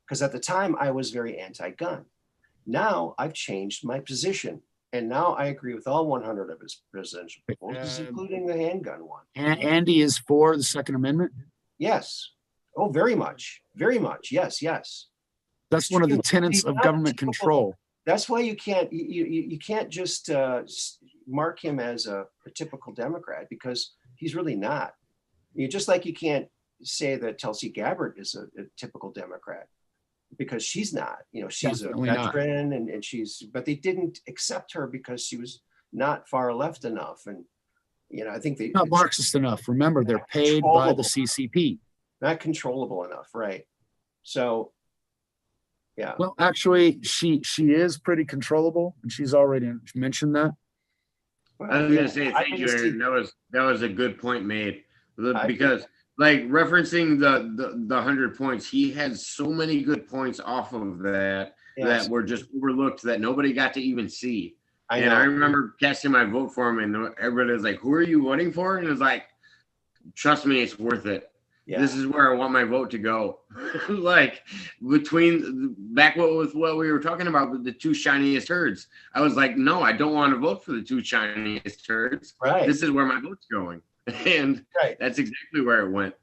Because at the time I was very anti-gun. Now I've changed my position, and now I agree with all 100 of his presidential proposals, including the handgun one. Andy is for the Second Amendment. Yes. Oh, very much. Very much. Yes. Yes. That's one of the tenets of government control. That's why you can't just mark him as a typical Democrat, because he's really not. Just like you can't say that Tulsi Gabbard is a typical Democrat, because she's not. She's Definitely a veteran, and but they didn't accept her because she was not far left enough, and I think they Not Marxist enough. Remember, they're paid by the CCP. Not controllable enough, right? So. Yeah. Well, actually, she is pretty controllable, and she's already mentioned that. I was gonna say thank you, Aaron. That was a good point made, because like referencing the 100 points, he had so many good points off of that that were just overlooked that nobody got to even see. I remember casting my vote for him, and everybody was like, "Who are you voting for?" And it was like, "Trust me, it's worth it." Yeah. This is where I want my vote to go. Like back with what we were talking about with the two shiniest turds. I was like, no, I don't want to vote for the two shiniest turds. Right. This is where my vote's going. And that's exactly where it went.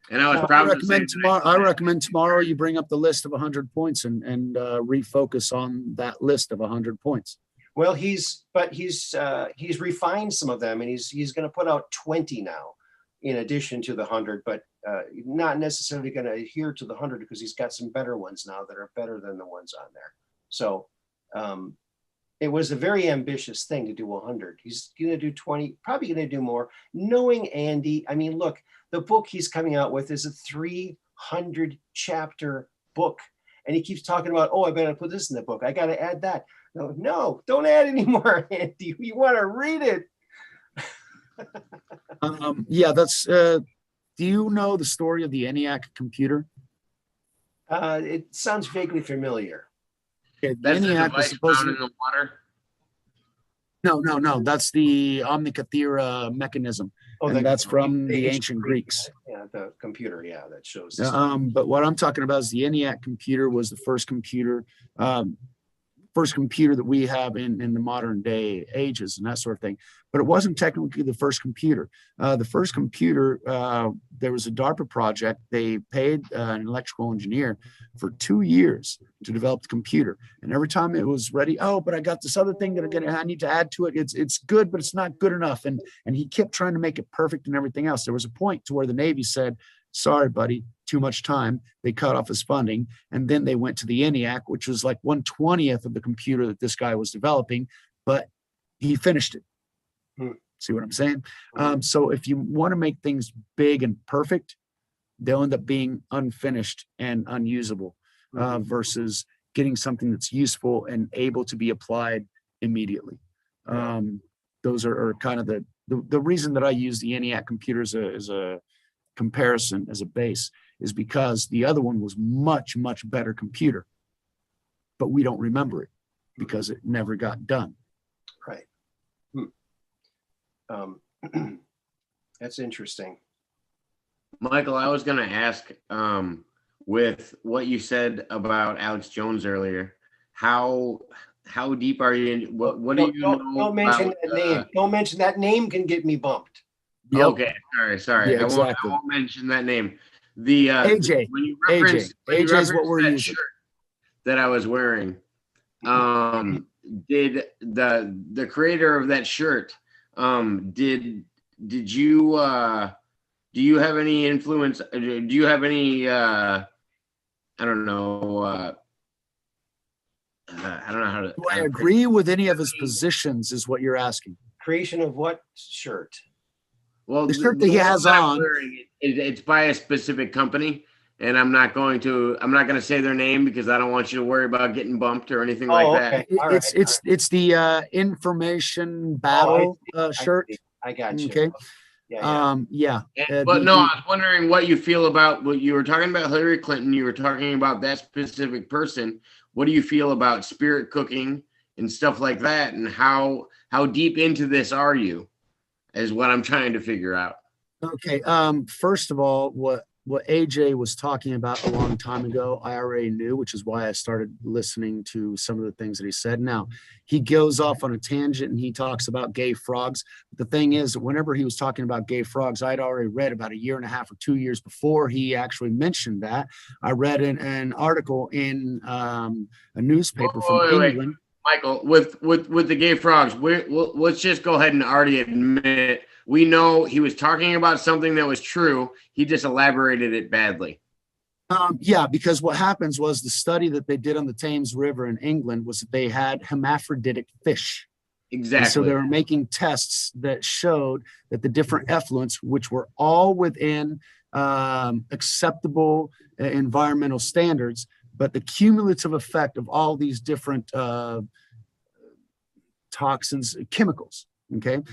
And I was proud to say I recommend tomorrow you bring up the list of 100 points and refocus on that list of 100 points. Well, he's refined some of them, and he's going to put out 20 now, in addition to the 100, but not necessarily going to adhere to the 100, because he's got some better ones now that are better than the ones on there. So it was a very ambitious thing to do 100. He's going to do 20, probably going to do more. Knowing Andy, I mean, look, the book he's coming out with is a 300 chapter book. And he keeps talking about, oh, I better put this in the book. I got to add that. No, don't add anymore, Andy. We want to read it. That's do you know the story of the ENIAC computer? It sounds vaguely familiar. Okay, that's the device found in the water. No, that's the Omnicathera mechanism. And that's from the ancient Greeks. Yeah, the computer, that shows. But what I'm talking about is the ENIAC computer was the first computer that we have in the modern day ages and that sort of thing. But it wasn't technically the first computer. The first computer, there was a DARPA project. They paid an electrical engineer for 2 years to develop the computer. And every time it was ready, but I got this other thing that I need to add to it. It's good, but it's not good enough. And he kept trying to make it perfect and everything else. There was a point to where the Navy said, sorry, buddy, too much time. They cut off his funding. And then they went to the ENIAC, which was like 1/20th of the computer that this guy was developing, but he finished it. See what I'm saying? So if you want to make things big and perfect, they'll end up being unfinished and unusable versus getting something that's useful and able to be applied immediately. Those are kind of the reason that I use the ENIAC computer as a comparison, as a base, is because the other one was much, much better computer, but we don't remember it because it never got done. Right. That's interesting. Michael, I was going to ask, with what you said about Alex Jones earlier, how deep are you in? What do you know? Don't mention that name. Don't mention that name. Can get me bumped. Yep. Okay, sorry. Yeah, exactly. I won't mention that name. the AJ, when you AJ, reference AJ is what we're that using. shirt that I was wearing, did the creator of that shirt, did you do you have any influence? Do you have any I don't know I don't know how to. Do I agree with any of his positions is what you're asking. Creation of what shirt? Well, The shirt that he one has I'm on- wearing, it's by a specific company, and I'm not going to say their name because I don't want you to worry about getting bumped or anything like that. Okay. All right, It's the information battle shirt. I got you. Okay. Yeah. Yeah. But no, I was wondering what you feel about what you were talking about Hillary Clinton. You were talking about that specific person. What do you feel about spirit cooking and stuff like that? And how deep into this are you? Is what I'm trying to figure out. Okay. First of all, what AJ was talking about a long time ago, I already knew, which is why I started listening to some of the things that he said. Now, he goes off on a tangent and he talks about gay frogs. But the thing is, whenever he was talking about gay frogs, I'd already read about a year and a half or 2 years before he actually mentioned that. I read an article in a newspaper from England. Michael, with the gay frogs, let's just go ahead and already admit we know he was talking about something that was true. He just elaborated it badly. Yeah, because what happens was the study that they did on the Thames River in England was that they had hermaphroditic fish. Exactly. And so they were making tests that showed that the different effluents, which were all within acceptable environmental standards, but the cumulative effect of all these different toxins, chemicals, okay?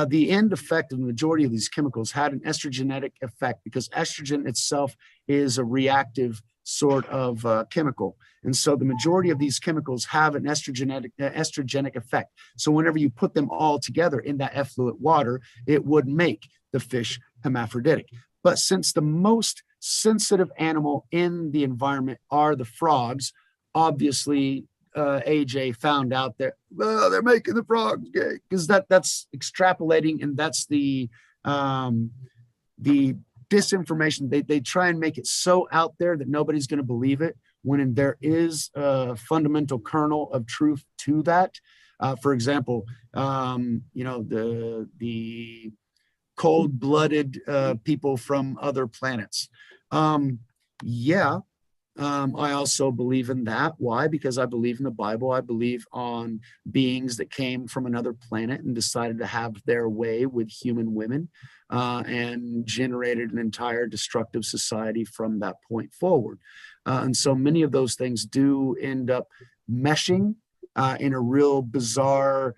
The end effect of the majority of these chemicals had an estrogenic effect because estrogen itself is a reactive sort of chemical. And so the majority of these chemicals have an estrogenic effect. So whenever you put them all together in that effluent water, it would make the fish hermaphroditic. But since the most sensitive animal in the environment are the frogs, obviously AJ found out that they're making the frogs gay because that's extrapolating, and that's the disinformation. They try and make it so out there that nobody's going to believe it when there is a fundamental kernel of truth to that. For example, the cold-blooded people from other planets. I also believe in that. Why? Because I believe in the Bible. I believe on beings that came from another planet and decided to have their way with human women and generated an entire destructive society from that point forward. And so many of those things do end up meshing in a real bizarre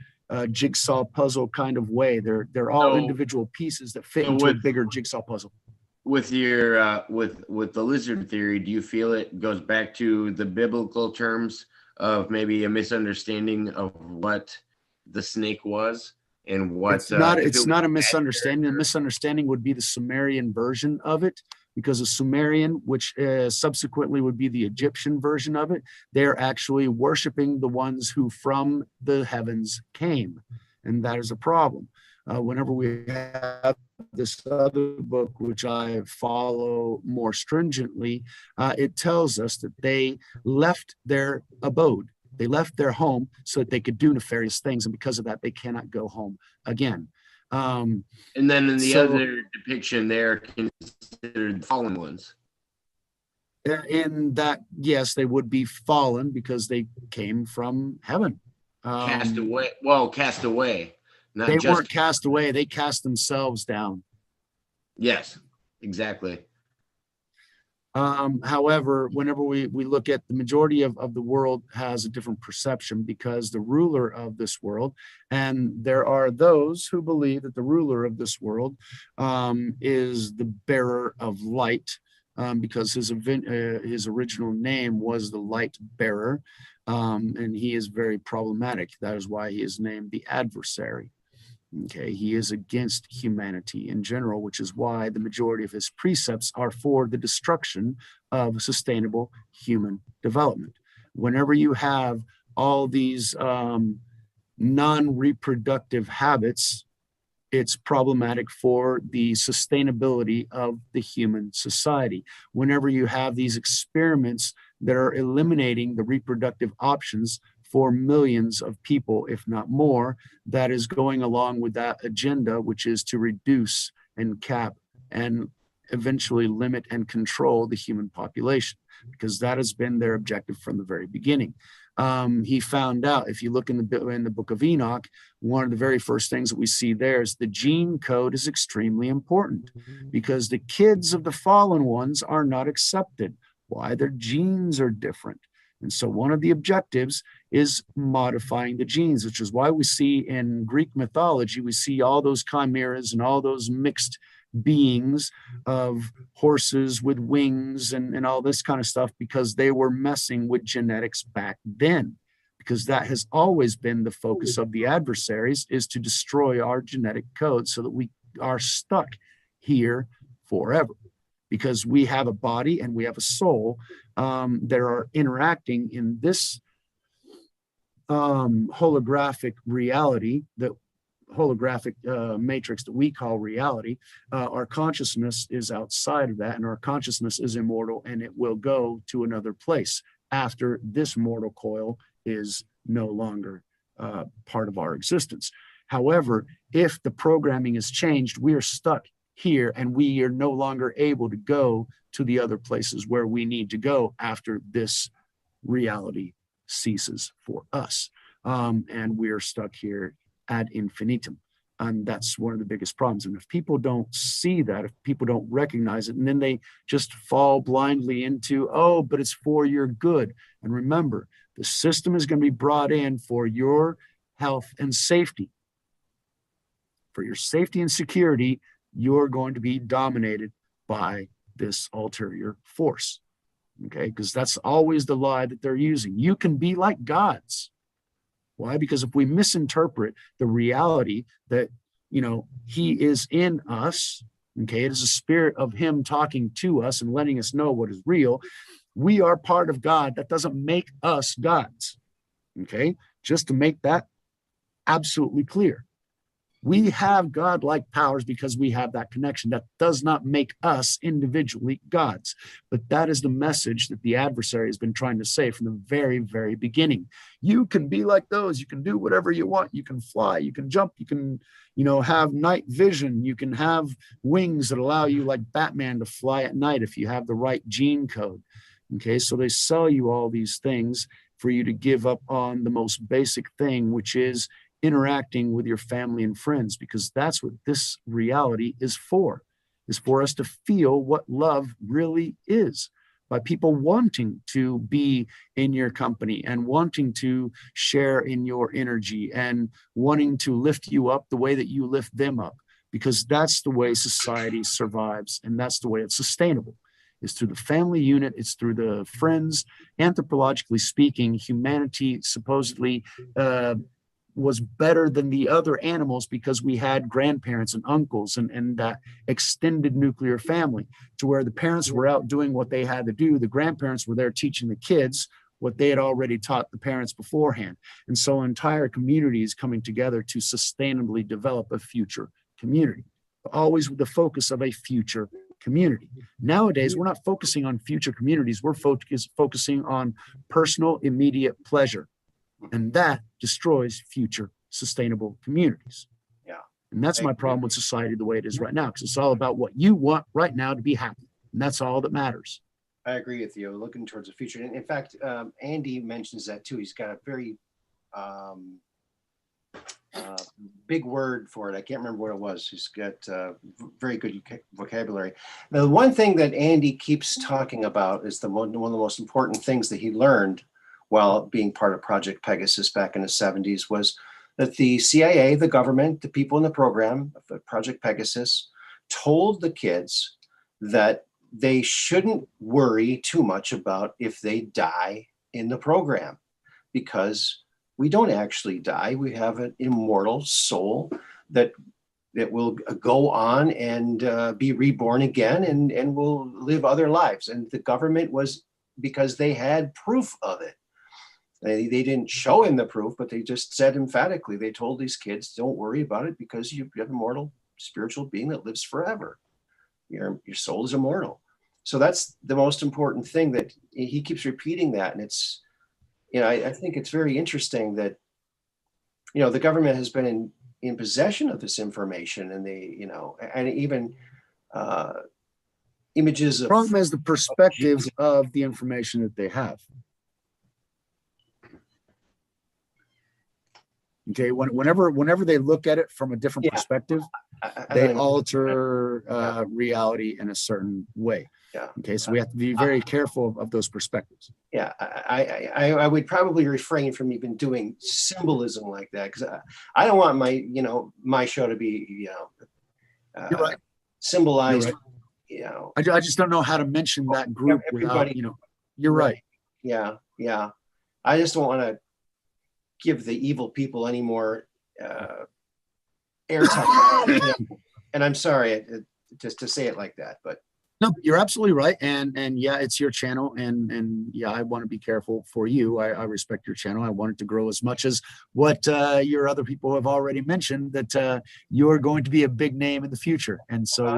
jigsaw puzzle kind of way. They're all individual pieces that fit into a bigger jigsaw puzzle. With your with the lizard theory, do you feel it goes back to the biblical terms of maybe a misunderstanding of what the snake was and what it's not a misunderstanding. The misunderstanding would be the Sumerian version of it, because the Sumerian, which subsequently would be the Egyptian version of it, they're actually worshiping the ones who from the heavens came, and that is a problem. Whenever we have this other book, which I follow more stringently, it tells us that they left their abode. They left their home so that they could do nefarious things. And because of that, they cannot go home again. And then in the other depiction, they're considered fallen ones. In that, yes, they would be fallen because they came from heaven. Cast away. Well, cast away. They weren't cast away. They cast themselves down. Yes, exactly. However, whenever we look at the majority of the world has a different perception, because the ruler of this world, and there are those who believe that the ruler of this world is the bearer of light, because his original name was the light bearer, and he is very problematic. That is why he is named the adversary. Okay, he is against humanity in general, which is why the majority of his precepts are for the destruction of sustainable human development. Whenever you have all these non-reproductive habits it's problematic for the sustainability of the human society. Whenever you have these experiments that are eliminating the reproductive options for millions of people, if not more, that is going along with that agenda, which is to reduce and cap and eventually limit and control the human population, because that has been their objective from the very beginning. He found out, if you look in the book of Enoch, one of the very first things that we see there is the gene code is extremely important, because the kids of the fallen ones are not accepted. Why? Their genes are different. And so one of the objectives is modifying the genes, which is why we see in Greek mythology, we see all those chimeras and all those mixed beings of horses with wings and all this kind of stuff, because they were messing with genetics back then, because that has always been the focus of the adversaries, is to destroy our genetic code so that we are stuck here forever, because we have a body and we have a soul that are interacting in this holographic reality, that holographic matrix that we call reality. Our consciousness is outside of that, and our consciousness is immortal, and it will go to another place after this mortal coil is no longer part of our existence. However, if the programming is changed, we are stuck here, and we are no longer able to go to the other places where we need to go after this reality ceases for us. And we're stuck here ad infinitum. And that's one of the biggest problems. And if people don't see that, if people don't recognize it, and then they just fall blindly into, oh, but it's for your good. And remember, the system is going to be brought in for your health and safety. For your safety and security, you're going to be dominated by this ulterior force. Okay, because that's always the lie that they're using. You can be like gods. Why? Because if we misinterpret the reality that, you know, he is in us, okay, it is a spirit of him talking to us and letting us know what is real. We are part of God. That doesn't make us gods. Okay, just to make that absolutely clear. We have God-like powers because we have that connection. That does not make us individually gods. But that is the message that the adversary has been trying to say from the very, very beginning. You can be like those. You can do whatever you want. You can fly. You can jump. You can, you know, have night vision. You can have wings that allow you, like Batman, to fly at night if you have the right gene code. Okay, so they sell you all these things for you to give up on the most basic thing, which is interacting with your family and friends, because that's what this reality is for us to feel what love really is, by people wanting to be in your company and wanting to share in your energy and wanting to lift you up the way that you lift them up, because that's the way society survives, and that's the way it's sustainable. It's through the family unit, it's through the friends. Anthropologically speaking, humanity supposedly was better than the other animals because we had grandparents and uncles and that extended nuclear family, to where the parents were out doing what they had to do. The grandparents were there teaching the kids what they had already taught the parents beforehand. And so entire communities coming together to sustainably develop a future community, always with the focus of a future community. Nowadays, we're not focusing on future communities. We're focusing on personal, immediate pleasure. And that destroys future sustainable communities. Yeah. And that's my problem with society the way it is right now, because it's all about what you want right now to be happy. And that's all that matters. I agree with you. Looking towards the future. And in fact, Andy mentions that too. He's got a very big word for it. I can't remember what it was. He's got very good vocabulary. Now, the one thing that Andy keeps talking about is one of the most important things that he learned while being part of Project Pegasus back in the 70s was that the CIA, the government, the people in the program of Project Pegasus told the kids that they shouldn't worry too much about if they die in the program, because we don't actually die. We have an immortal soul that will go on and be reborn again and will live other lives. And the government was, because they had proof of it. They didn't show him the proof, but they just said emphatically, they told these kids, don't worry about it because you have a mortal spiritual being that lives forever. Your soul is immortal. So that's the most important thing, that he keeps repeating that. And it's, I think it's very interesting that, the government has been in possession of this information, and they, and even images of. Problem is the perspective of the information that they have. Okay, whenever they look at it from a different perspective, they alter reality in a certain way. Yeah. Okay, so we have to be very careful of those perspectives. Yeah, I would probably refrain from even doing symbolism like that, because I don't want my show to be You're right. symbolized. You're right. I just don't know how to mention that group without, you're right. Yeah. I just don't want to give the evil people any more airtime. And I'm sorry just to say it like that, but. No, you're absolutely right. And yeah, it's your channel. And yeah, I want to be careful for you. I respect your channel. I want it to grow as much as what your other people have already mentioned, that you're going to be a big name in the future. And so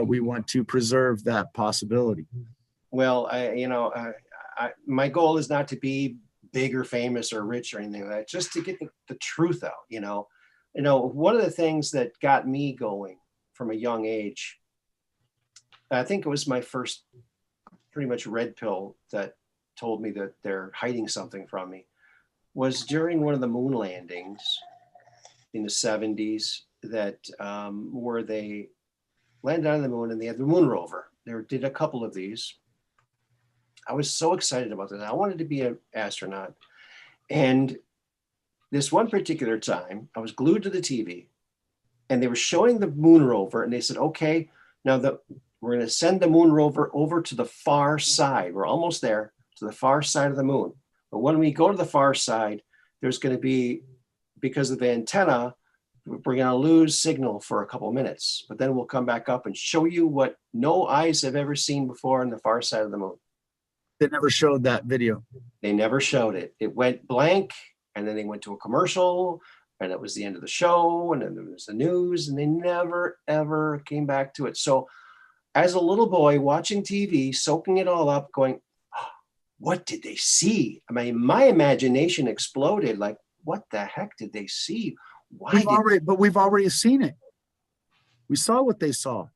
we want to preserve that possibility. Well, my goal is not to be big or famous or rich or anything like that, just to get the truth out. One of the things that got me going from a young age, I think it was my first pretty much red pill that told me that they're hiding something from me, was during one of the moon landings in the 70s that where they landed on the moon and they had the moon rover. They did a couple of these. I was so excited about that. I wanted to be an astronaut. And this one particular time, I was glued to the TV and they were showing the moon rover, and they said, okay, now we're going to send the moon rover over to the far side. We're almost there, to the far side of the moon. But when we go to the far side, there's going to be, because of the antenna, we're going to lose signal for a couple minutes. But then we'll come back up and show you what no eyes have ever seen before on the far side of the moon. They never showed that video. They never showed it. It went blank, and then they went to a commercial, and it was the end of the show, and then there was the news, and they never, ever came back to it. So as a little boy watching TV, soaking it all up, going, oh, what did they see? I mean, my imagination exploded. Like, what the heck did they see? We've already seen it. We saw what they saw.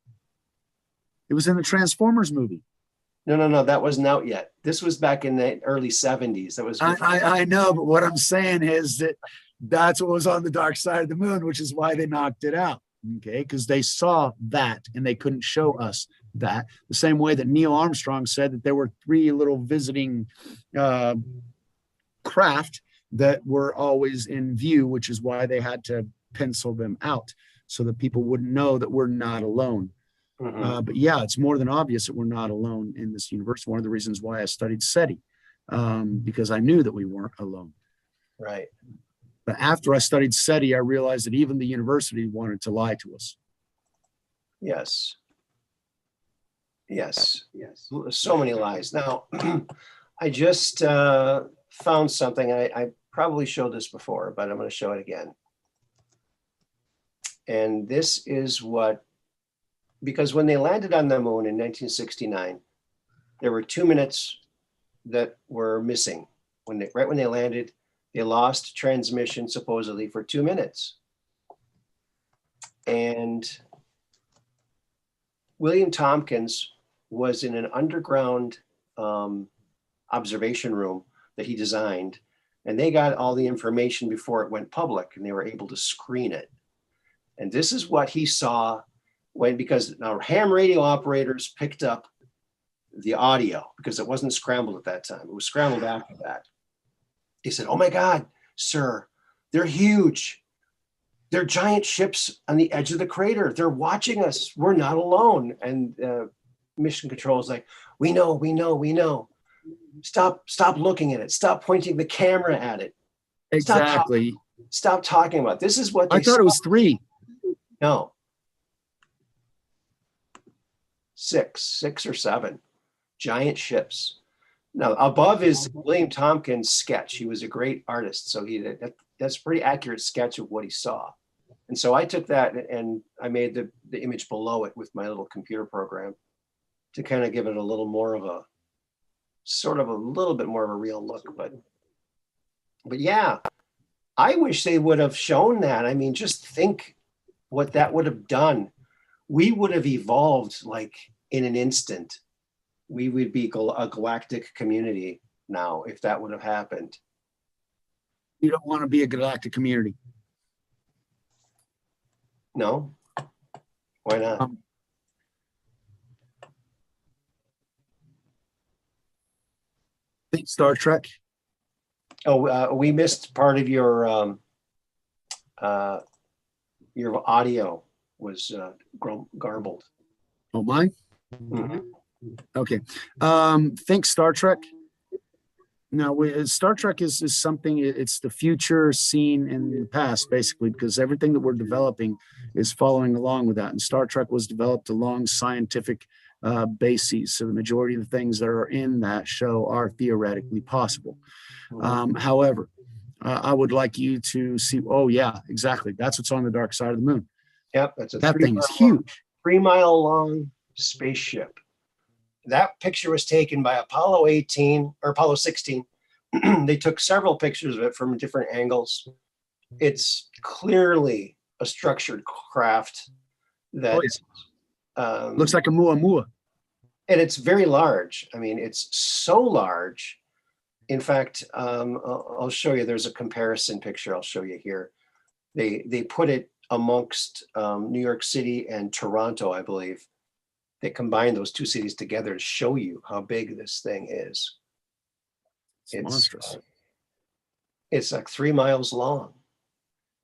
It was in the Transformers movie. No, that wasn't out yet. This was back in the early 70s. That was. I know, but what I'm saying is that's what was on the dark side of the moon, which is why they knocked it out. Okay, because they saw that and they couldn't show us that. The same way that Neil Armstrong said that there were 3 little visiting craft that were always in view, which is why they had to pencil them out so that people wouldn't know that we're not alone. Mm-hmm. But yeah, it's more than obvious that we're not alone in this universe. One of the reasons why I studied SETI, because I knew that we weren't alone. Right. But after I studied SETI, I realized that even the university wanted to lie to us. Yes. So many lies. Now, I just found something. I probably showed this before, but I'm going to show it again. And this is because when they landed on the moon in 1969, there were 2 minutes that were missing. Right when they landed, they lost transmission supposedly for 2 minutes. And William Tompkins was in an underground observation room that he designed, and they got all the information before it went public, and they were able to screen it. And this is what he saw because now ham radio operators picked up the audio because it wasn't scrambled at that time. It was scrambled after that. He said, "Oh my God, sir, they're huge. They're giant ships on the edge of the crater. They're watching us. We're not alone." And mission control is like, we know. Stop looking at it. Stop pointing the camera at it. Exactly. Stop talking about it. This is what I thought it was 3. No. 6 or 7 giant ships. Now, above is William Tompkins' sketch. He was a great artist, so that's a pretty accurate sketch of what he saw. And so I took that and I made the image below it with my little computer program to kind of give it a little more of a, sort of a little bit more of a real look. But yeah, I wish they would have shown that. I mean, just think what that would have done. We would have evolved like in an instant. We would be a galactic community now if that would have happened. You don't want to be a galactic community. No? Why not? Think Star Trek. Oh, we missed part of your audio was garbled. Oh, mine? Mhm. Okay. Think Star Trek. Now, Star Trek is something, it's the future seen in the past, basically, because everything that we're developing is following along with that. And Star Trek was developed along scientific bases. So the majority of the things that are in that show are theoretically possible. However, I would like you to see, oh, yeah, exactly. That's what's on the dark side of the moon. Yep, that's That thing is huge. 3 mile long spaceship. That picture was taken by Apollo 18 or Apollo 16. They took several pictures of it from different angles. It's clearly a structured craft that Looks like a Muamua. and it's very large. I mean, it's so large. In fact, I'll show you. There's a comparison picture. I'll show you here. They put it amongst New York City and Toronto, I believe. They combined those two cities together to show you how big this thing is. It's monstrous. It's like 3 miles long.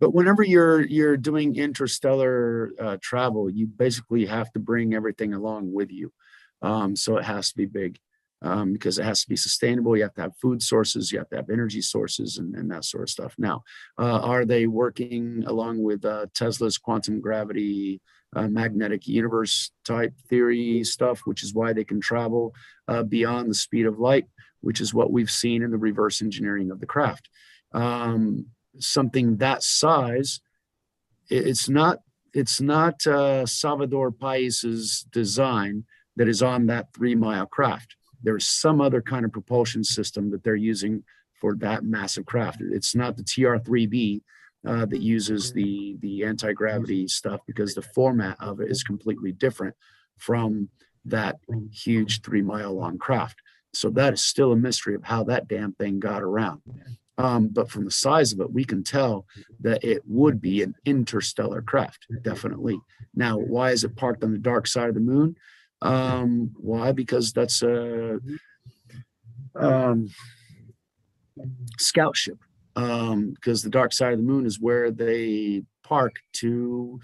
But whenever you're doing interstellar travel, you basically have to bring everything along with you. So it has to be big because it has to be sustainable. You have to have food sources, you have to have energy sources, and that sort of stuff. Now, are they working along with Tesla's quantum gravity, magnetic universe type theory stuff, which is why they can travel beyond the speed of light, which is what we've seen in the reverse engineering of the craft. Something that size, it's not Salvador Pais's design that is on that 3 mile craft. There's some other kind of propulsion system that they're using for that massive craft. It's not the TR-3B that uses the anti-gravity stuff, because the format of it is completely different from that huge 3 mile long craft. So that is still a mystery of how that damn thing got around. But from the size of it, we can tell that it would be an interstellar craft, definitely. Now, why is it parked on the dark side of the moon? Why? Because that's a scout ship. Because the dark side of the moon is where they park to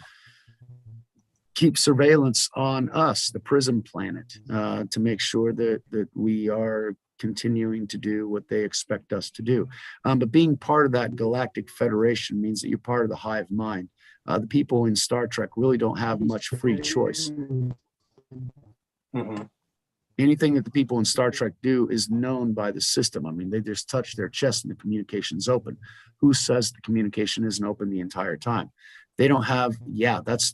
keep surveillance on us, the prison planet, to make sure that we are continuing to do what they expect us to do. But being part of that galactic federation means that you're part of the hive mind. The people in Star Trek really don't have much free choice. Mm-hmm. Anything that the people in Star Trek do is known by the system. I mean, they just touch their chest and the communication's open. Who says the communication isn't open the entire time? They don't have, yeah, that's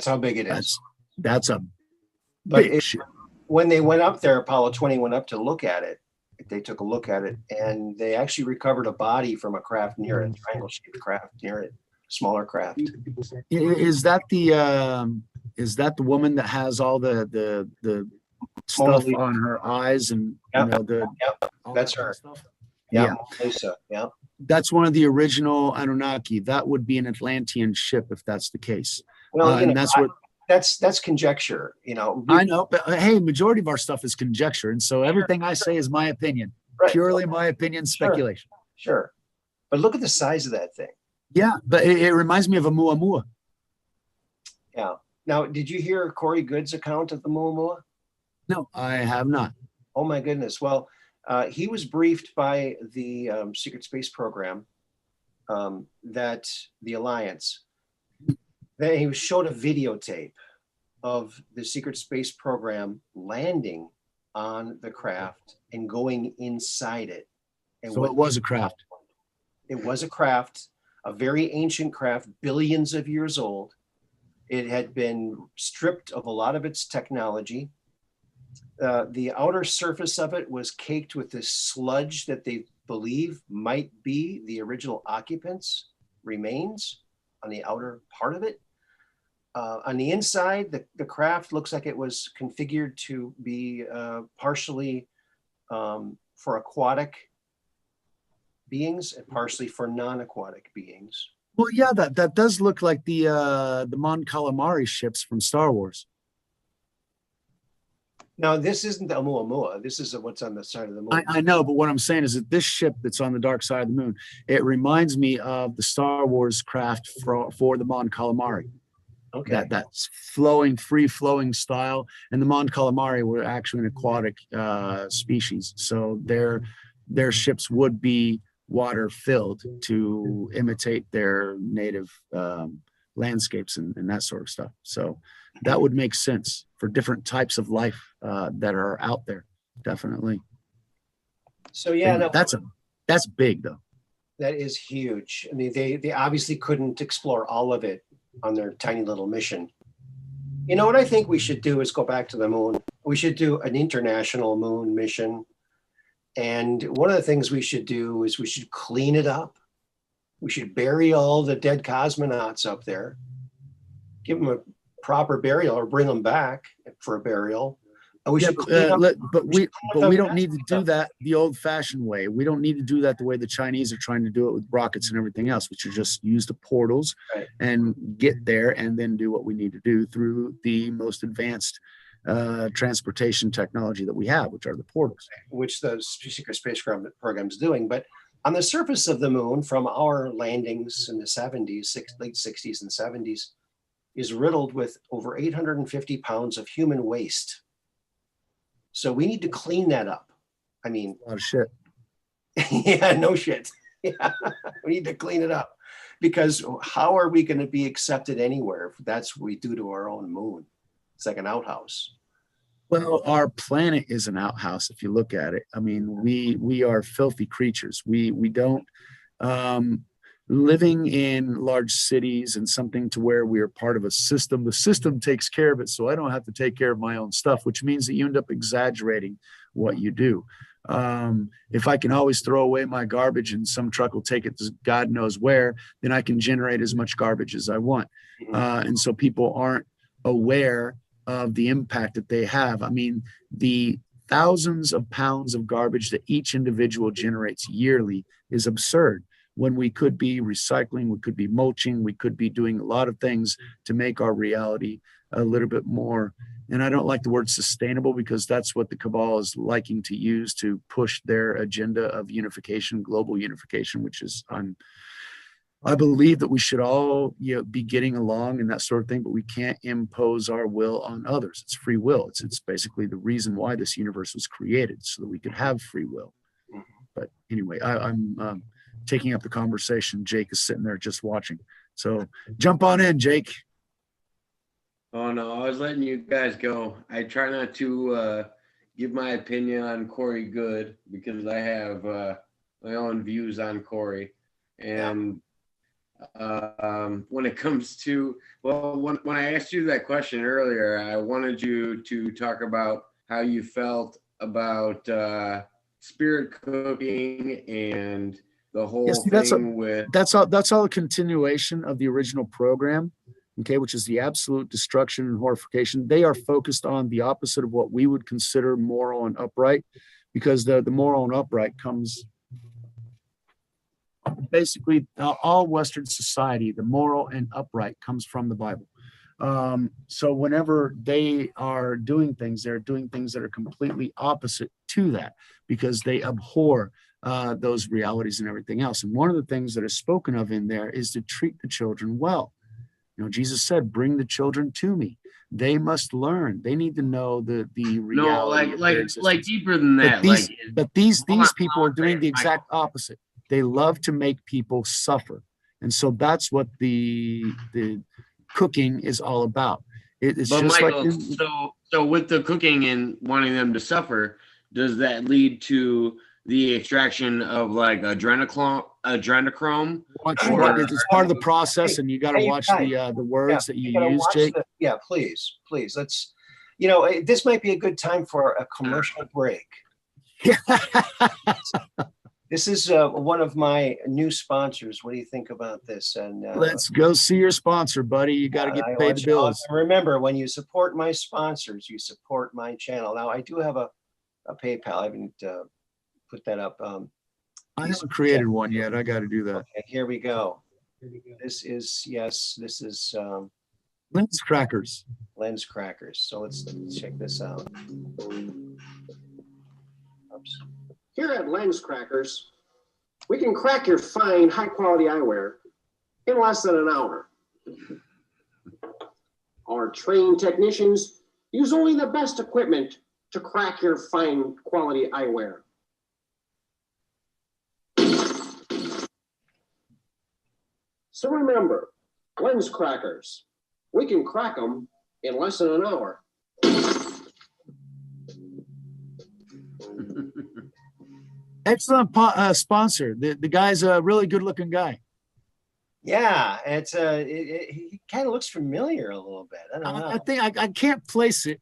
how big it is. That's a But big ship. When they went up there, Apollo 20 went up to look at it. They took a look at it, and they actually recovered a body from a craft near it, triangle-shaped craft near it, smaller craft. Is that the woman that has all the stuff on her eyes and Yep. you know That's her. stuff? Yeah, Yeah. Lisa. Yeah. That's one of the original Anunnaki. That would be an Atlantean ship if that's the case. Well, And that's what that's conjecture. You know. I know, but hey, majority of our stuff is conjecture, and so everything I say is my opinion, Right. purely my opinion, speculation. Sure. But look at the size of that thing. Yeah, but it reminds me of a Muamua. Yeah. Now, did you hear Corey Good's account of the Muamua? No, I have not. Oh my goodness. Well, he was briefed by the Secret Space Program, that the Alliance, that he was showed a videotape of the Secret Space Program landing on the craft and going inside it. And So it was a craft. It was a craft, a very ancient craft, billions of years old. It had been stripped of a lot of its technology. The outer surface of it was caked with this sludge that they believe might be the original occupants' remains on the outer part of it. On the inside, the craft looks like it was configured to be partially for aquatic beings and partially for non-aquatic beings. Well, yeah, that does look like the Mon Calamari ships from Star Wars. Now, this isn't the Oumuamua. This is what's on the side of the moon. I know, but what I'm saying is that this ship that's on the dark side of the moon, it reminds me of the Star Wars craft for the Mon Calamari. Okay. That's flowing, free flowing style. And the Mon Calamari were actually an aquatic species. So their ships would be water filled to imitate their native landscapes and that sort of stuff. So that would make sense for different types of life that are out there. Definitely. So yeah, no, that's big though. that is huge. I mean, they obviously couldn't explore all of it on their tiny little mission. You know what I think we should do is go back to the moon. We should do an international moon mission. And one of the things we should do is we should clean it up. We should bury all the dead cosmonauts up there, give them a proper burial or bring them back for a burial. And we should clean up. But we don't need to do that the old-fashioned way. We don't need to do that the way the Chinese are trying to do it with rockets and everything else, which is just use the portals and get there and then do what we need to do through the most advanced transportation technology that we have, which are the portals. Which the secret space program is doing. But on the surface of the moon, from our landings in the 70s, late 60s and 70s, is riddled with over 850 pounds of human waste. So we need to clean that up. I mean, A lot of shit. yeah, no shit. Yeah, we need to clean it up, because how are we going to be accepted anywhere if that's what we do to our own moon? It's like an outhouse. Well, our planet is an outhouse if you look at it. I mean, we are filthy creatures. We don't living in large cities and something to where we are part of a system. The system takes care of it, so I don't have to take care of my own stuff, which means that you end up exaggerating what you do. If I can always throw away my garbage and some truck will take it to God knows where, then I can generate as much garbage as I want. And so people aren't aware of the impact that they have. I mean, the thousands of pounds of garbage that each individual generates yearly is absurd, when we could be recycling, we could be mulching, we could be doing a lot of things to make our reality a little bit more. And I don't like the word sustainable, because that's what the cabal is liking to use to push their agenda of unification, global unification, which is I believe that we should all be getting along and that sort of thing, but we can't impose our will on others. It's free will. It's basically the reason why this universe was created, so that we could have free will. But anyway, I'm taking up the conversation. Jake is sitting there just watching. So jump on in, Jake. Oh no, I was letting you guys go. I try not to give my opinion on Corey Good, because I have my own views on Corey. And when it comes to, well, when I asked you that question earlier, I wanted you to talk about how you felt about spirit cooking and the whole thing that's all a continuation of the original program, okay, which is the absolute destruction and horrification. They are focused on the opposite of what we would consider moral and upright, because the moral and upright comes basically all Western society. The moral and upright comes from the Bible. So whenever they are doing things, they're doing things that are completely opposite to that, because they abhor those realities and everything else. And one of the things that is spoken of in there is to treat the children well. You know, Jesus said, "Bring the children to me. They must learn. They need to know the reality." No, like deeper than that. But these people are doing the exact opposite. They love to make people suffer, and so that's what the cooking is all about. It's but just Michael, like So with the cooking and wanting them to suffer, does that lead to the extraction of like adrenochrome? It's part of the process, and you got to Hey, watch guys. the words that you gotta use, watch Jake. yeah, please. Let's, this might be a good time for a commercial break. This is one of my new sponsors. What do you think about this? And Let's go see your sponsor, buddy. You got to get I paid want the you all bills. to remember, when you support my sponsors, you support my channel. Now, I do have a PayPal. I haven't put that up. I haven't created one yet. I got to do that. Okay, here we go. This is Lens crackers. Lens Crackers. So let's check this out. Oops. Here at Lens Crackers, we can crack your fine, high-quality eyewear in less than an hour. Our trained technicians use only the best equipment to crack your fine quality eyewear. So remember, Lens Crackers, we can crack them in less than an hour. Excellent sponsor. The guy's a really good looking guy. Yeah, it's he kind of looks familiar a little bit. I don't know. I think I can't place it.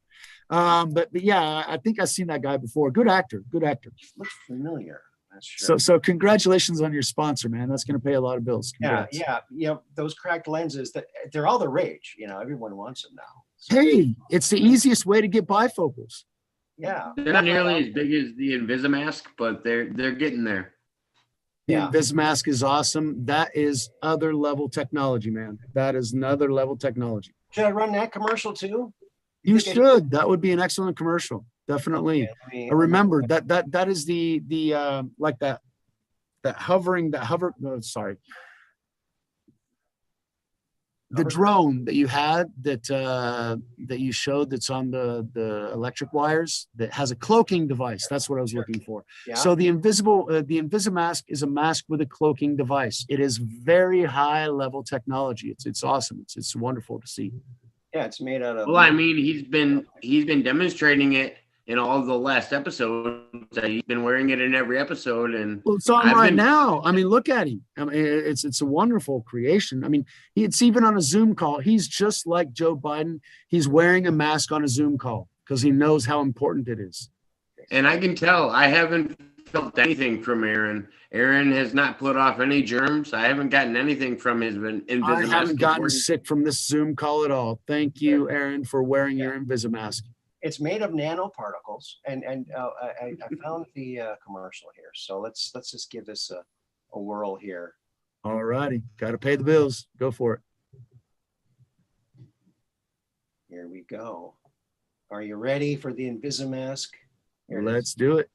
But yeah, I think I've seen that guy before. Good actor. Looks familiar. That's true. So congratulations on your sponsor, man. That's going to pay a lot of bills. Yeah, Congrats. those cracked lenses, they're all the rage. Everyone wants them now. So, Hey, it's the easiest way to get bifocals. yeah. They're not nearly as big as the Invisimask, but they're getting there. Yeah. This mask is awesome. That is other level technology, man. That is another level technology. Should I run that commercial too? You think I should. That would be an excellent commercial. Definitely. Okay, Remember that is the like that hover. No, sorry. The drone that you had that you showed that's on the electric wires that has a cloaking device. That's what I was looking for. Yeah. So the Invisimask is a mask with a cloaking device. It is very high level technology. It's awesome. It's wonderful to see. Yeah, it's made out of. Well, I mean, he's been demonstrating it in all of the last episodes. He's been wearing it in every episode, and Well, it's on now. I mean, look at him. I mean, it's a wonderful creation. I mean, it's even on a Zoom call. He's just like Joe Biden. He's wearing a mask on a Zoom call because he knows how important it is. And I can tell I haven't felt anything from Aaron. Aaron has not put off any germs. I haven't gotten anything from his Invisimask. I haven't gotten sick from this Zoom call at all. Thank you, Aaron, for wearing your Invisimask. It's made of nanoparticles, and I found the commercial here. So let's just give this a whirl here. All righty, got to pay the bills. Go for it. Here we go. Are you ready for the Invisimask? Here it is. Let's do it.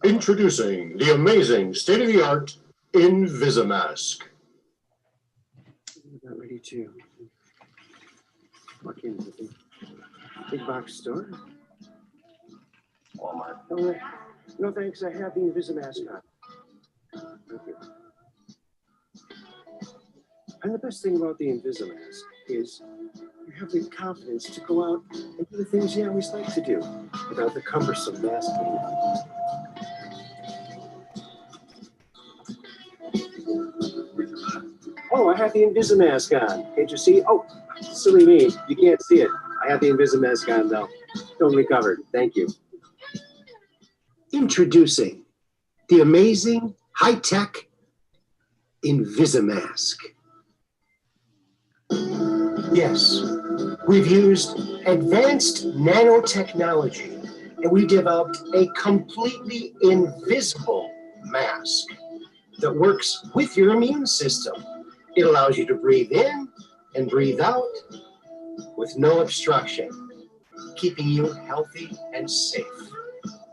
Introducing the amazing state-of-the-art Invisimask. Not ready to walk into the big box store. Walmart. Oh, no thanks, I have the Invisimask on. Thank you. And the best thing about the Invisimask is you have the confidence to go out and do the things you always like to do without the cumbersome masking. Oh, I have the Invisimask on. Can't you see? Oh, silly me. You can't see it. I have the Invisimask on, though. Totally covered. Thank you. Introducing the amazing high-tech Invisimask. Yes, we've used advanced nanotechnology, and we developed a completely invisible mask that works with your immune system. It allows you to breathe in and breathe out with no obstruction, keeping you healthy and safe.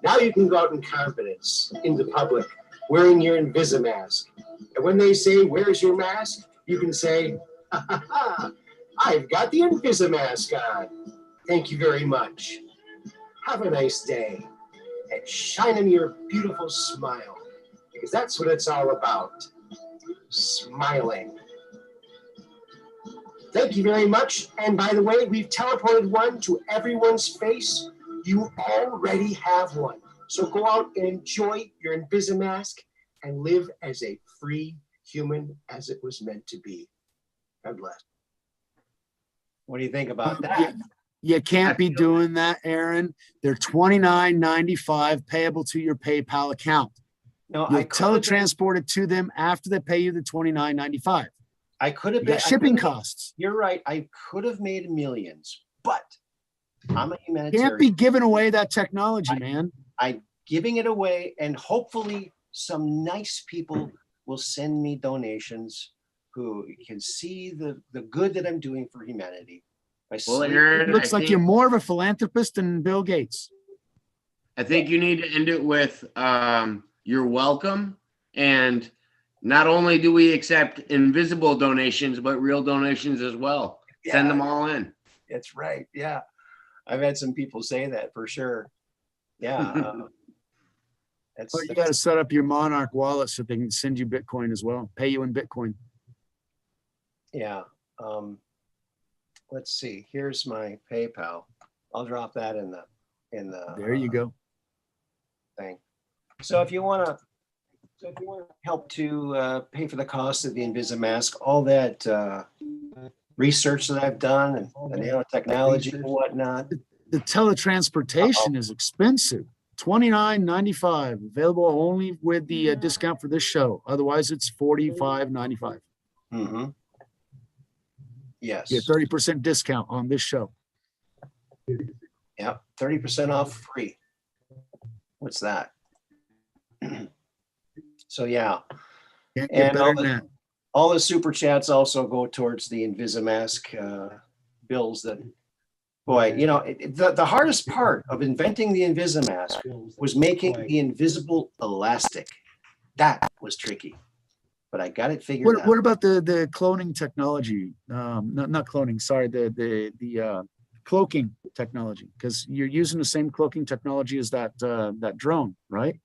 Now you can go out in confidence into public wearing your Invisimask. And when they say, "Where's your mask?" you can say, "Ha ha ha, I've got the Invisimask on. Thank you very much. Have a nice day and shine them your beautiful smile, because that's what it's all about. Smiling." Thank you very much. And by the way, we've teleported one to everyone's face. You already have one. So go out and enjoy your Invisimask and live as a free human as it was meant to be. God bless. What do you think about that? You can't be doing that, Aaron. They're $29.95 payable to your PayPal account. No, You'll I could have teletransport it to them after they pay you the $29.95. I could have You been got shipping I could've- costs. You're right. I could have made millions, but I'm a Can't humanitarian. be giving away that technology, man. Giving it away, and hopefully some nice people will send me donations who can see the good that I'm doing for humanity. Well, It Aaron, looks like you're more of a philanthropist than Bill Gates. I think you need to end it with you're welcome. And not only do we accept invisible donations, but real donations as well. Send them all in. That's right. Yeah. I've had some people say that for sure. Yeah. But you got to set up your Monarch wallet so they can send you Bitcoin as well, pay you in Bitcoin. Yeah. Let's see. Here's my PayPal. I'll drop that in the There you go. thing. So if you want to help to pay for the cost of the Invisimask, all that research that I've done and the nanotechnology and whatnot. The teletransportation is expensive. $29.95, available only with the discount for this show. Otherwise, it's $45.95. Mm-hmm. Yes. Get 30% discount on this show. Yep. 30% off free. What's that? So yeah. Can't get And better than that. all the super chats also go towards the Invisimask bills that, boy, you know, the hardest part of inventing the Invisimask was making the invisible elastic. That was tricky, but I got it figured out. What about the cloning technology? Not cloning, sorry, the cloaking technology, because you're using the same cloaking technology as that drone, right?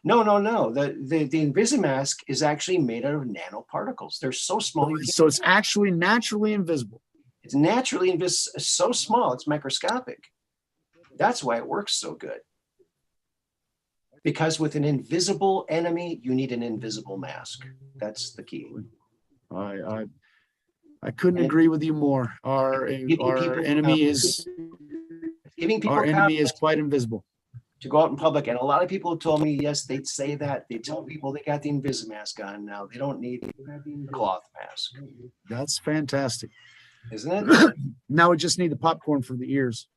No. The Invisimask is actually made out of nanoparticles. They're so small. So it's actually naturally invisible. It's naturally so small. It's microscopic. That's why it works so good. Because with an invisible enemy, you need an invisible mask. That's the key. I couldn't agree with you more. Our enemy is quite invisible. To go out in public, and a lot of people have told me, yes, they'd say that. They tell people they got the Invisimask on now. They don't need the cloth mask. That's fantastic, isn't it? Now we just need the popcorn for the ears.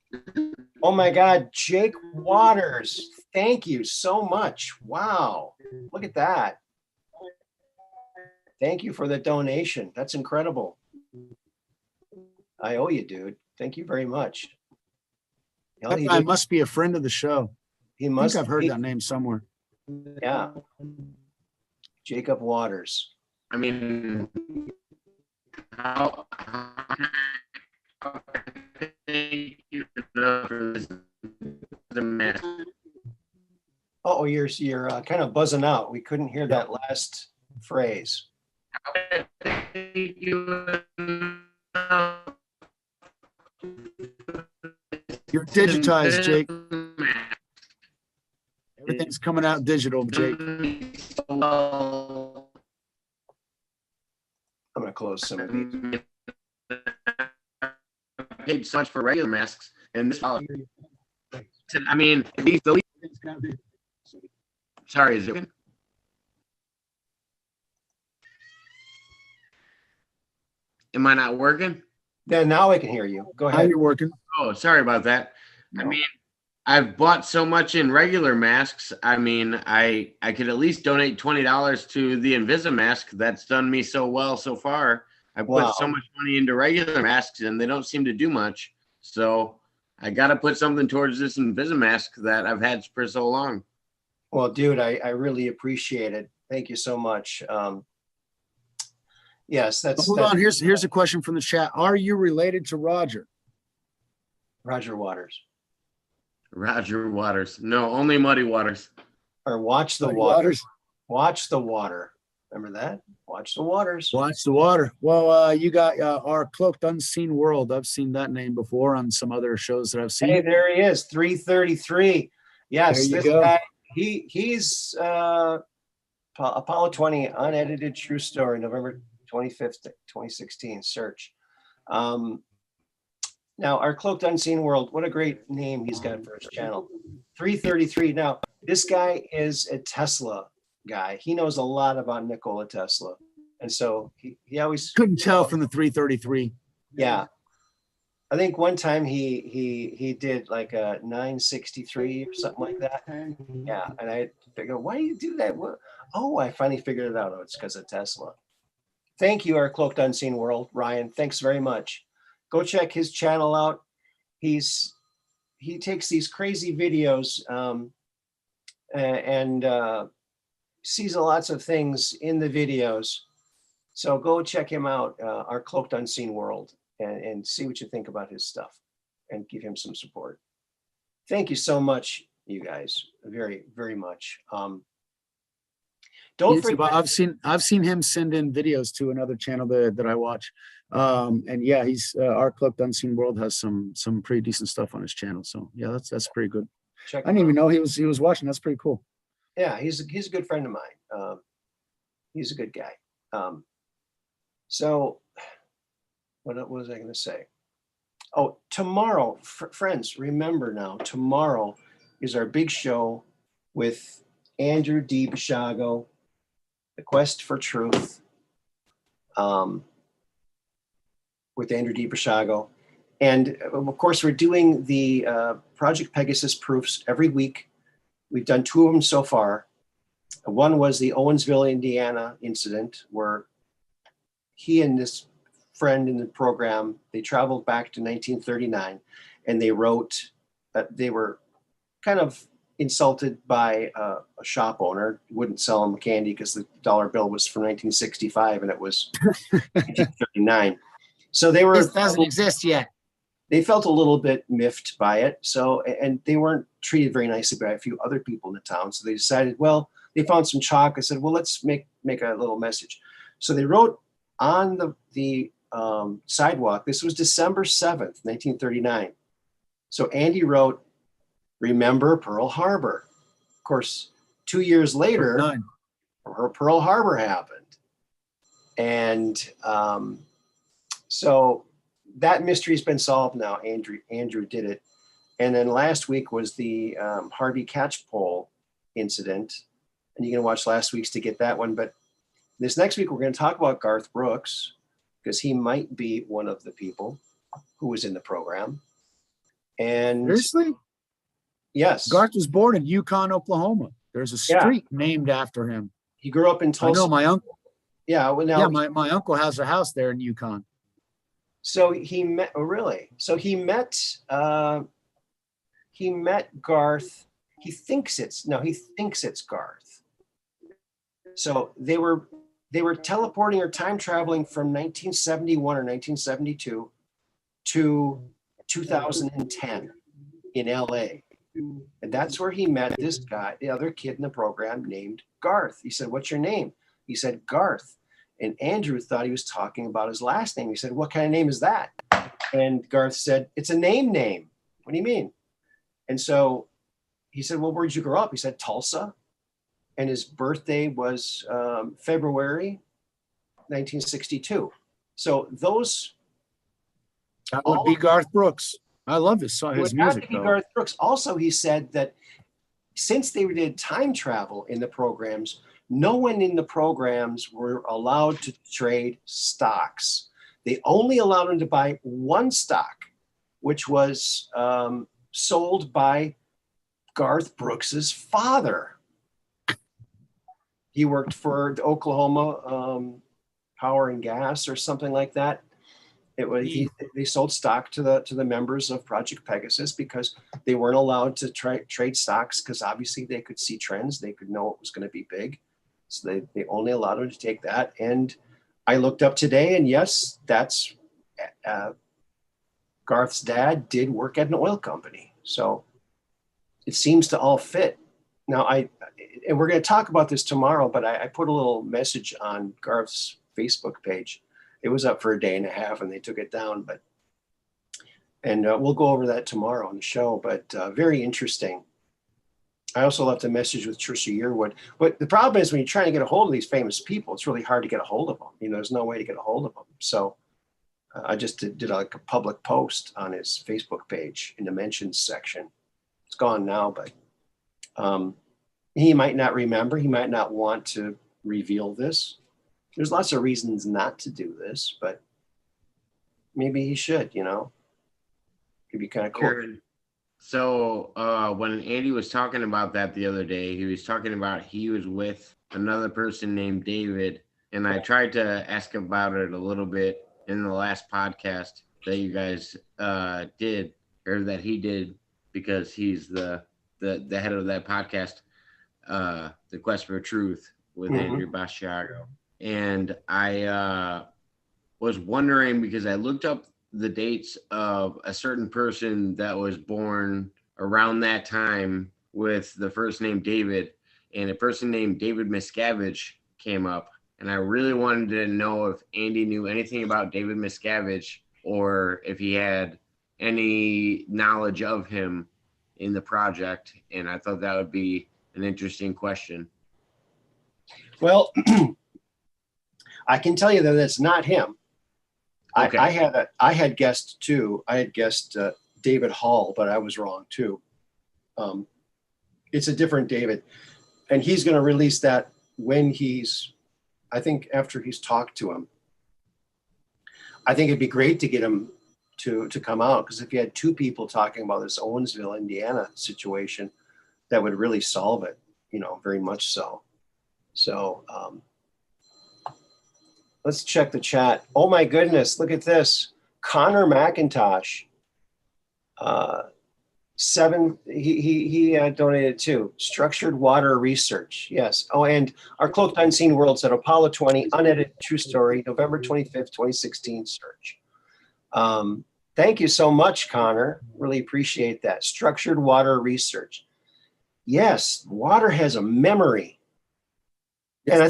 Oh my God, Jake Waters, thank you so much. Wow, look at that. Thank you for the donation. That's incredible. I owe you, dude. Thank you very much. That guy must be a friend of the show. He must. I think I've heard that name somewhere. Yeah. Jacob Waters. I mean, how thank you for this, the man. Oh, you're kind of buzzing out. We couldn't hear that last phrase. You're digitized, Jake. Everything's coming out digital, Jake. I'm going to close some of these. Paid so much for regular masks, and this. I mean, sorry, is it? Am I not working? Yeah, now I can hear you. Go ahead. Now you're working. Oh, sorry about that. I mean, I've bought so much in regular masks. I mean, I could at least donate $20 to the Invisimask. That's done me so well so far. I put so much money into regular masks, and they don't seem to do much. So I got to put something towards this Invisimask that I've had for so long. Well, dude, I really appreciate it. Thank you so much. Yes, that's. Hold on. Here's a question from the chat. Are you related to Roger? Roger Waters. Roger Waters. No, only Muddy Waters. Or watch the Muddy water. Waters. Watch the water. Remember that? Watch the waters. Watch the water. Well, you got our Cloaked Unseen World. I've seen that name before on some other shows that I've seen. Hey, there he is, 333. Yes, There you this go. guy, he's Apollo 20, unedited true story, November 25th, 2016, search. Now, our Cloaked Unseen World, what a great name he's got for his channel. 333. Now, this guy is a Tesla guy. He knows a lot about Nikola Tesla. And so he always Couldn't tell from the 333. yeah. I think one time he did like a 963 or something like that. Yeah. And I figured, why do you do that? Oh, I finally figured it out. Oh, it's because of Tesla. Thank you, our Cloaked Unseen World, Ryan. Thanks very much. Go check his channel out. He takes these crazy videos and sees lots of things in the videos. So go check him out, our Cloaked Unseen World, and see what you think about his stuff and give him some support. Thank you so much, you guys, very, very much. Don't forget. I've seen him send in videos to another channel that I watch. And yeah, he's our Cloaked Unseen World has some pretty decent stuff on his channel. So yeah, that's pretty good. I didn't even know he was watching. That's pretty cool. Yeah, he's a good friend of mine. He's a good guy. So what was I going to say? Oh, tomorrow, friends, remember now, tomorrow is our big show with Andrew D. Bishago, The Quest for Truth, with Andrew D. Bishago. And of course, we're doing the Project Pegasus proofs every week. We've done 2 of them so far. One was the Owensville, Indiana incident, where he and this friend in the program, they traveled back to 1939, and they wrote that they were kind of insulted by a shop owner, wouldn't sell them candy because the dollar bill was from 1965 and it was 1939. So they were. This doesn't exist yet. They felt a little bit miffed by it. So, and they weren't treated very nicely by a few other people in the town. So they decided, well, they found some chalk. I said, well, let's make a little message. So they wrote on the sidewalk. This was December 7th, 1939. So Andy wrote, "Remember Pearl Harbor." Of course, 2 years later, Pearl Harbor happened. And so that mystery's been solved now. Andrew did it. And then last week was the Harvey Catchpole incident. And you can watch last week's to get that one. But this next week, we're going to talk about Garth Brooks, because he might be one of the people who was in the program. And seriously? Yes. Garth was born in Yukon, Oklahoma. There's a street named after him. He grew up in Tulsa. I know my uncle. Yeah. Well, now, yeah, my uncle has a house there in Yukon. So he met, oh, really? So he met Garth. He thinks it's Garth. So they were teleporting or time traveling from 1971 or 1972 to 2010 in LA. And that's where he met this guy, the other kid in the program named Garth. He said, "What's your name?" He said, "Garth." And Andrew thought he was talking about his last name. He said, "What kind of name is that?" And Garth said, "It's a name. What do you mean?" And so he said, "Well, where'd you grow up?" He said, "Tulsa." And his birthday was February 1962. So those. That would be Garth Brooks. I love his music. Garth Brooks. Also, he said that since they did time travel in the programs, no one in the programs were allowed to trade stocks. They only allowed them to buy one stock, which was sold by Garth Brooks's father. He worked for the Oklahoma Power and Gas or something like that. It was they sold stock to the members of Project Pegasus because they weren't allowed to trade stocks, because obviously they could see trends, they could know it was going to be big, so they only allowed them to take that. And I looked up today, and yes, that's Garth's dad did work at an oil company, so it seems to all fit. Now and we're going to talk about this tomorrow, but I put a little message on Garth's Facebook page. It was up for a day and a half and they took it down, and we'll go over that tomorrow on the show, but very interesting. I also left a message with Trisha Yearwood. But the problem is when you're trying to get a hold of these famous people, it's really hard to get a hold of them. There's no way to get a hold of them. So I just did like a public post on his Facebook page in the mentions section. It's gone now, but he might not remember. He might not want to reveal this. There's lots of reasons not to do this, but maybe he should, It'd be kind of cool. Aaron, so when Andy was talking about that the other day, he was talking about he was with another person named David, and I tried to ask about it a little bit in the last podcast that you guys did, or that he did, because he's the head of that podcast, The Quest for Truth with Andrew Basciago. And I was wondering, because I looked up the dates of a certain person that was born around that time with the first name David, and a person named David Miscavige came up. And I really wanted to know if Andy knew anything about David Miscavige, or if he had any knowledge of him in the project. And I thought that would be an interesting question. Well, I can tell you that it's not him. Okay. I had guessed too. I had guessed David Hall, but I was wrong too. It's a different David, and he's going to release that when I think after he's talked to him. I think it'd be great to get him to come out, because if you had two people talking about this Owensville, Indiana situation, that would really solve it, very much so. So let's check the chat. Oh my goodness, look at this. Connor McIntosh, he donated too. Structured water research, yes. Oh, and our Cloaked Unseen World said Apollo 20, unedited true story, November 25th, 2016 search. Thank you so much, Connor. Really appreciate that. Structured water research. Yes, water has a memory. Yes, and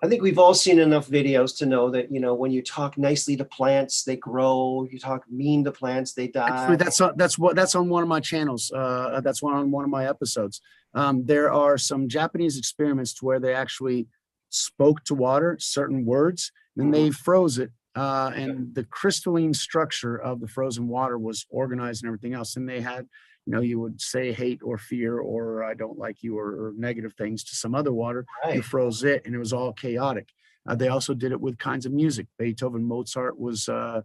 I think we've all seen enough videos to know that, when you talk nicely to plants, they grow. You talk mean to plants, they die. Actually, that's on one of my channels. That's on one of my episodes. There are some Japanese experiments to where they actually spoke to water, certain words, then they froze it. And the crystalline structure of the frozen water was organized and everything else. And they had, you would say hate or fear or I don't like you or negative things to some other water. Right. You froze it and it was all chaotic. They also did it with kinds of music. Beethoven, Mozart was a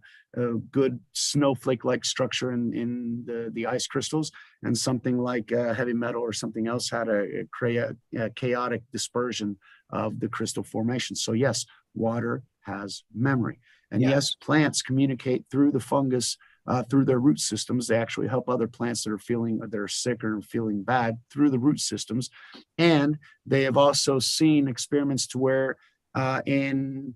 good snowflake-like structure in the ice crystals, and something like heavy metal or something else had a chaotic dispersion of the crystal formation. So yes, water has memory. And yes, plants communicate through the fungus, through their root systems. They actually help other plants that are sick or feeling bad through the root systems. And they have also seen experiments to where in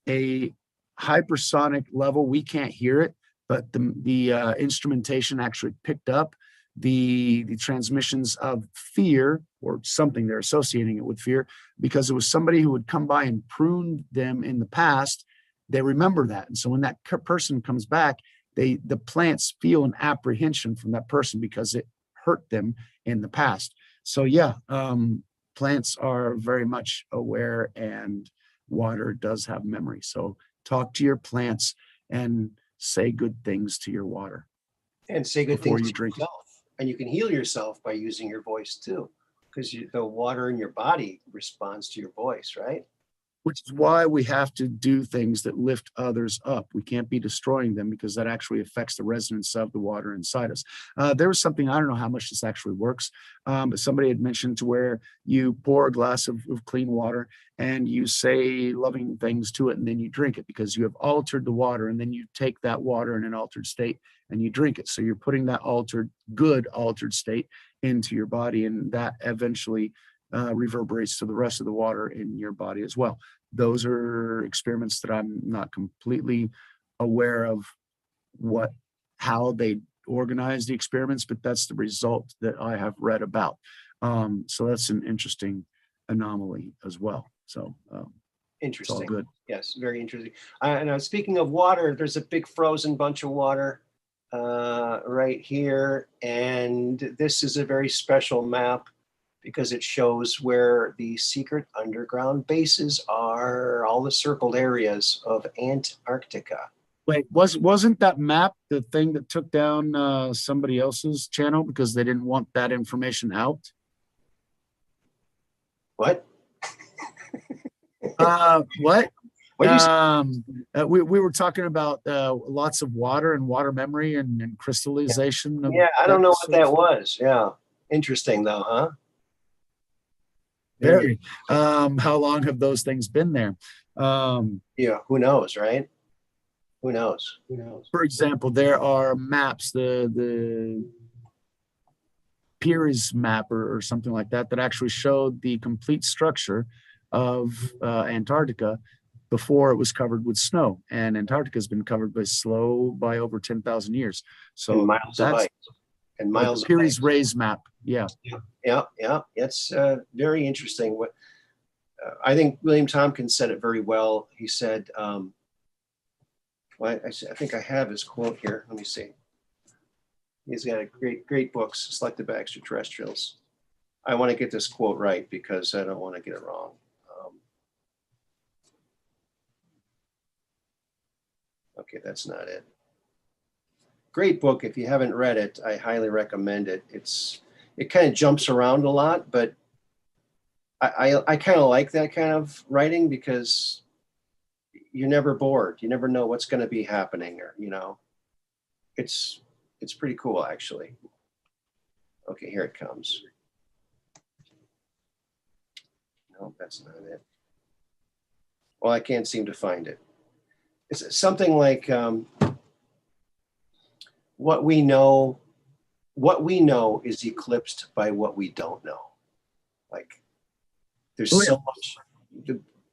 a hypersonic level, we can't hear it, but the instrumentation actually picked up the transmissions of fear or something. They're associating it with fear because it was somebody who would come by and prune them in the past. They remember that. And so when that person comes back, the plants feel an apprehension from that person because it hurt them in the past. So plants are very much aware, and water does have memory. So talk to your plants and say good things to your water. And say good before things you to drink it. yourself. And you can heal yourself by using your voice too, because the water in your body responds to your voice, right? Which is why we have to do things that lift others up. We can't be destroying them because that actually affects the resonance of the water inside us. There was something, I don't know how much this actually works, but somebody had mentioned to where you pour a glass of clean water and you say loving things to it, and then you drink it because you have altered the water, and then you take that water in an altered state and you drink it. So you're putting that good altered state into your body, and that eventually reverberates to the rest of the water in your body as well. Those are experiments that I'm not completely aware of how they organize the experiments, but that's the result that I have read about. So that's an interesting anomaly as well. So it's all Interesting. good. Yes, very interesting. And speaking of water, there's a big frozen bunch of water right here. And this is a very special map because it shows where the secret underground bases are, all the circled areas of Antarctica. Wait, wasn't that map the thing that took down somebody else's channel because they didn't want that information out? What? What? What do you say? We were talking about lots of water and water memory and crystallization. Of Yeah, I don't know what sort that of thing. was. Yeah. Interesting though, huh? Very. How long have those things been there? Yeah, who knows, right? Who knows? Who knows? For example, there are maps, the Peary's map or something like that, that actually showed the complete structure of Antarctica before it was covered with snow. And Antarctica has been covered by snow by over 10,000 years. So And miles of that's ice. And miles of Peary's ice. raised map. Yeah. Yeah. It's very interesting. What I think William Tompkins said it very well. He said, well, I think I have his quote here. Let me see. He's got a great books, Selected by Extraterrestrials. I want to get this quote right because I don't want to get it wrong. Okay, that's not it. Great book. If you haven't read it, I highly recommend it. It kind of jumps around a lot, but I kind of like that kind of writing because you're never bored. You never know what's going to be happening, or it's pretty cool actually. Okay, here it comes. No, that's not it. Well, I can't seem to find it. It's something like what we know is eclipsed by what we don't know. Like there's so much,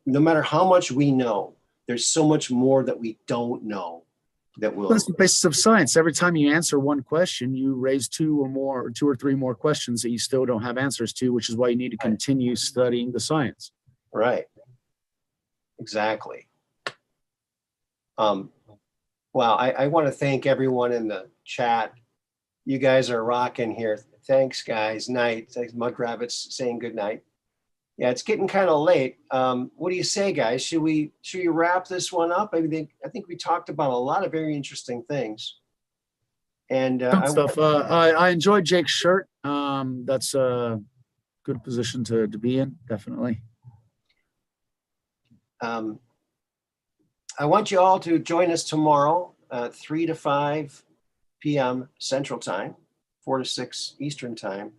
no matter how much we know, there's so much more that we don't know that will. That's the basis of science. Every time you answer one question, you raise two or three more questions that you still don't have answers to, which is why you need to continue studying the science. Right. Exactly. Wow, I want to thank everyone in the chat. You guys are rocking here. Thanks, guys. Night. Thanks, Mud Rabbits saying good night. Yeah, it's getting kind of late. What do you say, guys? Should we wrap this one up? I think we talked about a lot of very interesting things. And I enjoyed Jake's shirt. That's a good position to be in, definitely. I want you all to join us tomorrow, 3 to 5 p.m. Central Time, 4 to 6 Eastern Time,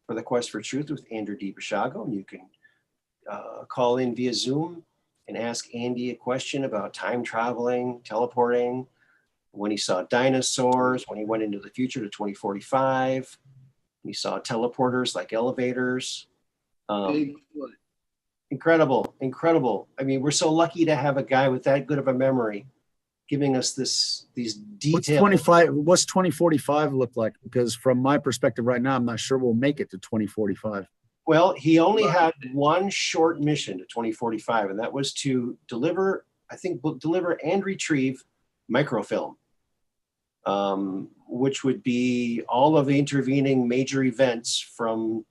for the Quest for Truth with Andrew D. Bashago. And you can call in via Zoom and ask Andy a question about time traveling, teleporting, when he saw dinosaurs, when he went into the future to 2045, when he saw teleporters like elevators. Incredible. I mean, we're so lucky to have a guy with that good of a memory giving us these details. What's 2045 look like? Because from my perspective right now, I'm not sure we'll make it to 2045. Well, he only had one short mission to 2045, and that was to deliver and retrieve microfilm, which would be all of the intervening major events from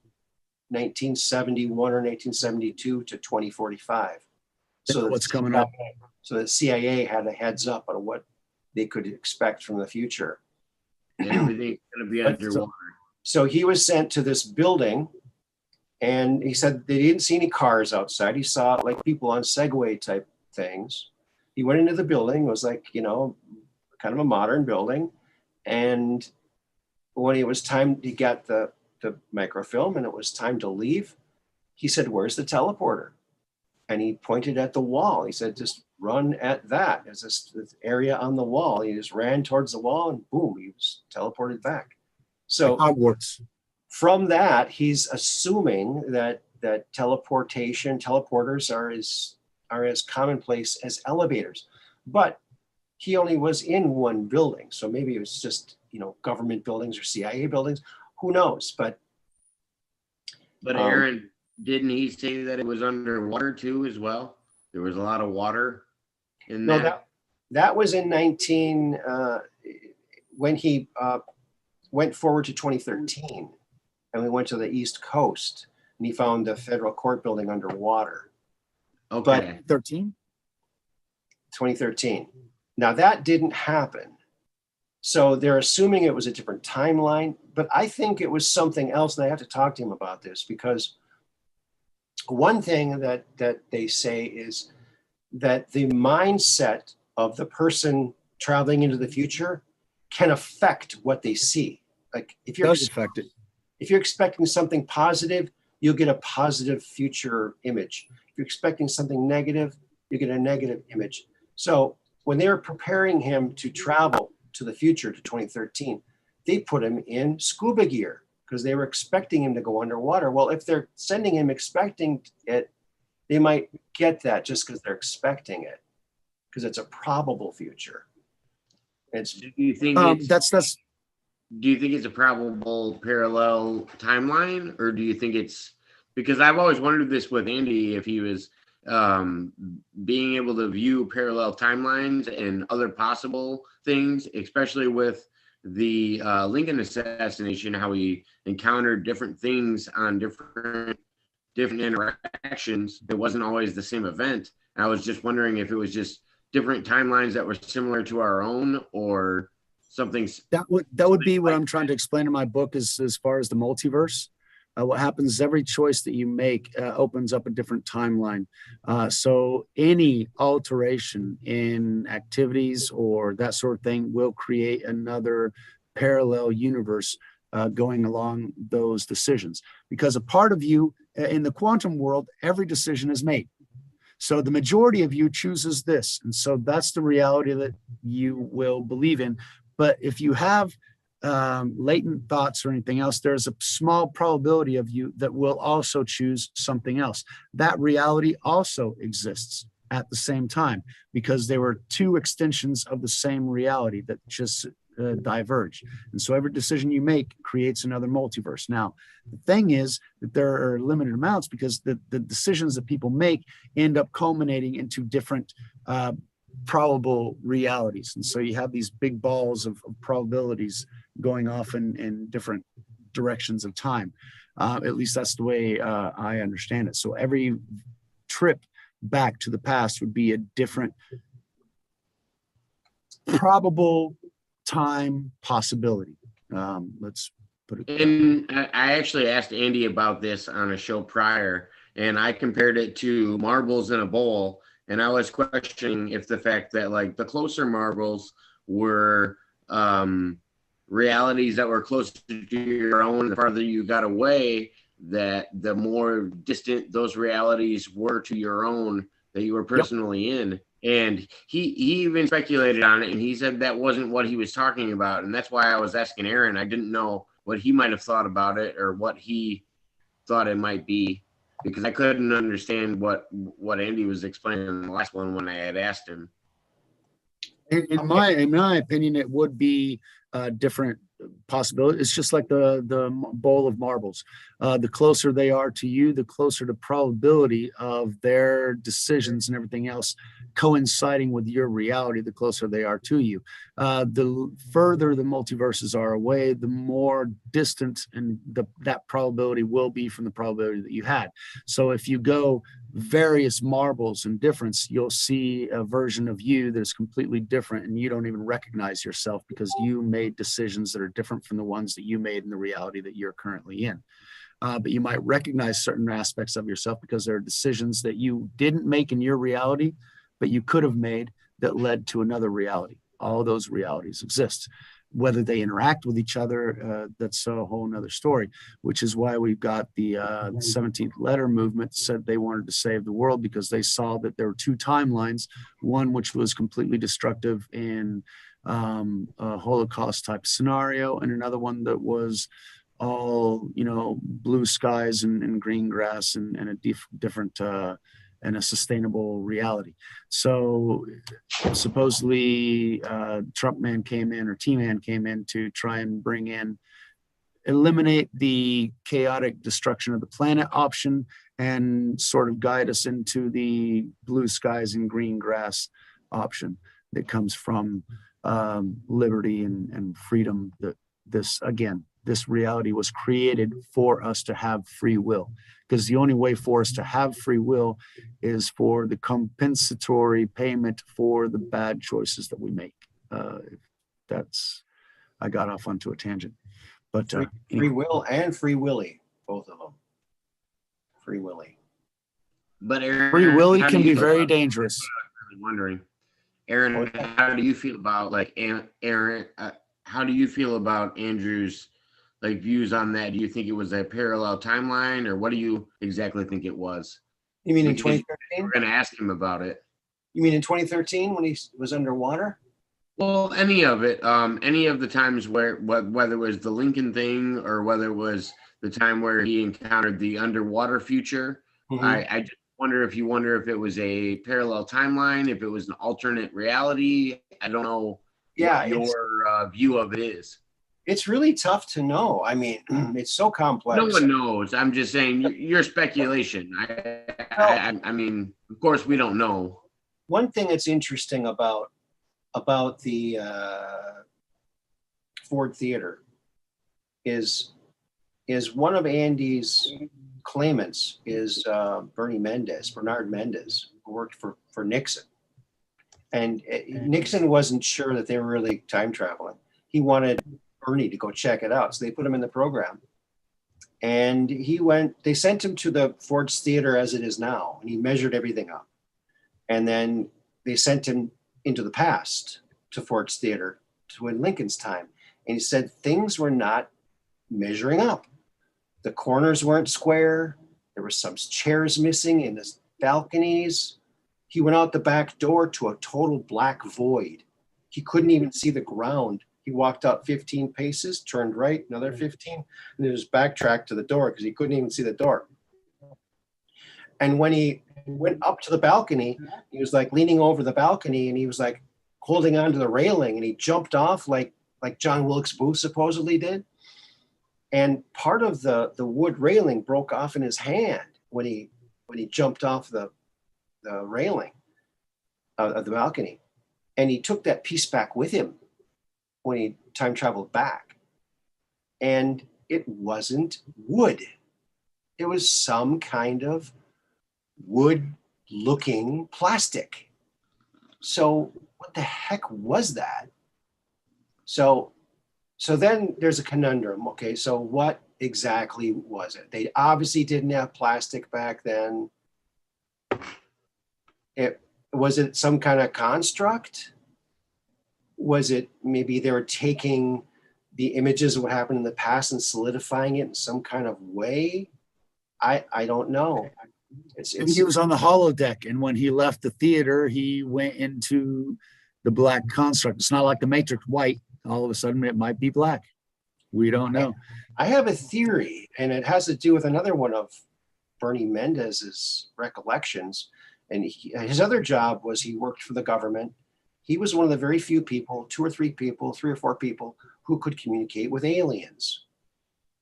1971 or 1972 to 2045. So what's coming up? So the CIA had a heads up on what they could expect from the future. Everything's going to be underwater. So he was sent to this building, and he said they didn't see any cars outside. He saw like people on Segway type things. He went into the building. It was like, kind of a modern building. And when it was time, he got the microfilm and it was time to leave. He said, "Where's the teleporter?" And he pointed at the wall. He said, "Just run at that." There's this area on the wall. He just ran towards the wall and boom, he was teleported back. So Hogwarts. From that, he's assuming that teleporters are as commonplace as elevators. But he only was in one building. So maybe it was just, government buildings or CIA buildings. Who knows? But But Aaron, didn't he say that it was underwater too as well? There was a lot of water in No, that. that was in when he went forward to 2013, and we went to the East Coast, and he found the federal court building underwater. Okay. 2013. Now that didn't happen. So they're assuming it was a different timeline, but I think it was something else. And I have to talk to him about this, because one thing that they say is that the mindset of the person traveling into the future can affect what they see. Like if you're expecting something positive, you'll get a positive future image. If you're expecting something negative, you get a negative image. So when they were preparing him to travel to the future to 2013, they put him in scuba gear because they were expecting him to go underwater. Well, if they're sending him expecting it, they might get that just because they're expecting it, because it's a probable future. Do you think do you think it's a probable parallel timeline, or do you think it's, because I've always wondered this with Andy, if he was being able to view parallel timelines and other possible things, especially with the Lincoln assassination, how he encountered different things on different interactions. It wasn't always the same event. And I was just wondering if it was just different timelines that were similar to our own, or something. That would be what I'm trying to explain in my book, is as far as the multiverse. What happens is every choice that you make opens up a different timeline. So any alteration in activities or that sort of thing will create another parallel universe going along those decisions. Because a part of you in the quantum world, every decision is made. So the majority of you chooses this. And so that's the reality that you will believe in. But if you have latent thoughts or anything else, there's a small probability of you that will also choose something else. That reality also exists at the same time, because there were two extensions of the same reality that just diverge. And so every decision you make creates another multiverse. Now, the thing is that there are limited amounts, because the decisions that people make end up culminating into different probable realities. And so you have these big balls of probabilities going off in different directions of time. At least that's the way I understand it. So every trip back to the past would be a different probable time possibility. Let's put it. And I actually asked Andy about this on a show prior, and I compared it to marbles in a bowl. And I was questioning if the fact that, like, the closer marbles were realities that were closer to your own, the farther you got away, that the more distant those realities were to your own that you were personally in. And he even speculated on it, and he said that wasn't what he was talking about. And that's why I was asking Aaron. I didn't know what he might have thought about it, or what he thought it might be, because I couldn't understand what Andy was explaining in the last one when I had asked him. In my opinion, it would be different possibility. It's just like the bowl of marbles. The closer they are to you, the closer the probability of their decisions and everything else coinciding with your reality, the closer they are to you. The further the multiverses are away, the more distant and that probability will be from the probability that you had. So if you go various marbles in difference, you'll see a version of you that is completely different, and you don't even recognize yourself because you made decisions that are different from the ones that you made in the reality that you're currently in. But you might recognize certain aspects of yourself because there are decisions that you didn't make in your reality, but you could have made that led to another reality. All those realities exist. Whether they interact with each other, that's a whole nother story, which is why we've got the 17th letter movement said they wanted to save the world, because they saw that there were two timelines, one which was completely destructive in a Holocaust type scenario, and another one that was all, blue skies and green grass and a different and a sustainable reality. So supposedly Trump man came in, or T-Man came in to try and bring in eliminate the chaotic destruction of the planet option and sort of guide us into the blue skies and green grass option that comes from liberty and freedom. That this reality was created for us to have free will, because the only way for us to have free will is for the compensatory payment for the bad choices that we make. I got off onto a tangent, but Free will and Free Willy, both of them. Free Willy. But Aaron, Free Willy how do can you be feel very about- dangerous. I'm wondering, Aaron, how do you feel about Aaron? How do you feel about Andrew's views on that? Do you think it was a parallel timeline, or what do you exactly think it was? You mean in Because 2013? We're going to ask him about it. You mean in 2013 when he was underwater? Well, any of it, any of the times where whether it was the Lincoln thing or whether it was the time where he encountered the underwater future. I just wonder if it was a parallel timeline, if it was an alternate reality. I don't know what your view of it is. It's really tough to know. I mean, it's so complex. No one knows. I'm just saying your speculation. I mean, of course, we don't know. One thing that's interesting about the Ford Theater is one of Andy's claimants is Bernard Mendez, who worked for Nixon. And Nixon wasn't sure that they were really time traveling. He wanted Bernie to go check it out. So they put him in the program. And they sent him to the Ford's Theater as it is now, and he measured everything up. And then they sent him into the past to Ford's Theater to in Lincoln's time. And he said things were not measuring up. The corners weren't square. There were some chairs missing in the balconies. He went out the back door to a total black void. He couldn't even see the ground. He walked out 15 paces, turned right, another 15, and then just backtracked to the door because he couldn't even see the door. And when he went up to the balcony, he was like leaning over the balcony and he was like holding onto the railing, and he jumped off like John Wilkes Booth supposedly did. And part of the wood railing broke off in his hand when he jumped off the railing of the balcony. And he took that piece back with him when he time traveled back. And it wasn't wood. It was some kind of wood-looking plastic. So what the heck was that? So then there's a conundrum. Okay, so what exactly was it? They obviously didn't have plastic back then. Was it some kind of construct? Was it maybe they were taking the images of what happened in the past and solidifying it in some kind of way? I don't know. And he was on the holodeck, and when he left the theater, he went into the black construct. It's not like the Matrix white. All of a sudden, it might be black. We don't know. I have a theory, and it has to do with another one of Bernie Mendez's recollections. And his other job was he worked for the government. He was one of the very few people, 2 or 3 people, 3 or 4 people who could communicate with aliens.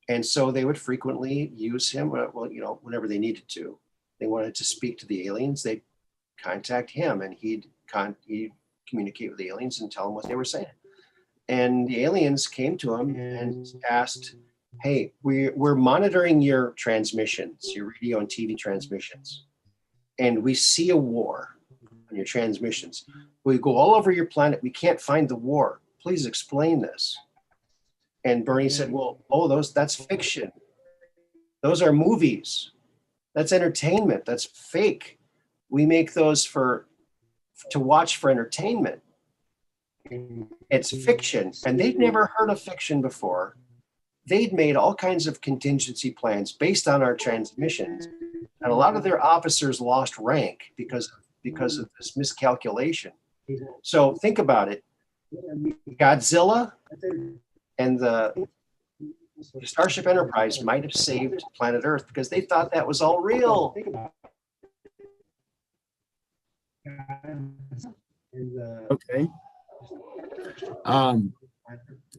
And so they would frequently use him, whenever they needed to. They wanted to speak to the aliens, they'd contact him, and he'd communicate with the aliens and tell them what they were saying. And the aliens came to him and asked, hey, we're monitoring your transmissions, your radio and TV transmissions. And we see a war on your transmissions. We go all over your planet. We can't find the war. Please explain this. And Bernie said, that's fiction. Those are movies. That's entertainment. That's fake. We make those to watch for entertainment. It's fiction. And they'd never heard of fiction before. They'd made all kinds of contingency plans based on our transmissions. And a lot of their officers lost rank because of this miscalculation. So think about it. Godzilla and the Starship Enterprise might have saved planet Earth because they thought that was all real. Okay.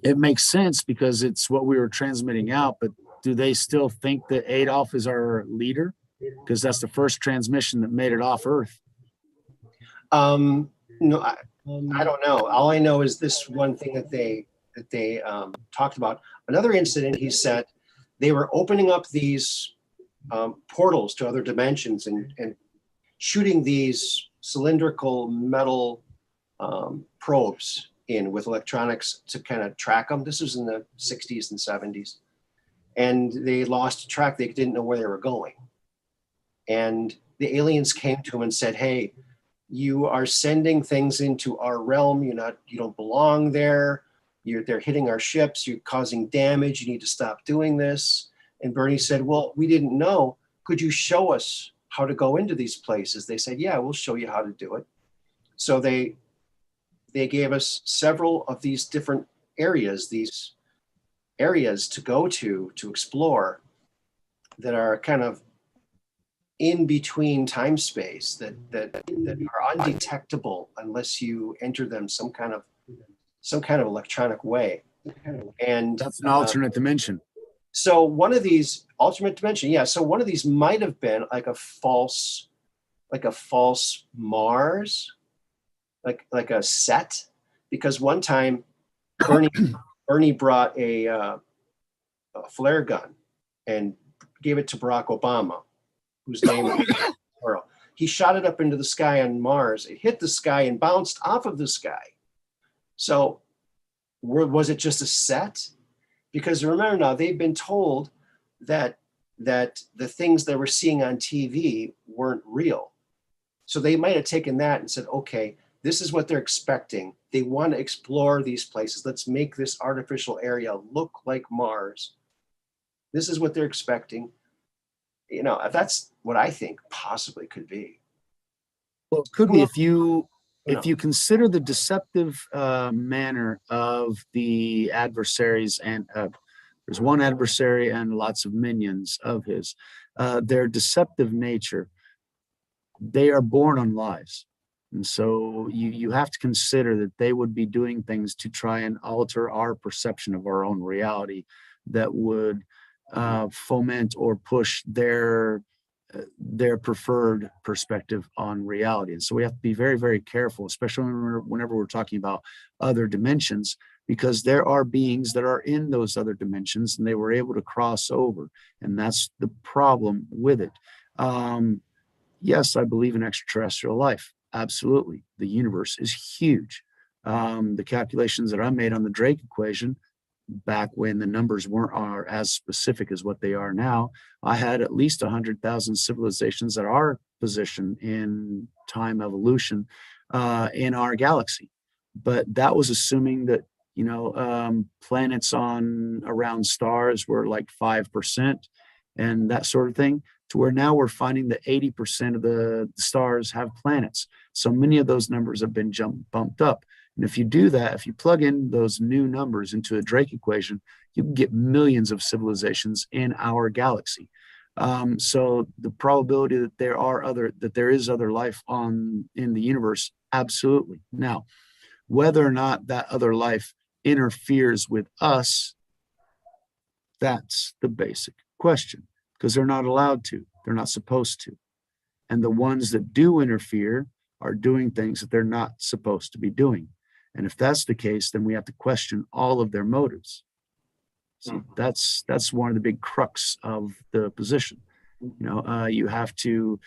it makes sense because it's what we were transmitting out. But do they still think that Adolf is our leader? Because that's the first transmission that made it off Earth. No, I don't know. All I know is this one thing that they talked about. Another incident, he said, they were opening up these portals to other dimensions and shooting these cylindrical metal probes in with electronics to kind of track them. This was in the 60s and 70s. And they lost track. They didn't know where they were going. And the aliens came to him and said, hey, you are sending things into our realm. You don't belong there. They're hitting our ships. You're causing damage. You need to stop doing this. And Bernie said, well, we didn't know. Could you show us how to go into these places? They said, yeah, we'll show you how to do it. So they gave us several of these different areas, to go to explore that are kind of in between time space that are undetectable unless you enter them some kind of electronic way. And that's an alternate dimension. So one of these alternate dimension, yeah. So one of these might have been like a false Mars, like a set, because one time Bernie brought a flare gun and gave it to Barack Obama, whose name was Earl. He shot it up into the sky on Mars. It hit the sky and bounced off of the sky. So was it just a set? Because remember now, they've been told that the things they were seeing on TV weren't real. So they might have taken that and said, okay, this is what they're expecting. They want to explore these places. Let's make this artificial area look like Mars. This is what they're expecting. That's what I think possibly could be. Well, it could be if you consider the deceptive manner of the adversaries, and there's one adversary and lots of minions of his, their deceptive nature, they are born on lies. And so you have to consider that they would be doing things to try and alter our perception of our own reality that would foment or push their preferred perspective on reality. And so we have to be very, very careful, especially whenever we're talking about other dimensions, because there are beings that are in those other dimensions and they were able to cross over. And that's the problem with it. Yes, I believe in extraterrestrial life. Absolutely. The universe is huge. The calculations that I made on the Drake equation back when the numbers are as specific as what they are now, I had at least 100,000 civilizations that are positioned in time evolution in our galaxy. But that was assuming that, planets around stars were like 5% and that sort of thing, to where now we're finding that 80% of the stars have planets. So many of those numbers have been bumped up. And if you do that, if you plug in those new numbers into a Drake equation, you can get millions of civilizations in our galaxy. So the probability that there is other life in the universe, absolutely. Now, whether or not that other life interferes with us, that's the basic question, because they're not allowed to, they're not supposed to. And the ones that do interfere are doing things that they're not supposed to be doing. And if that's the case, then we have to question all of their motives. So that's one of the big crux of the position. You have to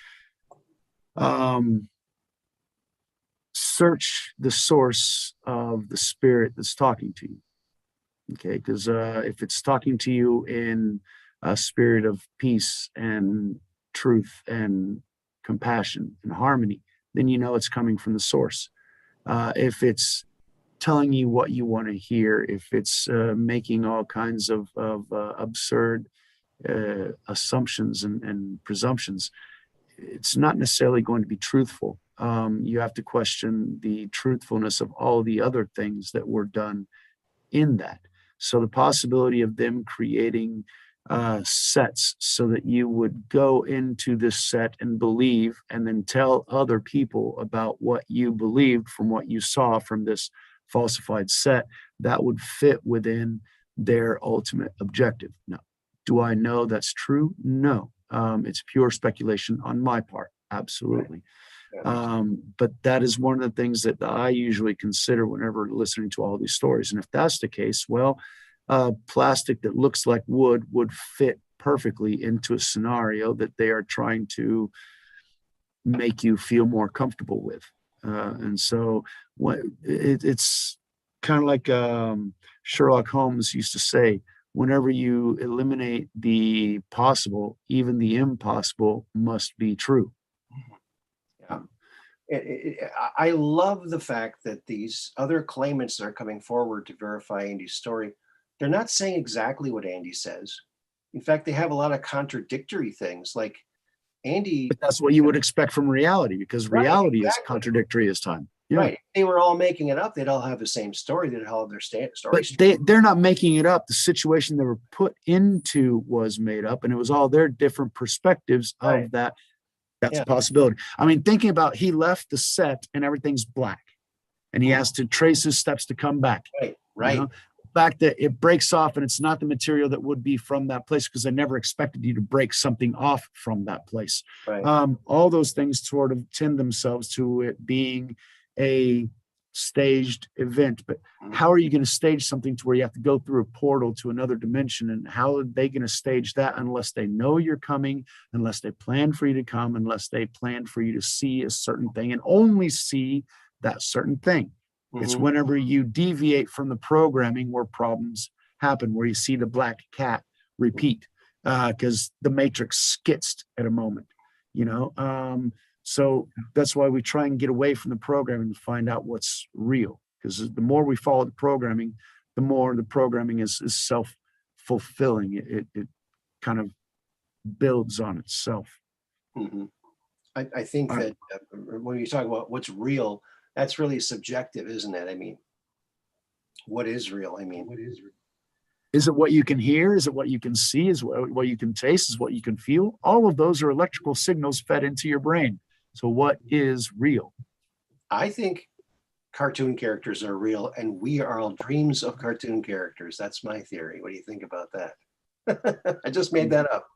search the source of the spirit that's talking to you. Okay, because if it's talking to you in a spirit of peace and truth and compassion and harmony, then it's coming from the source. If it's telling you what you want to hear, if it's making all kinds of absurd assumptions and presumptions, it's not necessarily going to be truthful. You have to question the truthfulness of all the other things that were done in that. So the possibility of them creating sets so that you would go into this set and believe and then tell other people about what you believed from what you saw from this falsified set that would fit within their ultimate objective. Now, do I know that's true? No. It's pure speculation on my part. Absolutely. But that is one of the things that I usually consider whenever listening to all these stories. And if that's the case, well, plastic that looks like wood would fit perfectly into a scenario that they are trying to make you feel more comfortable with. And so it's kind of like Sherlock Holmes used to say, whenever you eliminate the possible, even the impossible must be true. Yeah. I love the fact that these other claimants that are coming forward to verify Andy's story, they're not saying exactly what Andy says. In fact, they have a lot of contradictory things, like Andy. But that's what you would expect from reality, because reality is contradictory as time. Yeah. Right. If they were all making it up, they'd all have the same story. They'd all have their story. But they're not making it up. The situation they were put into was made up, and it was all their different perspectives of that. That's a possibility. I mean, thinking about, he left the set and everything's black, and he has to trace his steps to come back. Right. You know? The fact that it breaks off and it's not the material that would be from that place, because I never expected you to break something off from that place. Right. All those things sort of tend themselves to it being a staged event. But how are you going to stage something to where you have to go through a portal to another dimension? And how are they going to stage that unless they know you're coming, unless they plan for you to come, unless they plan for you to see a certain thing and only see that certain thing? It's whenever you deviate from the programming where problems happen, where you see the black cat repeat, because the matrix skitzed at a moment, you know. So that's why we try and get away from the programming to find out what's real, because the more we follow the programming, the more the programming is self-fulfilling. It kind of builds on itself. I think that when you talk about what's real, that's really subjective, isn't it? I mean, what is real? I mean, what is real? Is it what you can hear? Is it what you can see? Is it what you can taste? Is what you can feel? All of those are electrical signals fed into your brain. So what is real? I think cartoon characters are real, and we are all dreams of cartoon characters. That's my theory. What do you think about that? I just made that up.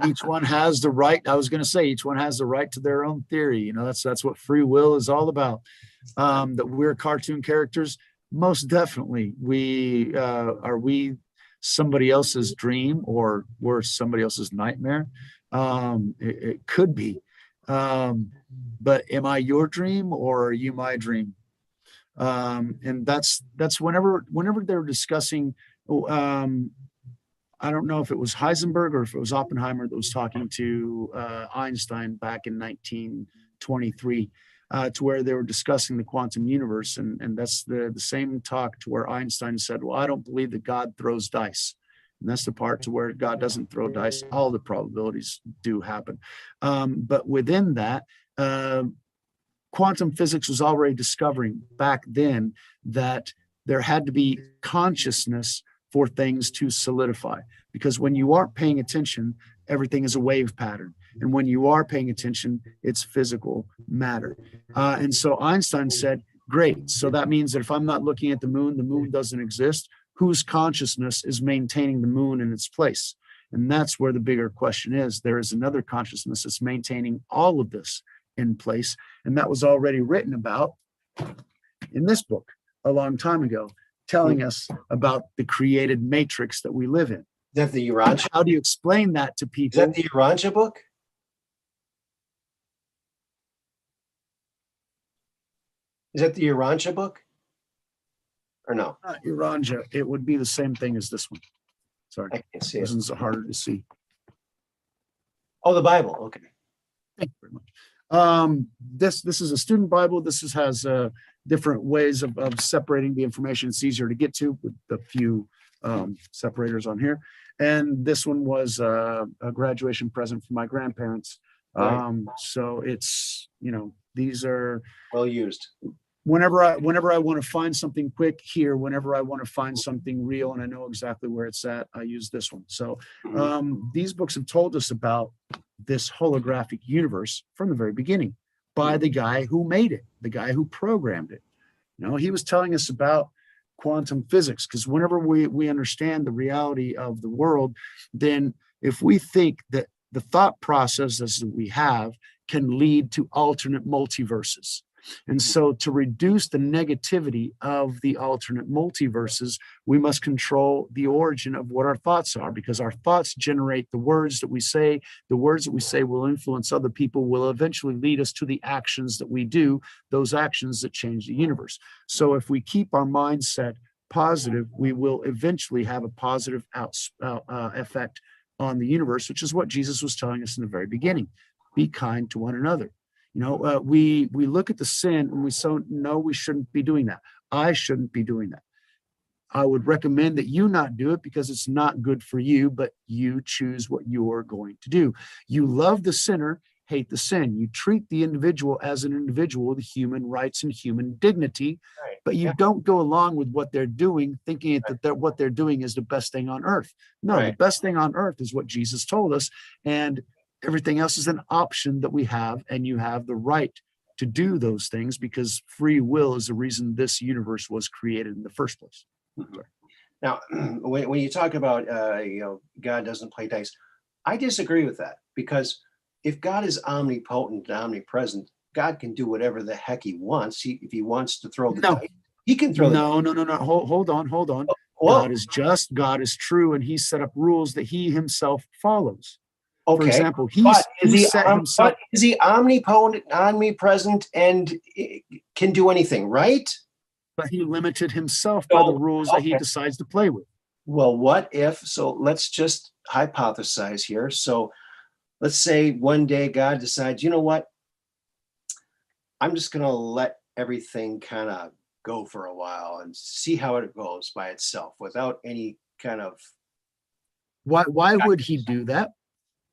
Each one has the right. I was going to say each one has the right to their own theory. You know, that's what free will is all about. That we're cartoon characters. Most definitely, we are we somebody else's dream, or we're somebody else's nightmare. It could be. But am I your dream, or are you my dream? And that's whenever they were discussing. I don't know if it was Heisenberg or if it was Oppenheimer that was talking to Einstein back in 1923, to where they were discussing the quantum universe. And that's the same talk to where Einstein said, well, I don't believe that God throws dice. And that's the part to where God doesn't throw dice. All the probabilities do happen. But within that, quantum physics was already discovering back then that there had to be consciousness for things to solidify, because when you aren't paying attention, everything is a wave pattern. And when you are paying attention, it's physical matter. And so Einstein said, great. So that means that if I'm not looking at the moon doesn't exist. Whose consciousness is maintaining the moon in its place? And that's where the bigger question is. There is another consciousness that's maintaining all of this in place. And that was already written about in this book a long time ago, telling us about the created matrix that we live in. Is that the Urantia? How do you explain that to people? Is that the Urantia book? Is that the Urantia book? Or no? Not Urantia. It would be the same thing as this one. Sorry. I can't see it. This one's harder to see. Oh, the Bible. Okay. Thank you very much. This is a student Bible. This has different ways of separating the information. It's easier to get to with a few separators on here. And this one was a graduation present from my grandparents. Right. So it's, you know, these are well used. Whenever I want to find something quick here, whenever I want to find something real and I know exactly where it's at, I use this one. So these books have told us about this holographic universe from the very beginning by the guy who made it, the guy who programmed it. He was telling us about quantum physics, because whenever we understand the reality of the world, then if we think that the thought processes that we have can lead to alternate multiverses. And so to reduce the negativity of the alternate multiverses, we must control the origin of what our thoughts are, because our thoughts generate the words that we say. The words that we say will influence other people, will eventually lead us to the actions that we do, those actions that change the universe. So if we keep our mindset positive, we will eventually have a positive effect on the universe, which is what Jesus was telling us in the very beginning. Be kind to one another. We look at the sin and we so know we shouldn't be doing that. I shouldn't be doing that. I would recommend that you not do it because it's not good for you, but you choose what you're going to do. You love the sinner, hate the sin. You treat the individual as an individual with human rights and human dignity, but you don't go along with what they're doing, thinking that what they're doing is the best thing on earth. No, the best thing on earth is what Jesus told us, and everything else is an option that we have, and you have the right to do those things because free will is the reason this universe was created in the first place. Now, when you talk about, God doesn't play dice, I disagree with that, because if God is omnipotent and omnipresent, God can do whatever the heck he wants. If he wants to throw the dice, he can throw no. Hold on. God is just, God is true, and he set up rules that he himself follows. Okay. For example, is he omnipotent, omnipresent, and can do anything, right? But he limited himself by the rules that he decides to play with. Well, what if, so let's just hypothesize here. So let's say one day God decides, you know what? I'm just going to let everything kind of go for a while and see how it goes by itself without any kind of. Why would he do that?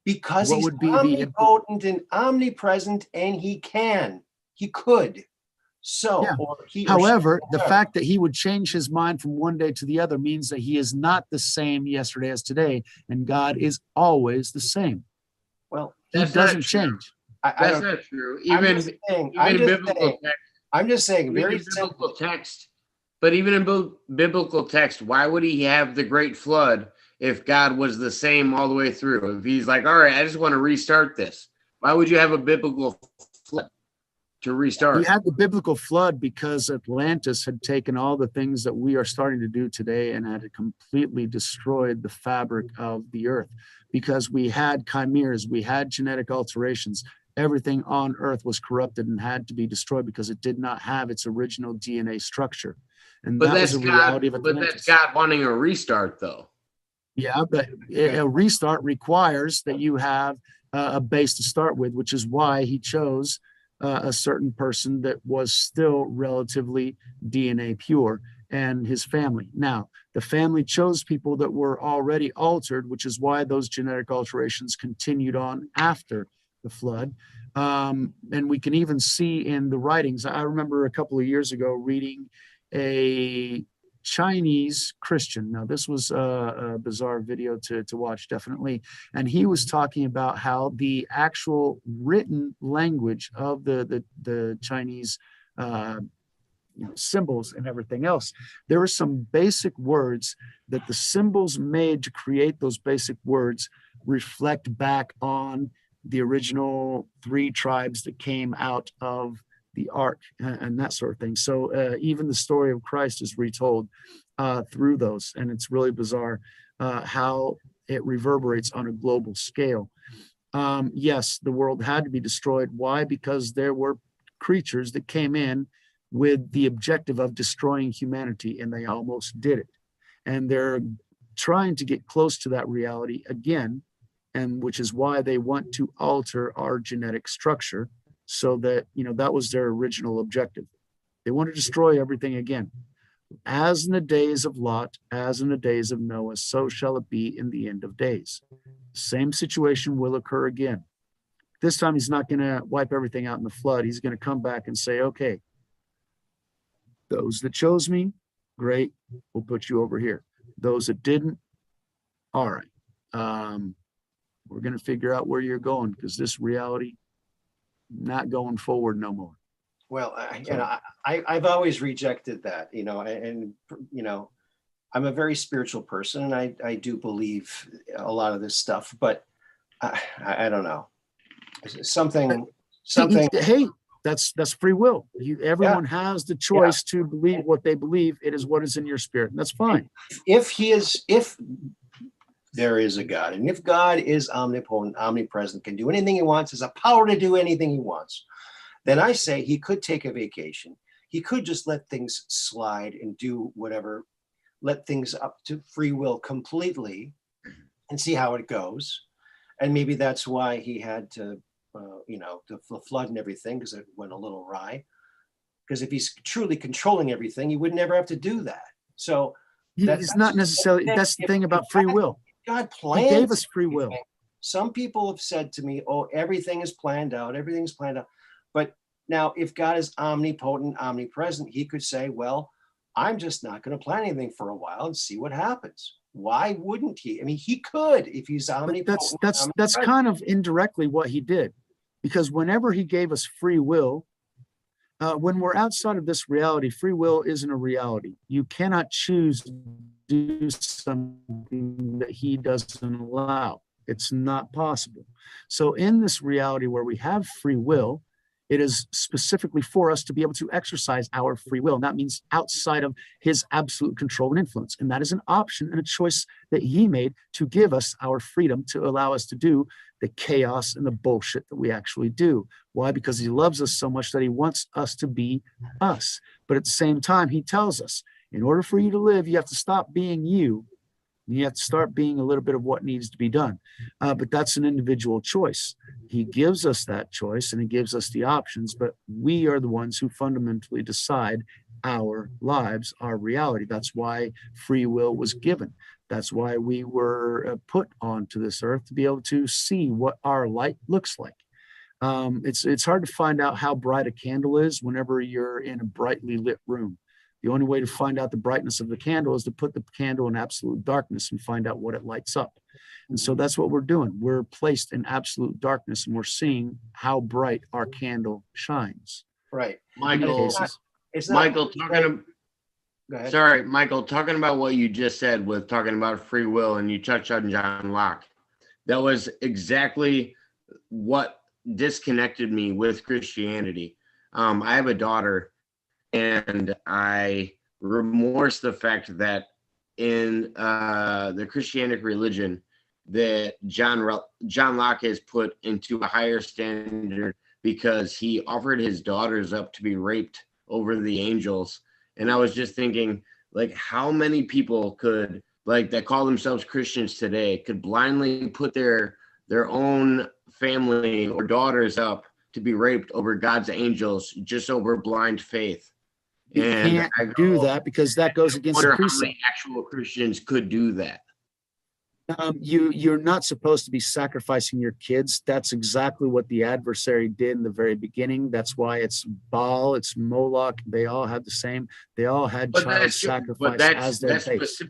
Because he's omnipotent and omnipresent, and he could. So, however, the fact that he would change his mind from one day to the other means that he is not the same yesterday as today, and God is always the same. Well, he doesn't change. That's not true. I'm just saying, very biblical text. But even in biblical text, why would he have the great flood if God was the same all the way through? If he's like, all right, I just want to restart this. Why would you have a biblical flood to restart? You had the biblical flood because Atlantis had taken all the things that we are starting to do today and had completely destroyed the fabric of the earth, because we had chimeras, we had genetic alterations. Everything on earth was corrupted and had to be destroyed because it did not have its original DNA structure. And that was the reality of Atlantis. But that's God wanting a restart, though. Yeah, but a restart requires that you have a base to start with, which is why he chose a certain person that was still relatively DNA pure, and his family. Now, the family chose people that were already altered, which is why those genetic alterations continued on after the flood. And we can even see in the writings. I remember a couple of years ago reading a Chinese Christian. Now, this was a bizarre video to watch, definitely. And he was talking about how the actual written language of the Chinese symbols and everything else, there were some basic words that the symbols made to create those basic words reflect back on the original 3 tribes that came out of the ark and that sort of thing. So even the story of Christ is retold through those, and it's really bizarre how it reverberates on a global scale. Yes, the world had to be destroyed. Why? Because there were creatures that came in with the objective of destroying humanity, and they almost did it. And they're trying to get close to that reality again, and which is why they want to alter our genetic structure, so that, that was their original objective. They want to destroy everything again. As in the days of Lot, as in the days of Noah, so shall it be in the end of days. Same situation will occur again. This time he's not going to wipe everything out in the flood. He's going to come back and say, okay, those that chose me, great, we'll put you over here. Those that didn't, all right. We're going to figure out where you're going, because this reality, not going forward no more. Well, I've always rejected that, and I'm a very spiritual person, and I do believe a lot of this stuff, but I don't know. Something. Hey, that's free will. Everyone has the choice to believe what they believe. It is what is in your spirit, and that's fine. If there is a God, and if God is omnipotent, omnipresent, can do anything he wants, has a power to do anything he wants, then I say he could take a vacation. He could just let things slide and do whatever, let things up to free will completely and see how it goes. And maybe that's why he had to, the flood and everything, because it went a little awry. Because if he's truly controlling everything, he would never have to do that. So He's not necessarily, that's the thing about free will. God planned. He gave us free will. Some people have said to me, oh, everything is planned out. Everything's planned out. But now if God is omnipotent, omnipresent, he could say, well, I'm just not going to plan anything for a while and see what happens. Why wouldn't he? I mean, he could if he's omnipotent. That's kind of indirectly what he did, because whenever he gave us free will, when we're outside of this reality, free will isn't a reality. You cannot choose to do something that he doesn't allow. It's not possible. So in this reality where we have free will, it is specifically for us to be able to exercise our free will. And that means outside of his absolute control and influence. And that is an option and a choice that he made to give us our freedom, to allow us to do the chaos and the bullshit that we actually do. Why? Because he loves us so much that he wants us to be us. But at the same time, he tells us, in order for you to live, you have to stop being you. You have to start being a little bit of what needs to be done. But that's an individual choice. He gives us that choice and he gives us the options, but we are the ones who fundamentally decide our lives, our reality. That's why free will was given. That's why we were put onto this earth, to be able to see what our light looks like. It's hard to find out how bright a candle is whenever you're in a brightly lit room. The only way to find out the brightness of the candle is to put the candle in absolute darkness and find out what it lights up. And so that's what we're doing. We're placed in absolute darkness and we're seeing how bright our candle shines. Right. Michael, talking about what you just said with talking about free will, and you touched on John Locke. That was exactly what disconnected me with Christianity. I have a daughter, and I remorse the fact that in the Christianic religion that John Locke has put into a higher standard because he offered his daughters up to be raped over the angels. And I was just thinking, like, how many people could, like, that call themselves Christians today, could blindly put their own family or daughters up to be raped over God's angels just over blind faith? You can't do that because that goes against the precept. How many actual Christians could do that? You're not supposed to be sacrificing your kids. That's exactly what the adversary did in the very beginning. That's why it's Baal, it's Moloch. They all had the same. They all had child sacrifice as their base.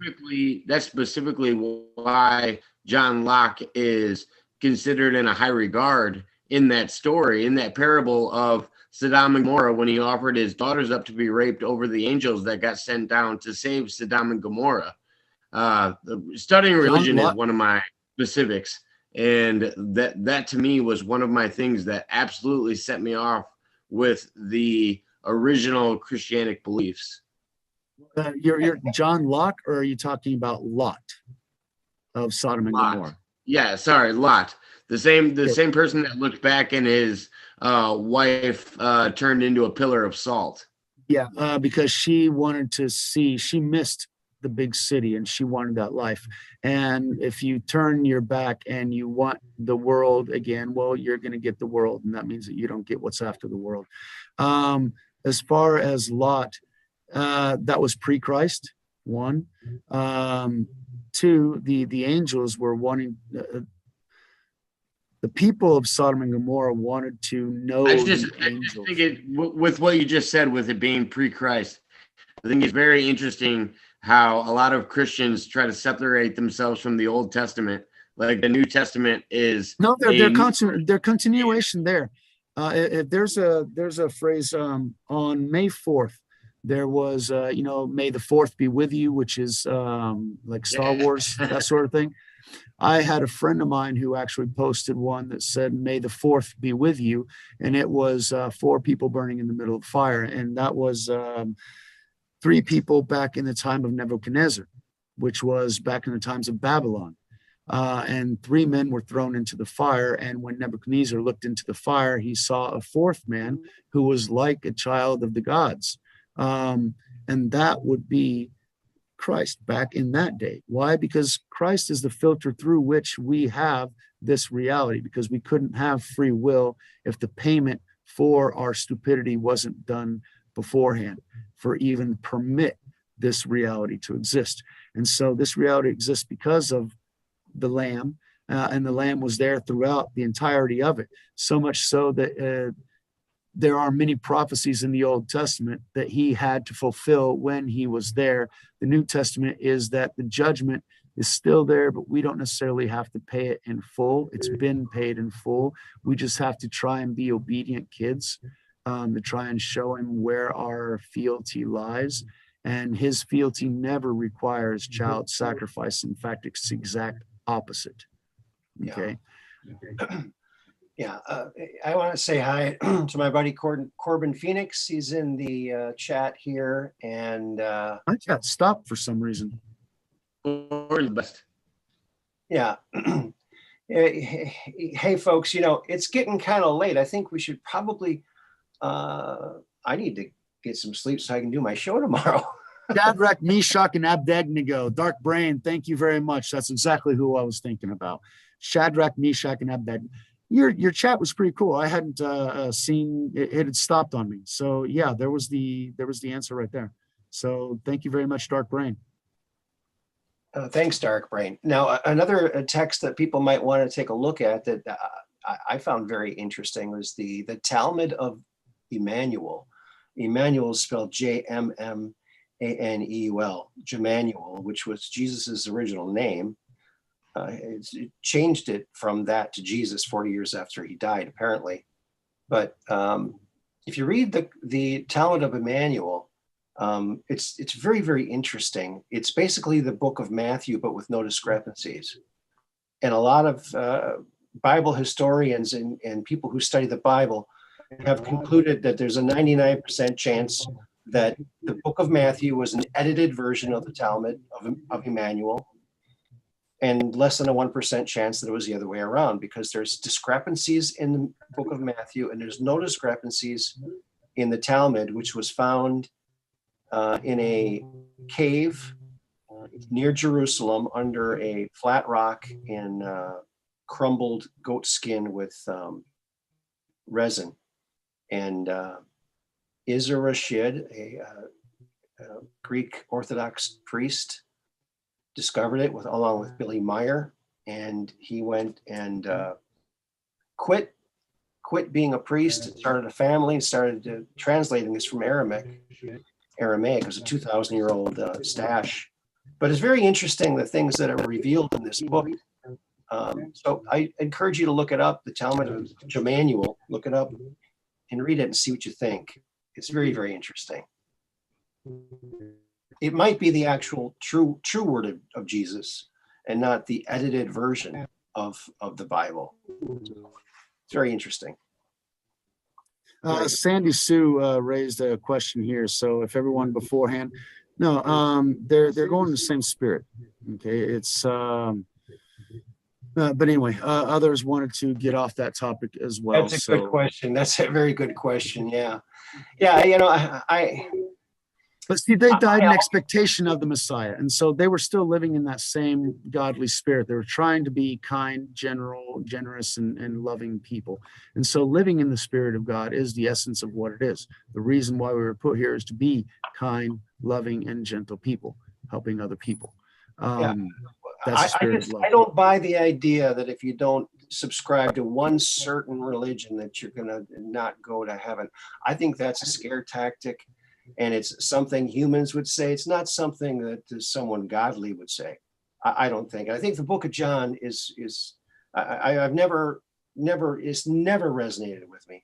That's specifically why John Locke is considered in a high regard in that story, in that parable of Sodom and Gomorrah, when he offered his daughters up to be raped over the angels that got sent down to save Sodom and Gomorrah. Studying religion is one of my specifics, and that to me was one of my things that absolutely set me off with the original Christianic beliefs. You're John Locke, or are you talking about Lot of Sodom and Gomorrah? Yeah, sorry, Lot. The same person that looked back and his wife turned into a pillar of salt. Yeah, because she wanted to see, she missed the big city and she wanted that life. And if you turn your back and you want the world again, well, you're going to get the world. And that means that you don't get what's after the world. As far as Lot, that was pre-Christ, one. Two, the angels were wanting, the people of Sodom and Gomorrah wanted to know I just think with what you just said, with it being pre-Christ, I think it's very interesting how a lot of Christians try to separate themselves from the Old Testament. Like the New Testament is their continuation there. If there's a phrase on May 4th, there was may the 4th be with you, which is like Star Wars, that sort of thing. I had a friend of mine who actually posted one that said, "May the 4th be with you," and it was 4 people burning in the middle of fire, and that was 3 people back in the time of Nebuchadnezzar, which was back in the times of Babylon. And 3 men were thrown into the fire. And when Nebuchadnezzar looked into the fire, he saw a 4th man who was like a child of the gods. And that would be Christ back in that day. Why? Because Christ is the filter through which we have this reality, because we couldn't have free will if the payment for our stupidity wasn't done beforehand for even permit this reality to exist. And so this reality exists because of the Lamb, and the Lamb was there throughout the entirety of it, so much so that there are many prophecies in the Old Testament that he had to fulfill when he was there. The New Testament is that the judgment is still there, but we don't necessarily have to pay it in full. It's been paid in full. We just have to try and be obedient kids, to try and show him where our fealty lies. And his fealty never requires child sacrifice. In fact, it's the exact opposite. Okay. Yeah, I want to say hi to my buddy Corbin Phoenix. He's in the chat here, and I got stopped for some reason. Yeah. Hey, folks, it's getting kind of late. I think we should probably, I need to get some sleep so I can do my show tomorrow. Shadrach, Meshach, and Abednego. Dark Brain, thank you very much. That's exactly who I was thinking about. Shadrach, Meshach, and Abednego. Your chat was pretty cool. I hadn't seen it had stopped on me. So yeah, there was the answer right there. So thank you very much, Dark Brain. Thanks, Dark Brain. Now, another text that people might want to take a look at that I found very interesting was the Talmud of Emmanuel. Emmanuel is spelled Jmmanuel, Jemanuel, which was Jesus's original name. It changed it from that to Jesus 40 years after he died, apparently. But if you read the Talmud of Emmanuel, it's very, very interesting. It's basically the book of Matthew, but with no discrepancies. And a lot of Bible historians and people who study the Bible have concluded that there's a 99% chance that the book of Matthew was an edited version of the Talmud of Emmanuel, and less than a 1% chance that it was the other way around, because there's discrepancies in the book of Matthew and there's no discrepancies in the Talmud, which was found in a cave near Jerusalem under a flat rock in crumbled goat skin with resin. And Isra Rashid, a Greek Orthodox priest, discovered it along with Billy Meyer, and he went and quit being a priest, started a family, and started translating this from Aramaic. Aramaic is a 2,000-year-old stash, but it's very interesting the things that are revealed in this book. So I encourage you to look it up, the Talmud of Jemanuel. Look it up and read it and see what you think. It's very, very interesting. It might be the actual true word of Jesus and not the edited version of the Bible. It's very interesting. Sandy Sue raised a question here. So if everyone beforehand, no, they're going in the same spirit. Okay, it's but anyway, others wanted to get off that topic as well. That's a good question. That's a very good question. Yeah, I But see, they died in expectation of the Messiah. And so they were still living in that same godly spirit. They were trying to be kind, generous, and loving people. And so living in the spirit of God is the essence of what it is. The reason why we were put here is to be kind, loving, and gentle people, helping other people. That's the spirit of love. I don't buy the idea that if you don't subscribe to one certain religion that you're going to not go to heaven. I think that's a scare tactic. And it's something humans would say. It's not something that someone godly would say. I don't think. I think the Book of John it's never resonated with me.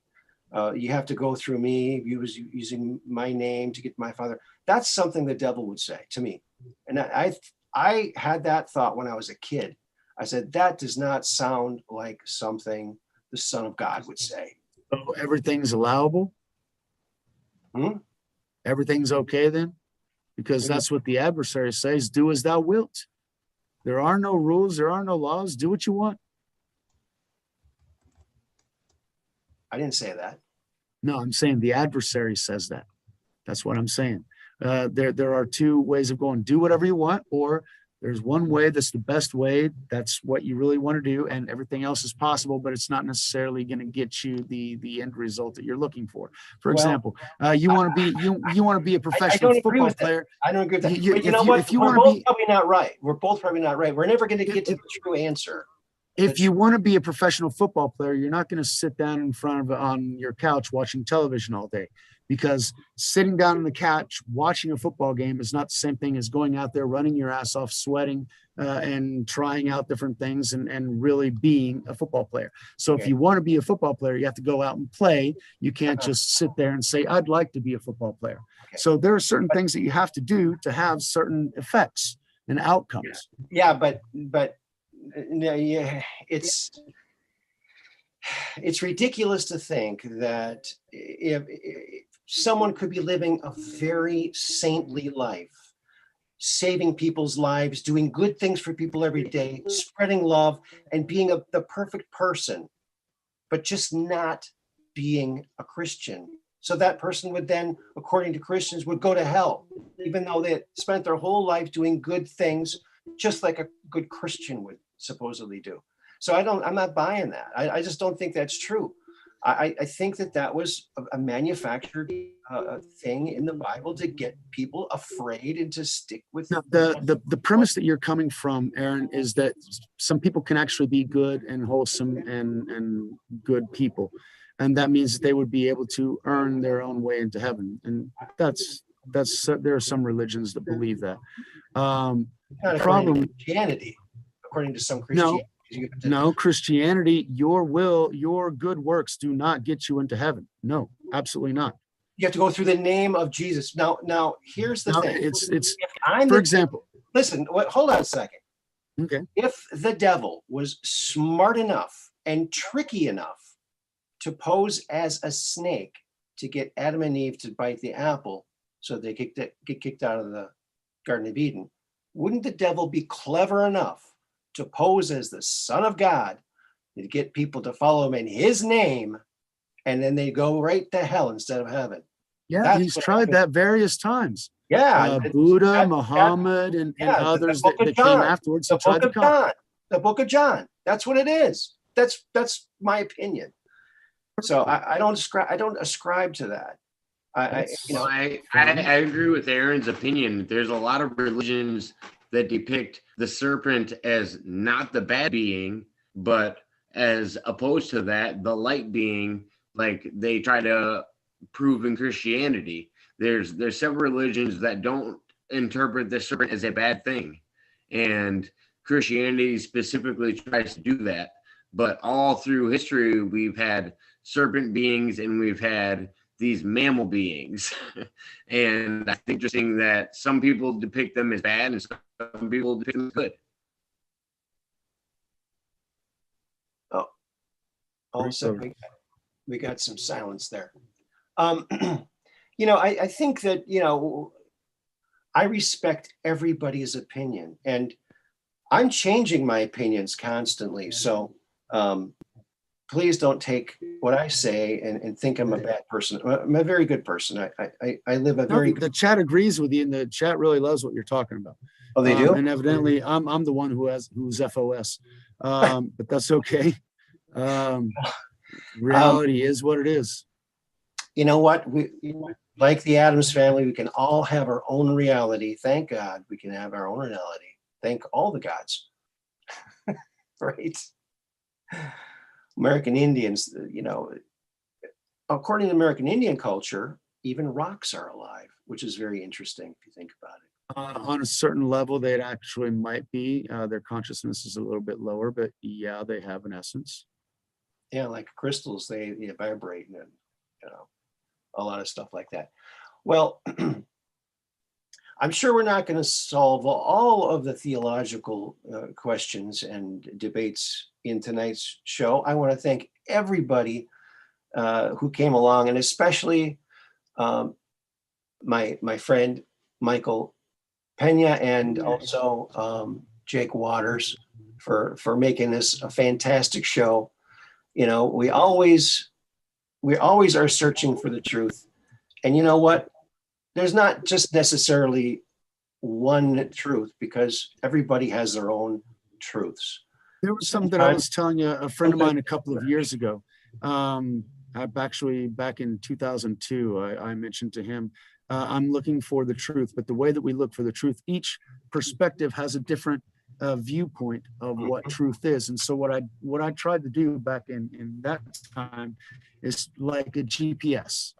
You have to go through me, using my name to get my father. That's something the devil would say to me. And I had that thought when I was a kid. I said, that does not sound like something the Son of God would say. So everything's allowable? Everything's okay then? Because that's what the adversary says, do as thou wilt. There are no rules, there are no laws, do what you want. I didn't say that. No, I'm saying the adversary says that. That's what I'm saying. There are two ways of going, do whatever you want, or there's one way that's the best way. That's what you really want to do. And everything else is possible, but it's not necessarily going to get you the end result that you're looking for. For example, you want to be a professional football player. I don't agree with that. But you know what? We're both probably not right. We're both probably not right. We're never going to get to the true answer. If you want to be a professional football player, you're not going to sit down in front of on your couch watching television all day, because sitting down on the couch watching a football game is not the same thing as going out there, running your ass off, sweating, and trying out different things and really being a football player. So if you want to be a football player, you have to go out and play. You can't just sit there and say, I'd like to be a football player. So there are certain things that you have to do to have certain effects and outcomes. Yeah, but it's ridiculous to think that if someone could be living a very saintly life, saving people's lives, doing good things for people every day, spreading love, and being the perfect person, but just not being a Christian. So that person would then, according to Christians, would go to hell, even though they spent their whole life doing good things, just like a good Christian would supposedly do. So I'm not buying that. I just don't think that's true. I think that was a manufactured thing in the Bible to get people afraid and to stick with. Now, the premise that you're coming from, Aaron, is that some people can actually be good and wholesome and good people, and that means that they would be able to earn their own way into heaven. And that's there are some religions that believe that. The problem, Christianity, according to some Christianity. No, Christianity, your good works do not get you into heaven. No, absolutely not. You have to go through the name of Jesus. Now here's the thing. It's for example. Listen, hold on a second. Okay. If the devil was smart enough and tricky enough to pose as a snake to get Adam and Eve to bite the apple so they get kicked out of the Garden of Eden, wouldn't the devil be clever enough to pose as the Son of God to get people to follow him in his name, and then they go right to hell instead of heaven? Yeah, he's tried that various times. Yeah, Buddha, Muhammad, and others that came afterwards. The book of John. The book of John. That's what it is. That's my opinion. So I don't ascribe to that. I agree with Aaron's opinion. There's a lot of religions that depict the serpent as not the bad being, but as opposed to that, the light being, like they try to prove in Christianity. There's several religions that don't interpret the serpent as a bad thing, and Christianity specifically tries to do that. But all through history, we've had serpent beings and we've had these mammal beings. And I think interesting that some people depict them as bad and some people depict them as good. So we got some silence there. I think that, I respect everybody's opinion, and I'm changing my opinions constantly. So please don't take what I say and think I'm a bad person. I'm a very good person. I live a very the chat agrees with you, and the chat really loves what you're talking about. Oh, they do? And evidently I'm the one who's FOS. But that's okay. Reality is what it is. You know what? Like the Addams family, we can all have our own reality. Thank God we can have our own reality. Thank all the gods. Right? American Indians, according to American Indian culture, even rocks are alive, which is very interesting if you think about it. On a certain level, they actually might be. Their consciousness is a little bit lower, but yeah, they have an essence. Yeah, like crystals, they vibrate. a lot of stuff like that. Well, I'm sure we're not going to solve all of the theological questions and debates in tonight's show. I want to thank everybody who came along, and especially my friend Michael Pena, and also Jake Waters for making this a fantastic show. We always are searching for the truth, and you know what? There's not just necessarily one truth, because everybody has their own truths. There was something that I was telling a friend of mine a couple of years ago. Actually, back in 2002, I mentioned to him, I'm looking for the truth, but the way that we look for the truth, each perspective has a different viewpoint of what truth is. And so what I tried to do back in that time is like a GPS.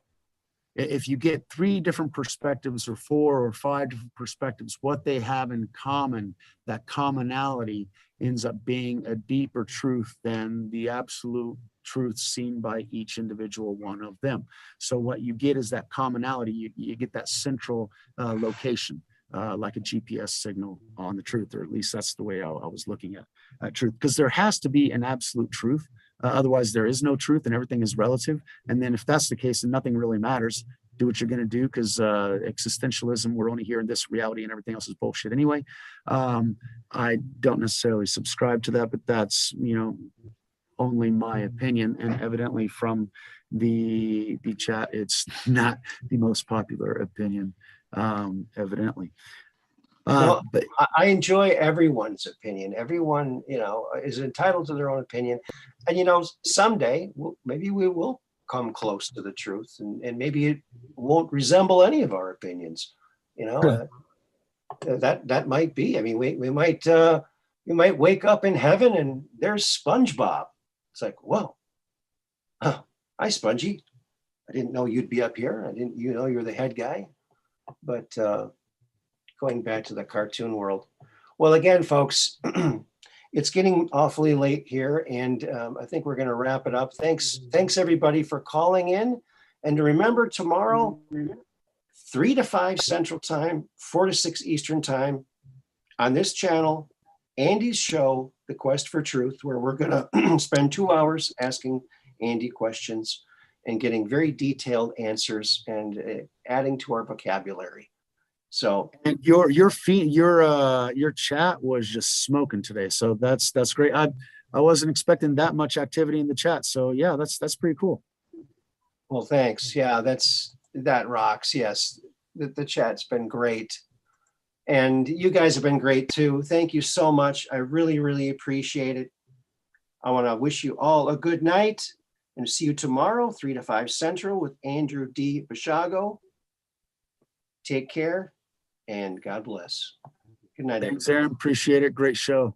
If you get 3 different perspectives or 4 or 5 different perspectives, what they have in common, that commonality ends up being a deeper truth than the absolute truth seen by each individual one of them. So what you get is that commonality. You get that central location, like a GPS signal on the truth, or at least that's the way I was looking at truth, because there has to be an absolute truth. Otherwise, there is no truth and everything is relative. And then if that's the case, then nothing really matters. Do what you're going to do, because existentialism, we're only here in this reality and everything else is bullshit anyway. I don't necessarily subscribe to that, but that's, only my opinion. And evidently from the chat, it's not the most popular opinion, evidently. No, But I enjoy everyone's opinion. Everyone, is entitled to their own opinion. And, someday, maybe we will come close to the truth, and maybe it won't resemble any of our opinions. That might be. I mean, we might wake up in heaven and there's SpongeBob. It's like, whoa, hi, Spongy. I didn't know you'd be up here. I didn't, you're the head guy. But going back to the cartoon world. Well, again, folks, it's getting awfully late here, and I think we're going to wrap it up. Thanks everybody for calling in. And to remember, tomorrow, 3 to 5 Central Time, 4 to 6 Eastern Time, on this channel, Andy's show, The Quest for Truth, where we're going to spend 2 hours asking Andy questions and getting very detailed answers and adding to our vocabulary. So, and your chat was just smoking today, so that's great. I wasn't expecting that much activity in the chat, so yeah, that's pretty cool. Well, thanks. Yeah, that rocks. Yes, the chat's been great, and you guys have been great too. Thank you so much. I really, really appreciate it. I want to wish you all a good night, and see you tomorrow, 3 to 5 Central, with Andrew D. Bashago. Take care. And God bless. Good night, Thanks, Aaron. Appreciate it. Great show.